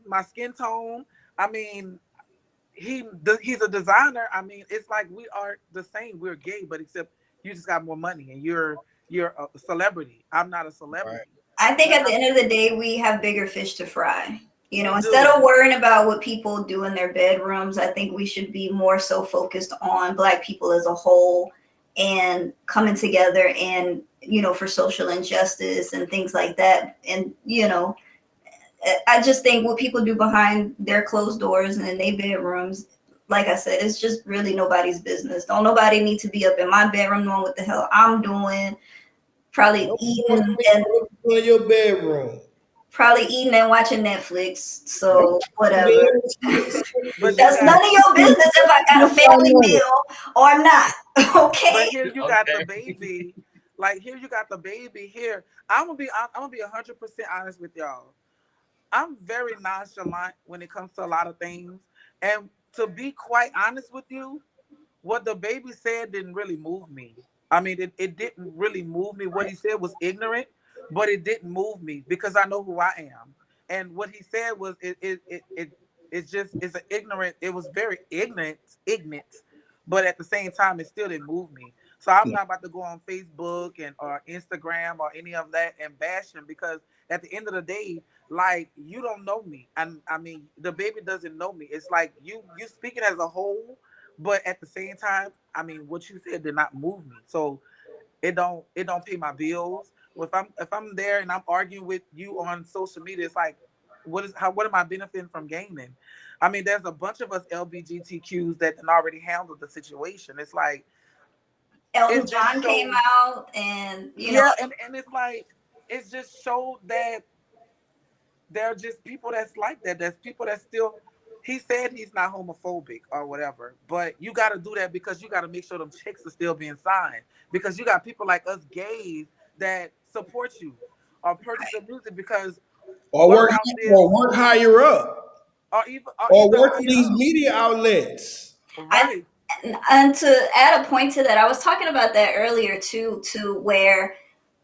my skin tone? I mean, he's a designer. I mean, it's like we are the same. We're gay, but except you just got more money and you're a celebrity. I'm not a Right. celebrity. I think But at the end of the day, we have bigger fish to fry. we Instead do. of worrying about what people do in their bedrooms, I think we should be more so focused on Black people as a whole and coming together and, for social injustice and things like that. And, I just think what people do behind their closed doors and in their bedrooms, like I said, it's just really nobody's business. Don't nobody need to be up in my bedroom knowing what the hell I'm doing, probably Nobody wants to eating make and you go in your bedroom. watching Netflix. Nobody So be whatever. But you That's got none of your business if I got a family meal or not. But Okay. here you got the Okay. baby. Like here you got the baby here. I'm gonna be 100% honest with y'all. I'm very nonchalant when it comes to a lot of things. And to be quite honest with you, what the baby said didn't really move me. I mean, it didn't really move me. What he said was ignorant, but it didn't move me because I know who I am. And what he said was it's an ignorant, it was very ignorant, but at the same time, it still didn't move me. So I'm not about to go on Facebook and or Instagram or any of that and bash him because at the end of the day, like you don't know me. And I mean the baby doesn't know me. It's like you speaking as a whole, but at the same time, I mean, what you said did not move me. So it don't pay my bills. If I'm there and I'm arguing with you on social media, it's like, what am I benefiting from gaining? I mean, there's a bunch of us LBGTQs that already handled the situation. It's like Elton it just John came showed, out and, yeah, and it's like it just showed that there are just people that's like that. There's people that still. He said he's not homophobic or whatever, but you got to do that because you got to make sure them chicks are still being signed. Because you got people like us gays that support you or purchase your music because Or what work about this? or work higher up. Or either Or work for higher these up, media outlets. I right? and to add a point to that, I was talking about that earlier too, to where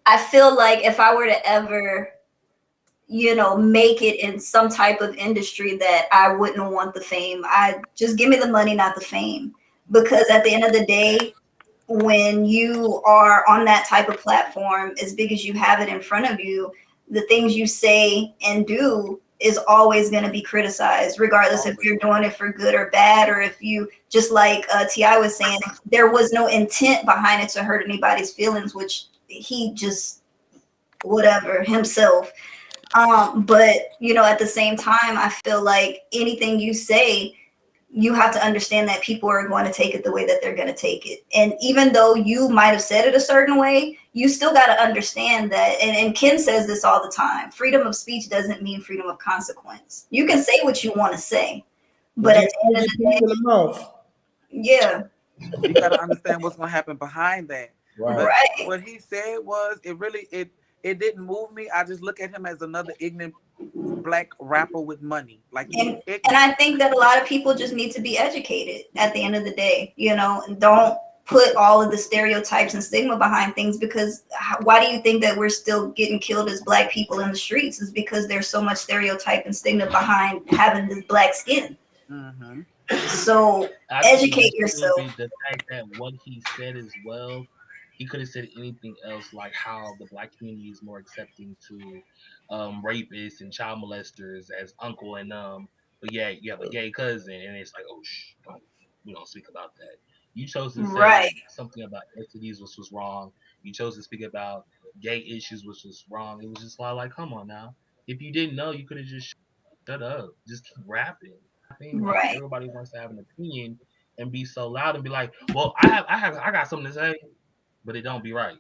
I feel like if I were to ever, make it in some type of industry that I wouldn't want the fame. I just give me the money, not the fame. Because at the end of the day, when you are on that type of platform, as big as you have it in front of you, the things you say and do is always going to be criticized, regardless if you're doing it for good or bad, or if you, just like T.I. was saying, there was no intent behind it to hurt anybody's feelings, which he just, whatever, himself. But, you know, at the same time, I feel like anything you say, you have to understand that people are going to take it the way that they're going to take it. And even though you might have said it a certain way, you still got to understand that. And Ken says this all the time. Freedom of speech doesn't mean freedom of consequence. You can say what you want to say, but at the end of the day, yeah. You got to understand what's going to happen behind that. Right. But what he said was, it didn't move me. I just look at him as another ignorant Black rapper with money. Like, and I think that a lot of people just need to be educated at the end of the day, you know, and don't put all of the stereotypes and stigma behind things, because why do you think that we're still getting killed as Black people in the streets? Is because there's so much stereotype and stigma behind having this Black skin. Mm-hmm. So educate yourself. The fact that what he said as well, he could have said anything else, like how the Black community is more accepting to rapists and child molesters as uncle and but yeah, you have a gay cousin and it's like, oh we don't speak about that. You chose to say something about STDs, which was wrong. You chose to speak about gay issues, which was wrong. It was just like, come on now. If you didn't know, you could have just shut up. Just keep rapping. Like, everybody wants to have an opinion and be so loud and be like, well, I got something to say, but it don't be right.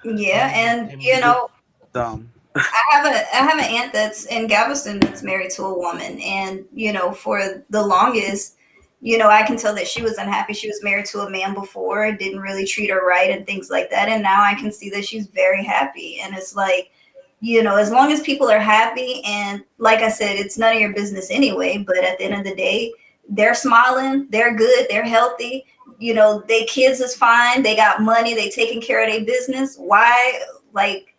Yeah, and you know, I have an aunt that's in Galveston that's married to a woman, and you know, for the longest, you know, I can tell that she was unhappy. She was married to a man before, didn't really treat her right and things like that, and now I can see that she's very happy. And it's like, you know, as long as people are happy, and like I said, it's none of your business anyway, but at the end of the day, they're smiling, they're good, they're healthy, you know, they kids is fine, they got money, they taking care of their business. Why, like,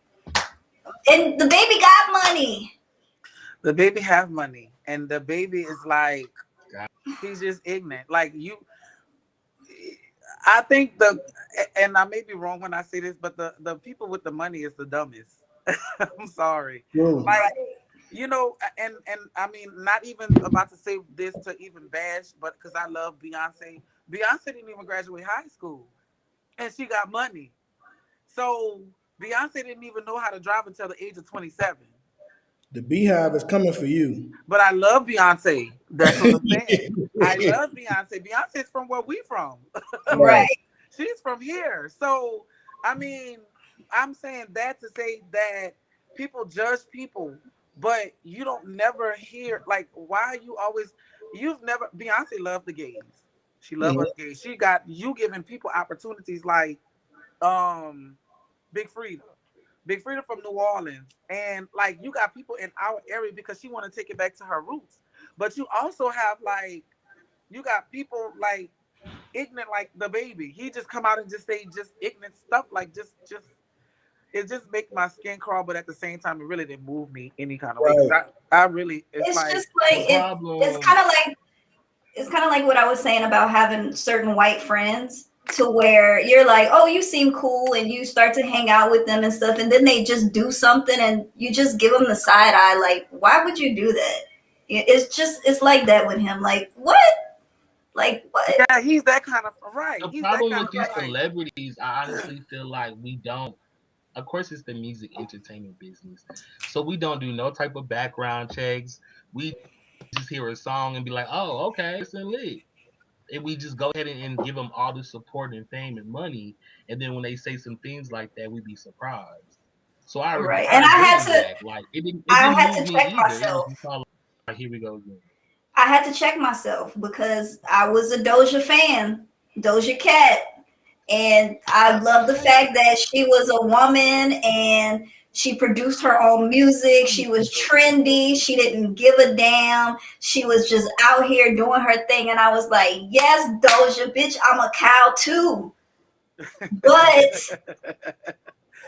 and the baby got money. The baby have money, and the baby is like, he's just ignorant. Like, I think and I may be wrong when I say this, but the people with the money is the dumbest. I'm sorry. Like, you know, and I mean, not even about to say this to even bash, but because I love Beyonce. Beyonce didn't even graduate high school, and she got money. So Beyonce didn't even know how to drive until the age of 27. The Beehive is coming for you. But I love Beyonce. That's what I'm saying. I love Beyonce. Beyonce's from where we from. Right. She's from here. So, I mean, I'm saying that to say that people judge people, but you don't never hear, like, why you've never, Beyonce loved the gays. She loved us gays. She got you giving people opportunities like Big Frida from New Orleans. And like, you got people in our area because she want to take it back to her roots. But you also have, like, you got people like ignorant, like the baby. He just come out and just say just ignorant stuff, like just it just make my skin crawl, but at the same time, it really didn't move me any kind of way. I really, it's like, just like it's kind of like what I was saying about having certain white friends, to where you're like, oh, you seem cool, and you start to hang out with them and stuff, and then they just do something, and you just give them the side eye, like, why would you do that? It's like that with him. Like, what? Like, what? Yeah, he's that kind of, right. The problem with these celebrities, I honestly feel like we don't. Of course, it's the music entertainment business, so we don't do no type of background checks. We just hear a song and be like, oh, okay, it's lit. And we just go ahead and give them all the support and fame and money, and then when they say some things like that, we be surprised. So I had to check myself. Like, here we go again. I had to check myself because I was a Doja fan, Doja Cat, and I love the fact that she was a woman and she produced her own music. She was trendy. She didn't give a damn. She was just out here doing her thing. And I was like, yes, Doja, bitch, I'm a cow too. But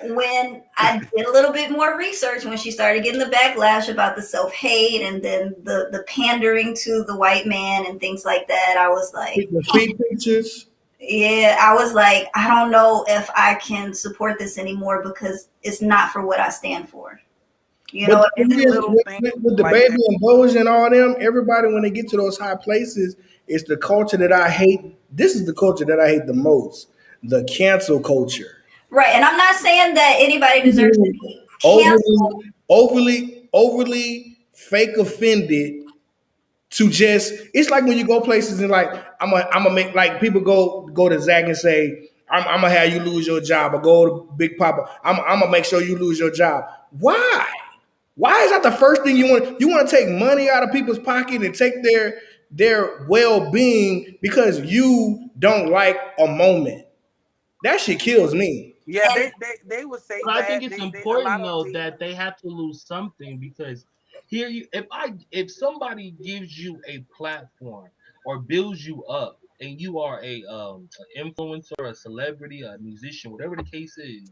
when I did a little bit more research, when she started getting the backlash about the self-hate and then the pandering to the white man and things like that, I was like, the feet pictures. Yeah, I was like, I don't know if I can support this anymore because it's not for what I stand for. You know But the what I thing Any mean? is, little thing with the like baby that. and Doja and all them, everybody when they get to those high places, it's the culture that I hate. This is the culture that I hate the most: the cancel culture. Right. And I'm not saying that anybody deserves to be canceled. Overly fake offended to just. It's like when you go places and like I'm gonna make like people go to Zach and say I'm gonna have you lose your job, or go to Big Papa. I'm gonna make sure you lose your job. Why? Why is that the first thing you want? You want to take money out of people's pocket and take their well being because you don't like a moment. That shit kills me. Yeah, And they would say But I think that. it's They a lot important of though the that they have to lose something because here you if somebody gives you a platform or builds you up and you are a an influencer, a celebrity, a musician, whatever the case is,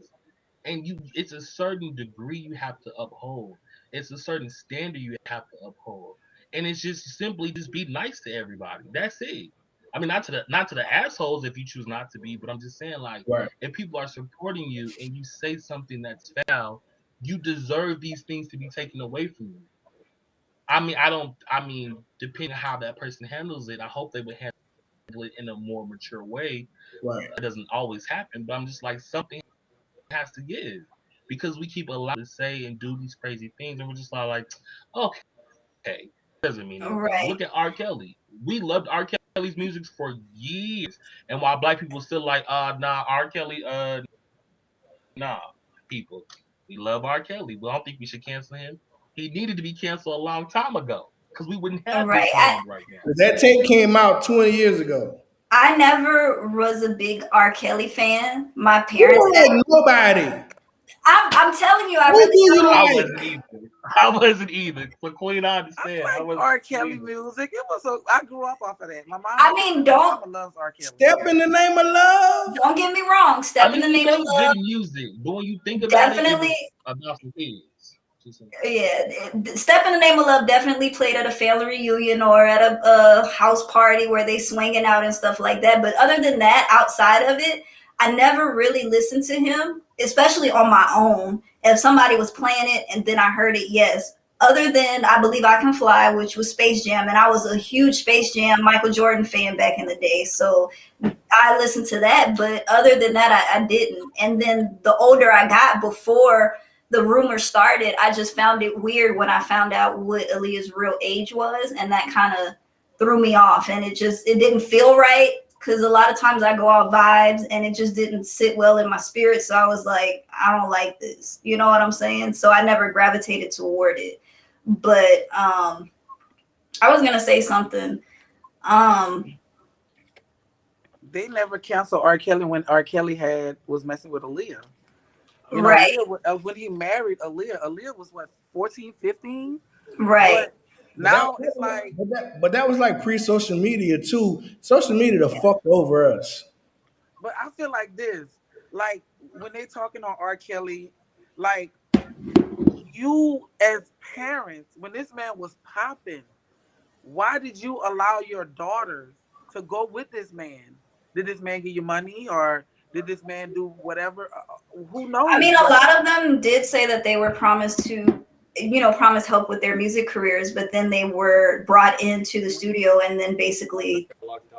and you it's a certain degree you have to uphold. It's a certain standard you have to uphold. And it's just simply just be nice to everybody. That's it. I mean not to the assholes if you choose not to be, but I'm just saying like Right. if people are supporting you and you say something that's foul, you deserve these things to be taken away from you. I mean, depending on how that person handles it, I hope they would handle it in a more mature way. Right. It doesn't always happen, but I'm just like something has to give because we keep allowed to say and do these crazy things, and we're just like, okay, doesn't mean anything. right. Look at R. Kelly. We loved R. Kelly's music for years, and while black people still like, nah, R. Kelly, nah, people, we love R. Kelly. We don't think we should cancel him. He needed to be canceled a long time ago because we wouldn't have Right. this moment right now. That tape came out 20 years ago. I never was a big R. Kelly fan. My You parents, don't like nobody. I'm telling you, I Who really do you I don't. wasn't like? either. I wasn't either. So Queen, I I understand. I like wasn't R. Kelly either. music. It was so I grew up off of that. I mean, My don't mama loves R. Kelly. Step in the name of love. don't get me wrong. I Step in mean, the he name of made good love, music, but when you think about it, it definitely. was about some kids. Yeah, Step in the Name of Love definitely played at a family reunion or at a house party where they swinging out and stuff like that. But other than that, outside of it, I never really listened to him, especially on my own. If somebody was playing it and then I heard it, yes. Other than I Believe I Can Fly, which was Space Jam, and I was a huge Space Jam Michael Jordan fan back in the day. So I listened to that, but other than that, I didn't. And then the older I got, before the rumor started, I just found it weird when I found out what Aaliyah's real age was, and that kind of threw me off. And it didn't feel right because a lot of times I go out vibes, and it just didn't sit well in my spirit. So I was like, I don't like this. You know what I'm saying? So I never gravitated toward it. But I was gonna say something. Um, They never canceled R. Kelly when R. Kelly was messing with Aaliyah. You know, right, When he married Aaliyah was what, 14, 15? right. But now it's like, But that was like pre-social media too. Social media to fuck over us. but I feel like this, like when they talking on R. Kelly, like you as parents, when this man was popping, why did you allow your daughters to go with this man? Did this man give you money, or did this man do whatever? Who I knows? mean, a But lot of them did say that they were promised to, promise help with their music careers, but then they were brought into the studio and then basically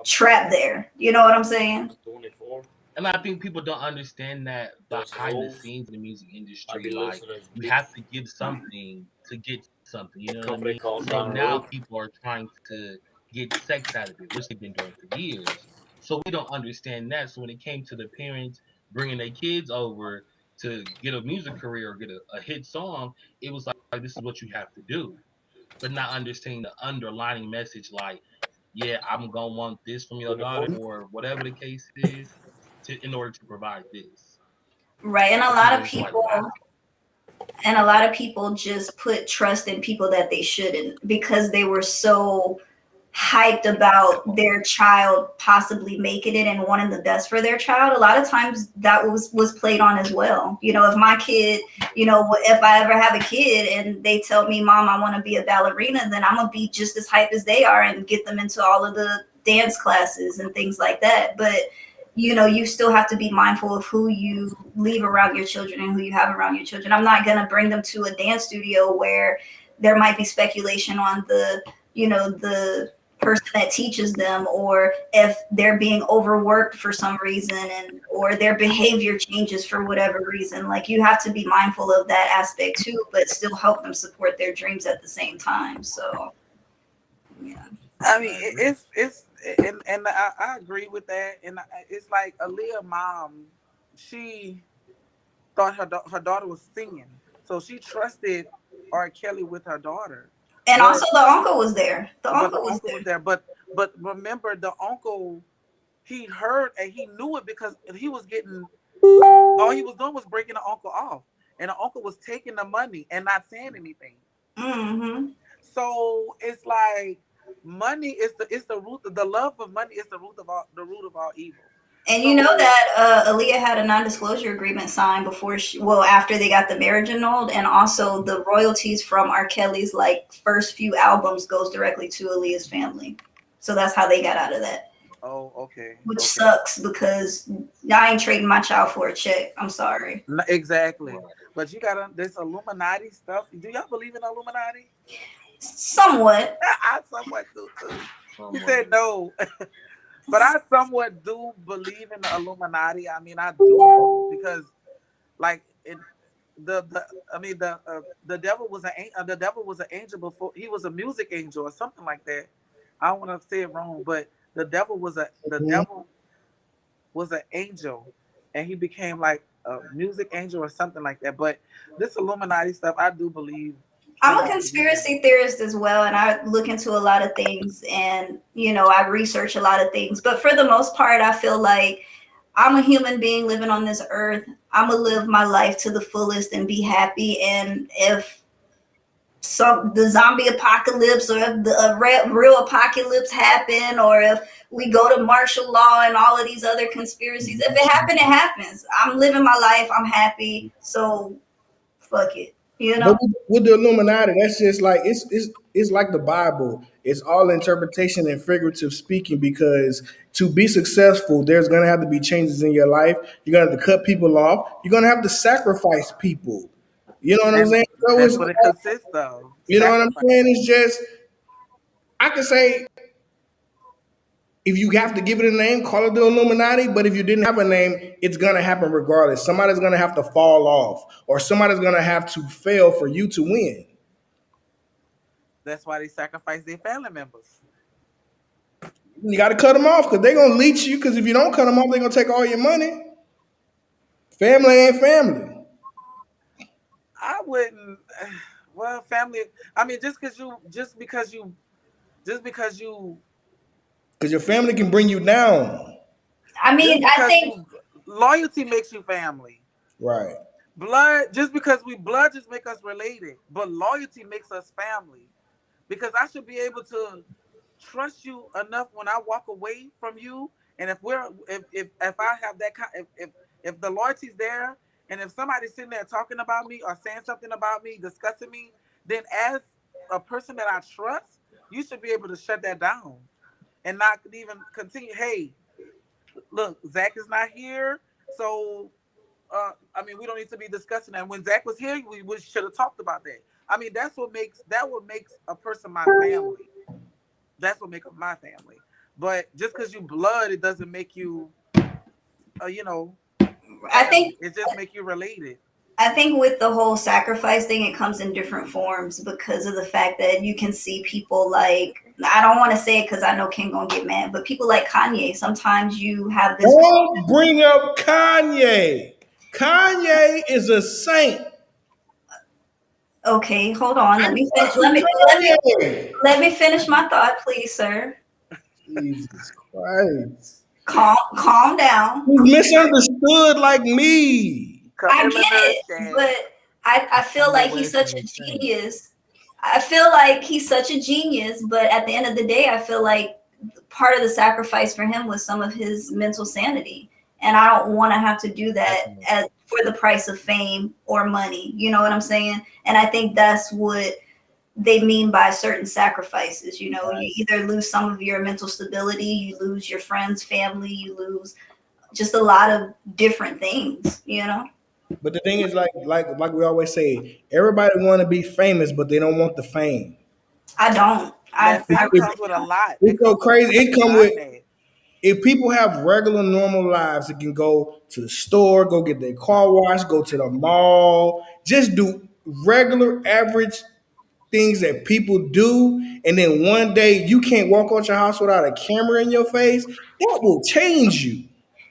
trapped there. You know what I'm saying? And I think people don't understand that behind the scenes in the music industry, like you have to give something to get something. You know what I mean? So now people are trying to get sex out of it, which they've been doing for years. So we don't understand that. So when it came to the parents bringing their kids over to get a music career or get a hit song, it was like this is what you have to do, but not understanding the underlining message, like yeah, I'm gonna want this from your daughter or whatever the case is in order to provide this. Right. And people are just like, wow. And a lot of people just put trust in people that they shouldn't because they were so hyped about their child possibly making it and wanting the best for their child. A lot of times that was played on as well. If my kid, if I ever have a kid and they tell me, Mom, I want to be a ballerina, then I'm gonna be just as hyped as they are and get them into all of the dance classes and things like that. But you know, you still have to be mindful of who you leave around your children and who you have around your children. I'm not going to bring them to a dance studio where there might be speculation on the, you know, the person that teaches them, or if they're being overworked for some reason, and or their behavior changes for whatever reason. Like, you have to be mindful of that aspect too, but still help them support their dreams at the same time. So yeah. I mean, it's and I agree with that. And it's like Aaliyah's mom, she thought her daughter was singing, so she trusted R. Kelly with her daughter. And But also the uncle was there. The but the uncle was uncle was there. there. But remember, the uncle, he heard and he knew it because he was getting, all he was doing was breaking the uncle off, and the uncle was taking the money and not saying anything. Mm-hmm. So it's like money is the root of the love of money is the root of all evil. And So you know that Aaliyah had a non-disclosure agreement signed before after they got the marriage annulled, and also the royalties from R. Kelly's like first few albums goes directly to Aaliyah's family. So that's how they got out of that. oh, okay. Which Okay. sucks because I ain't trading my child for a check. I'm sorry. Exactly. But you got this Illuminati stuff. Do y'all believe in Illuminati? Somewhat. I somewhat do too. You said no. But I somewhat do believe in the Illuminati. I mean, I do, because, like, the devil was an angel before he was a music angel or something like that. I don't want to say it wrong, but the devil was an angel, and he became like a music angel or something like that. But this Illuminati stuff, I do believe. I'm a conspiracy theorist as well, and I look into a lot of things, and you know, I research a lot of things. But for the most part, I feel like I'm a human being living on this earth. I'm gonna live my life to the fullest and be happy. And if the zombie apocalypse, or if the real apocalypse happen, or if we go to martial law and all of these other conspiracies, if it happens, it happens. I'm living my life. I'm happy. So fuck it. You know. But with the Illuminati, that's just like it's like the Bible. It's all interpretation and figurative speaking, because to be successful, there's gonna have to be changes in your life. You're gonna have to cut people off. You're gonna have to sacrifice people. You know what I'm And saying? So that's it's, what it consists of. you know what I'm Sacrifice. saying? It's just, I can say, if you have to give it a name, call it the Illuminati. But if you didn't have a name, it's gonna happen regardless. Somebody's gonna have to fall off, or somebody's gonna have to fail for you to win. That's why they sacrifice their family members. You got to cut them off because they're gonna leech you. Because if you don't cut them off, they're gonna take all your money. Family ain't family. I wouldn't. Well, family. I mean, just because you, Because your family can bring you down. I mean, I think loyalty makes you family. Right. Blood, just because blood just make us related, but loyalty makes us family. Because I should be able to trust you enough when I walk away from you, and if I have that kind, if the loyalty's there, and if somebody's sitting there talking about me or saying something about me, discussing me, then as a person that I trust, you should be able to shut that down and not even continue. Hey, look, Zach is not here, so I mean, we don't need to be discussing that. When Zach was here, we should have talked about that. I mean, that's what makes a person my family. That's what makes up my family. But just because you blood, it doesn't make you, family. I think it just make you related. I think with the whole sacrifice thing, it comes in different forms because of the fact that you can see people like, I don't want to say it because I know Ken gonna get mad, but people like Kanye, sometimes you have this. Don't bring up Kanye. Kanye is a saint. Okay, hold on. Let me finish my thought, please, sir. Jesus Christ. Calm down. He's misunderstood like me. I get it, but I feel like he's such a genius. I feel like he's such a genius, but at the end of the day, I feel like part of the sacrifice for him was some of his mental sanity. And I don't want to have to do that for the price of fame or money. You know what I'm saying? And I think that's what they mean by certain sacrifices. You know, you either lose some of your mental stability, you lose your friends, family, you lose just a lot of different things, you know. But the thing is, like we always say, everybody want to be famous, but they don't want the fame. I don't. That I fame It's, comes really with a don't. lot. That it's so comes with a crazy. price It come with behind that. if people have regular normal lives, it can go to the store, go get their car washed, go to the mall, just do regular average things that people do, and then one day you can't walk out your house without a camera in your face. That will change you.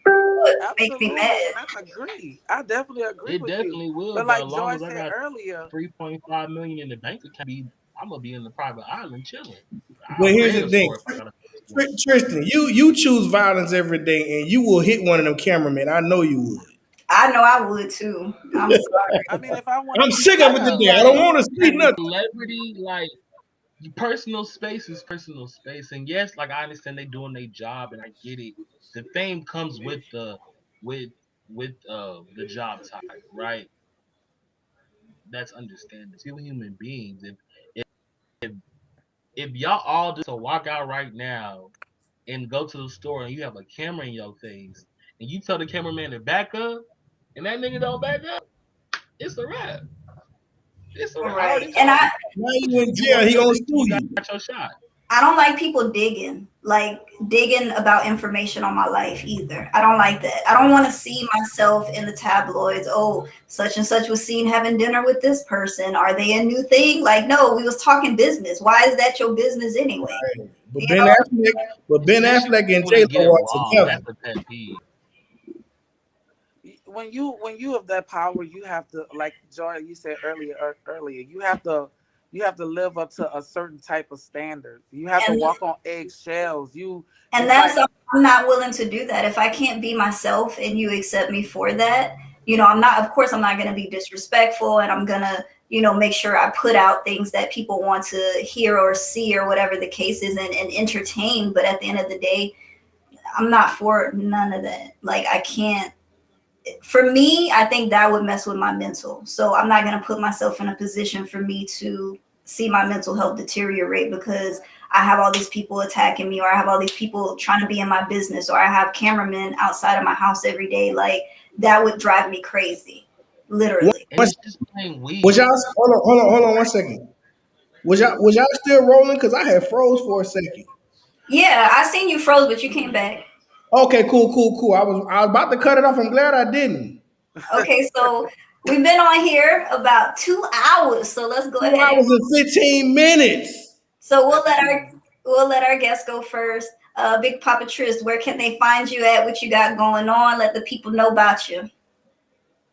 What makes me Absolutely, mad? and I agree. I definitely agree It with you. definitely will, But but like as long Joy as I said got earlier, 3.5 million in the bank account, I'm gonna be in the private island chilling. But I'll here's create the a thing, store if I gotta post one. Tristan, you choose violence every day, and you will hit one of them cameramen. I know you would. I know I would too. I'm sorry. I mean, if I want to I'm be sick of it Yeah, today. I don't like want to see nothing. celebrity, like your personal space is personal space, and yes, like I understand they doing their job, and I get it. The fame comes with with the job type, right? That's understandable. Still human beings. If if y'all all just to walk out right now and go to the store and you have a camera in your face and you tell the cameraman to back up and that nigga don't back up, it's a wrap. It's a wrap. I Right. already And told you. Now you in You jail. want He your gonna attention, sue you got you. your shot. I don't like people digging about information on my life either. I don't like that. I don't want to see myself in the tabloids. Oh, such and such was seen having dinner with this person. Are they a new thing? Like, no, we was talking business. Why is that your business anyway? But You Ben know, Affleck, but Ben Especially Affleck and when J they Lo get are involved. together. That's a pet peeve. when you have that power, you have to, like Joy, you said earlier, you have to live up to a certain type of standard. You have to and walk on eggshells. and It's that's like I'm not willing to do that. If I can't be myself and you accept me for that, you know, I'm not. Of course, I'm not going to be disrespectful, and I'm gonna, you know, make sure I put out things that people want to hear or see or whatever the case is, and entertain. But at the end of the day, I'm not for none of that. Like I can't. For me, I think that would mess with my mental. So I'm not going to put myself in a position for me to see my mental health deteriorate because I have all these people attacking me, or I have all these people trying to be in my business, or I have cameramen outside of my house every day. Like that would drive me crazy, literally. And it's just plain Was weed. y'all hold on 1 second? Was y'all still rolling? Because I had froze for a second. Yeah, I seen you froze, but you came back. Okay, cool. I was about to cut it off. I'm glad I didn't. Okay, so we've been on here about 2 hours. So let's go Two ahead and hours and 15 minutes. so that's crazy. we'll let our guests go first. Big Papa Tris, where can they find you at? What you got going on? Let the people know about you.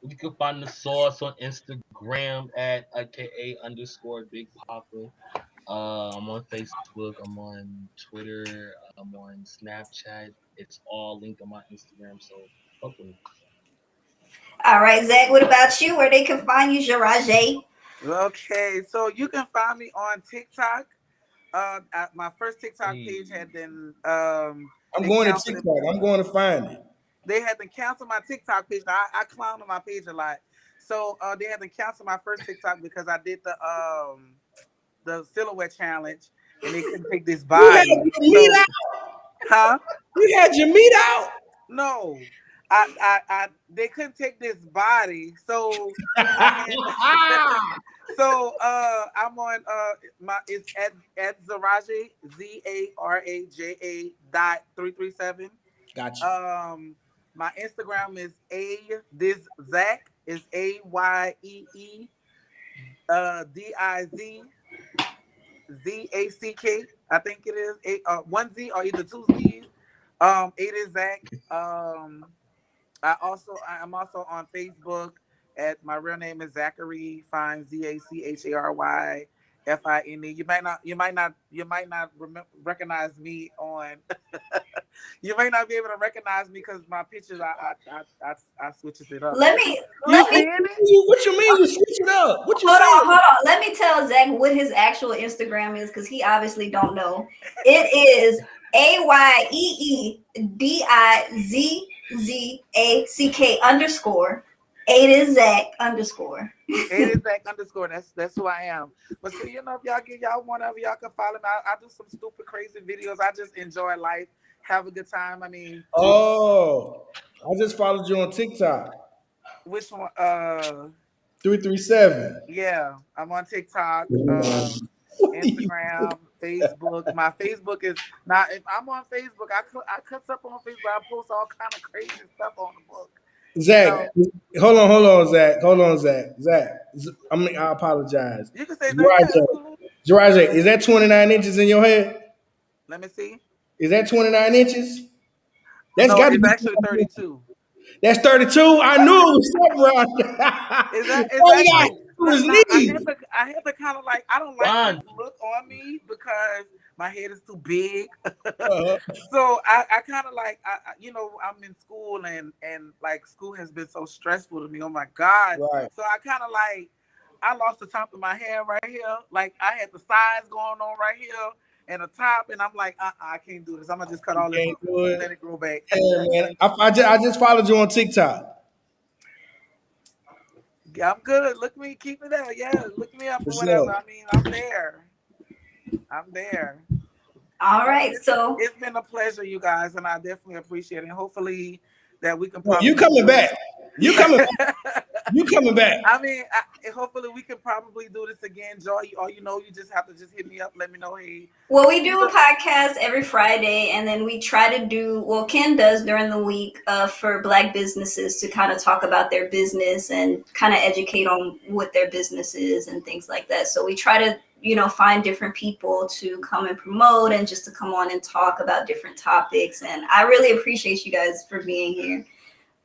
You can find the source on Instagram at aka underscore Big Papa. I'm on Facebook. I'm on Twitter. I'm on Snapchat. It's all linked on my Instagram. So fuck with me. All right, Zach, what about you? Where they can find you, Jaraje? Okay, so you can find me on TikTok. My first TikTok Hey, page had been I'm they going to canceled it. TikTok. I'm going to find it. They had to cancel my TikTok page. Now, I clown on my page a lot, so they had to cancel my first TikTok because I did the silhouette challenge, and they couldn't take this You had body. your meat So, out. huh? You had your meat out. No, they couldn't take this body. So I had. I'm on my it's at Zaraje ZARAJA dot 337. Gotcha. My Instagram is a this Zach is AYEE DIZZACK. I think it is one Z or either two Z's. It is Zach. I'm also on Facebook at my real name is Zachary Fine ZACHARYFINE. Recognize me on. You may not be able to recognize me because my pictures I switches it up. Let me You let me seeing it? What you mean you switch it up? What you hold saying? on, hold on. Let me tell Zach what his actual Instagram is because he obviously don't know. It is AYEEDIZZACK underscore. It is Zach underscore. It is Zach underscore. That's who I am. But see, if y'all get y'all whatever, y'all can follow me. I do some stupid, crazy videos. I just enjoy life. have a good time. I mean, Oh, I just followed you on TikTok. which one? 337. Yeah, I'm on TikTok, What do you Instagram, Facebook. My Facebook is not. If I'm on Facebook, I cut up on Facebook. I post all kind of crazy stuff on the book. You Zach, know, hold on, Zach. Hold on, Zach. I apologize. you can say that. Yeah, Jaraja, it's cool. Is that 29 inches in your head? Let me see. Is that 29 inches? That's No, got to it's be. actually 32. That's 32. I knew it was something right. Is that? It's All you got actually. to do is Now knee. I had to kind of like. I don't like Ron, this look on me because my head is too big. Uh, So I kind of like I'm in school and like school has been so stressful to me. Oh my God. right. So I kind of like I lost the top of my hair right here. Like I had the sides going on right here and the top, and I'm like, I can't do this. I'm gonna just cut all this Can't off do and it. let it grow back. Yeah, man. I just followed you on TikTok. Yeah, I'm good. Look me, keep it there. Yeah, look me up For or whatever. sure. I mean, I'm there. I'm there. All right, so It's been a pleasure, you guys, and I definitely appreciate it. And hopefully that we can Well, probably you coming do back. You coming back. You coming back. I mean, hopefully we can probably do this again, Joy. Or you just have to just hit me up, let me know. Hey, well, we do a podcast every Friday, and then we try to do, well, Ken does during the week for Black businesses to kind of talk about their business and kind of educate on what their business is and things like that. So we try to, find different people to come and promote and just to come on and talk about different topics. And I really appreciate you guys for being here.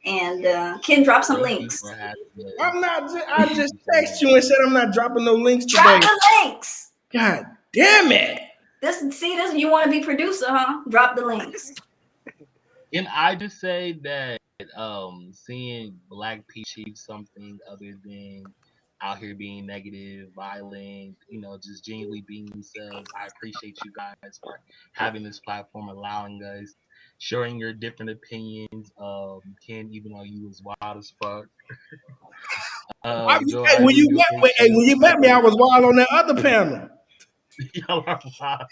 And Ken, drop some thank you links. for having me. I'm not. I just text you and said I'm not dropping no links Drop today. the links. God damn it! This you want to be producer, huh? Drop the links. Can I just say that seeing Black people achieve something other than out here being negative, violent, just genuinely being themselves. I appreciate you guys for having this platform, allowing us, sharing your different opinions. Ken, even though you was wild as fuck. Joe, I When really you do when you met me, I was wild on that other panel. y'all are wild.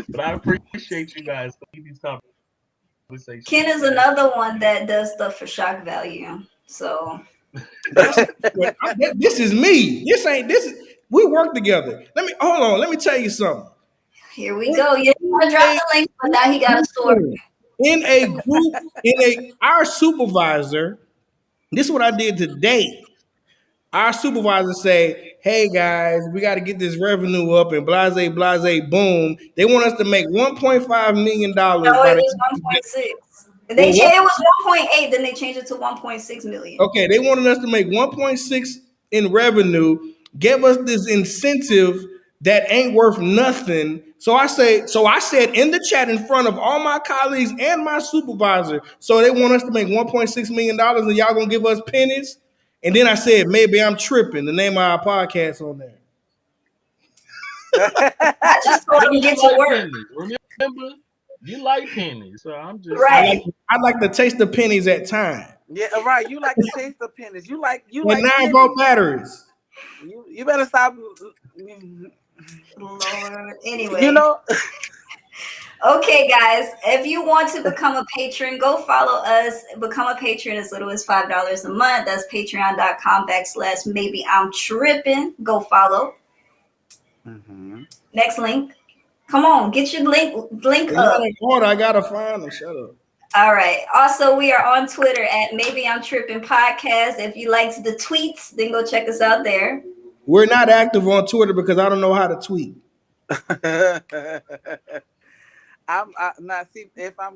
But I appreciate you guys for these conversations. Ken is another one that does stuff for shock value. So This is me. We work together. Hold on. Let me tell you something. here we go. You didn't want to drop the link, but now he got a story. In a group, our supervisor, this is what I did today. Our supervisor say, "Hey guys, we got to get this revenue up," and blase, blase, boom. They want us to make $1.5 million No, by it the was 1.6. Well, It was 1.8, then they changed it to 1.6 million. Okay, they wanted us to make 1.6 in revenue, give us this incentive that ain't worth nothing. So I said in the chat in front of all my colleagues and my supervisor, so they want us to make $1.6 million and y'all gonna give us pennies. And then I said, maybe I'm tripping, the name of our podcast on there. I just told him get to work. Pennies. Remember, you like pennies, so I'm just Right. I like to taste the pennies at time. Yeah, right. You like to taste the pennies. You like And pennies. 9-volt batteries. You better stop. Lord. Anyway. Okay, guys, if you want to become a patron, go follow us. Become a patron as little as $5 a month. That's patreon.com/MayBeImTrippin. Go follow. Mm-hmm. Next link. Come on, get your link up. I gotta find them. Shut up. All right. Also, we are on Twitter at Maybe I'm Tripping Podcast. If you like the tweets, then go check us out there. We're not active on Twitter because I don't know how to tweet.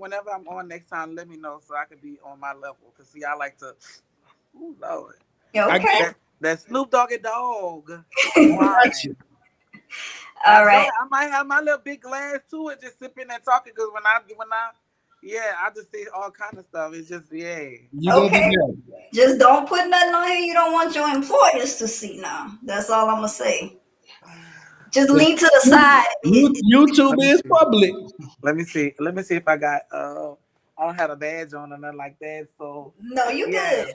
Whenever I'm on next time, let me know so I can be on my level. Cause see, I like to. Ooh, Lord. Okay. That Snoop Doggy Dog. All right. I might have my little big glass too and just sipping and talking. Cause when I I just say all kind of stuff. It's just Okay. Just don't put nothing on here you don't want your employers to see now. That's all I'm gonna say. Just lean to the side. YouTube is public. Let me see if I got I don't have a badge on or nothing like that. So no, you good.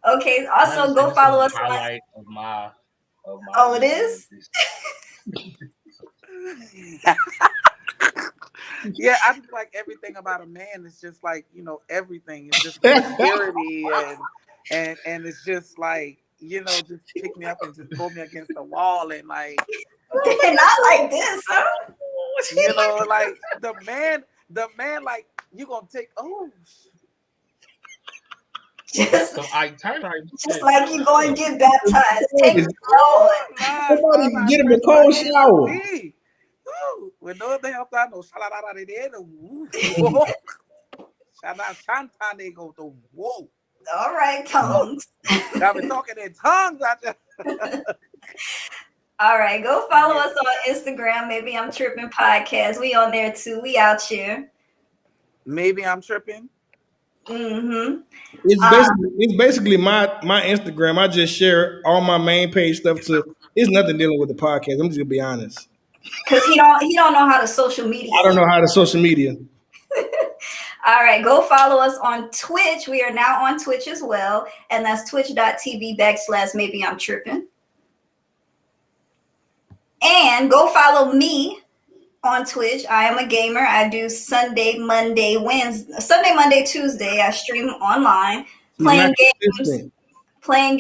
Okay. Also, go follow us. Highlight of my. Oh, it is. Yeah, I just like everything about a man. It's just like, everything. It's just security and it's just like, just pick me up and just throw me against the wall and like, Not like this, huh? like the man like you gonna take Just, So I turn right. just like you going to get baptized. Take it slow. Somebody get him a cold shower. When no they help out no shalalala de shanta they go to whoa. All right, tongues. I've been talking in tongues out there. All right, go follow us on Instagram. Maybe I'm Trippin' Podcast. We on there too. We out here. Maybe I'm tripping. Mm-hmm. It's basically my Instagram. I just share all my main page stuff to. It's nothing dealing with the podcast. I'm just gonna be honest. Cause he don't know how to social media. I don't know how to social media. All right, go follow us on Twitch. We are now on Twitch as well, and that's twitch.tv/MayBeImTrippin. And go follow me on Twitch. I am a gamer. I do Sunday, Monday, Tuesday. I stream online, playing games, playing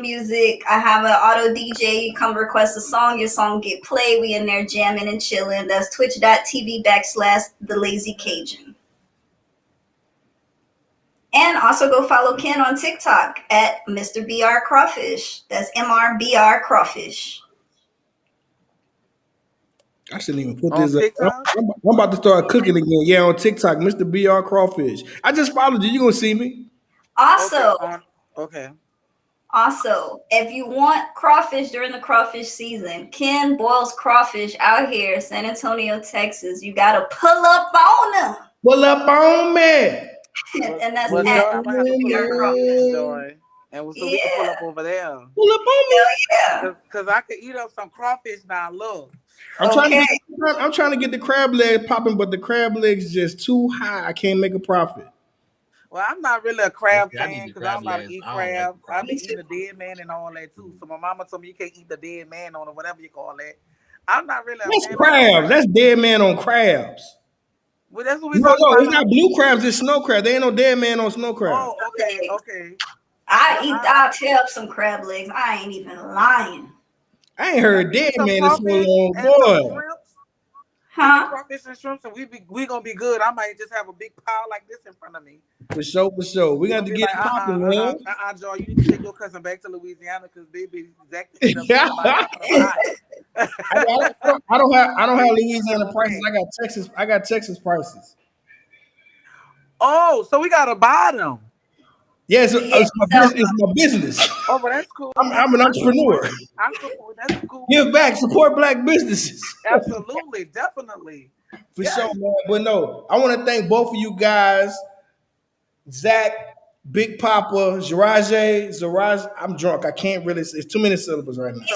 music. I have an auto DJ. You come request a song, your song get played. We in there jamming and chilling. That's twitch.tv/TheLazyCajun. And also go follow Ken on TikTok at Mr. BR Crawfish. That's MRBR Crawfish. I shouldn't even put On this up. TikTok? I'm about to start cooking again. Yeah, on TikTok, Mr. BR Crawfish. I just followed you. You're going to see me. Also, Okay. Also, if you want crawfish during the crawfish season, Ken boils crawfish out here, San Antonio, Texas. You got to pull up on them. Pull up on me. And that's Well, at Joy, I'm gonna have to pull up on you, Joy. And so we can pull up over there. Pull up on me. Yeah. Cause I could eat up some crawfish now. Look. I'm trying to get the crab leg popping, but the crab legs just too high. I can't make a profit. Well, I'm not really a crab Okay, I fan need the because I don't know how to crab eat legs. I don't like crabs. crab I've been legs. eating the dead man and all that too. So my mama told me you can't eat the dead man on or whatever you call that. I'm not really a That's fan crabs. of That's dead man on crabs. Well, that's what we No, talking about. it's not blue crabs. It's snow crab. There ain't no dead man on snow crab. Oh, okay. I'll tear up some crab legs. I ain't even lying. I ain't heard dead Some man in so crawfish long, and some boy. shrimps. Huh? Crawfish and shrimps, and we gonna be good. I might just have a big pile like this in front of me. For sure. We got to get popping, man. Joy, you need to take your cousin back to Louisiana because baby exactly. I don't have Louisiana prices. I got Texas prices. Oh, so we gotta buy them. Yeah, it's my business. Oh, but that's cool. I'm an entrepreneur. I support. That's cool. Give back, support black businesses. Absolutely, definitely. For sure, man. But no, I want to thank both of you guys, Zach, Big Papa, Zaraj. I'm drunk. I can't really. It's too many syllables right now.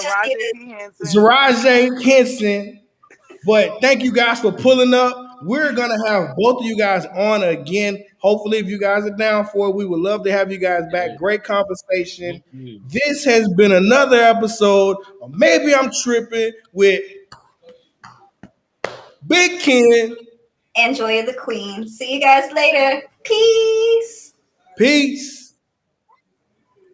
Zaraj Henson. But thank you guys for pulling up. We're gonna have both of you guys on again. Hopefully, if you guys are down for it, we would love to have you guys back. Great conversation. This has been another episode of Maybe I'm Tripping with Big Ken. And Joy of the Queen. See you guys later. Peace. Peace.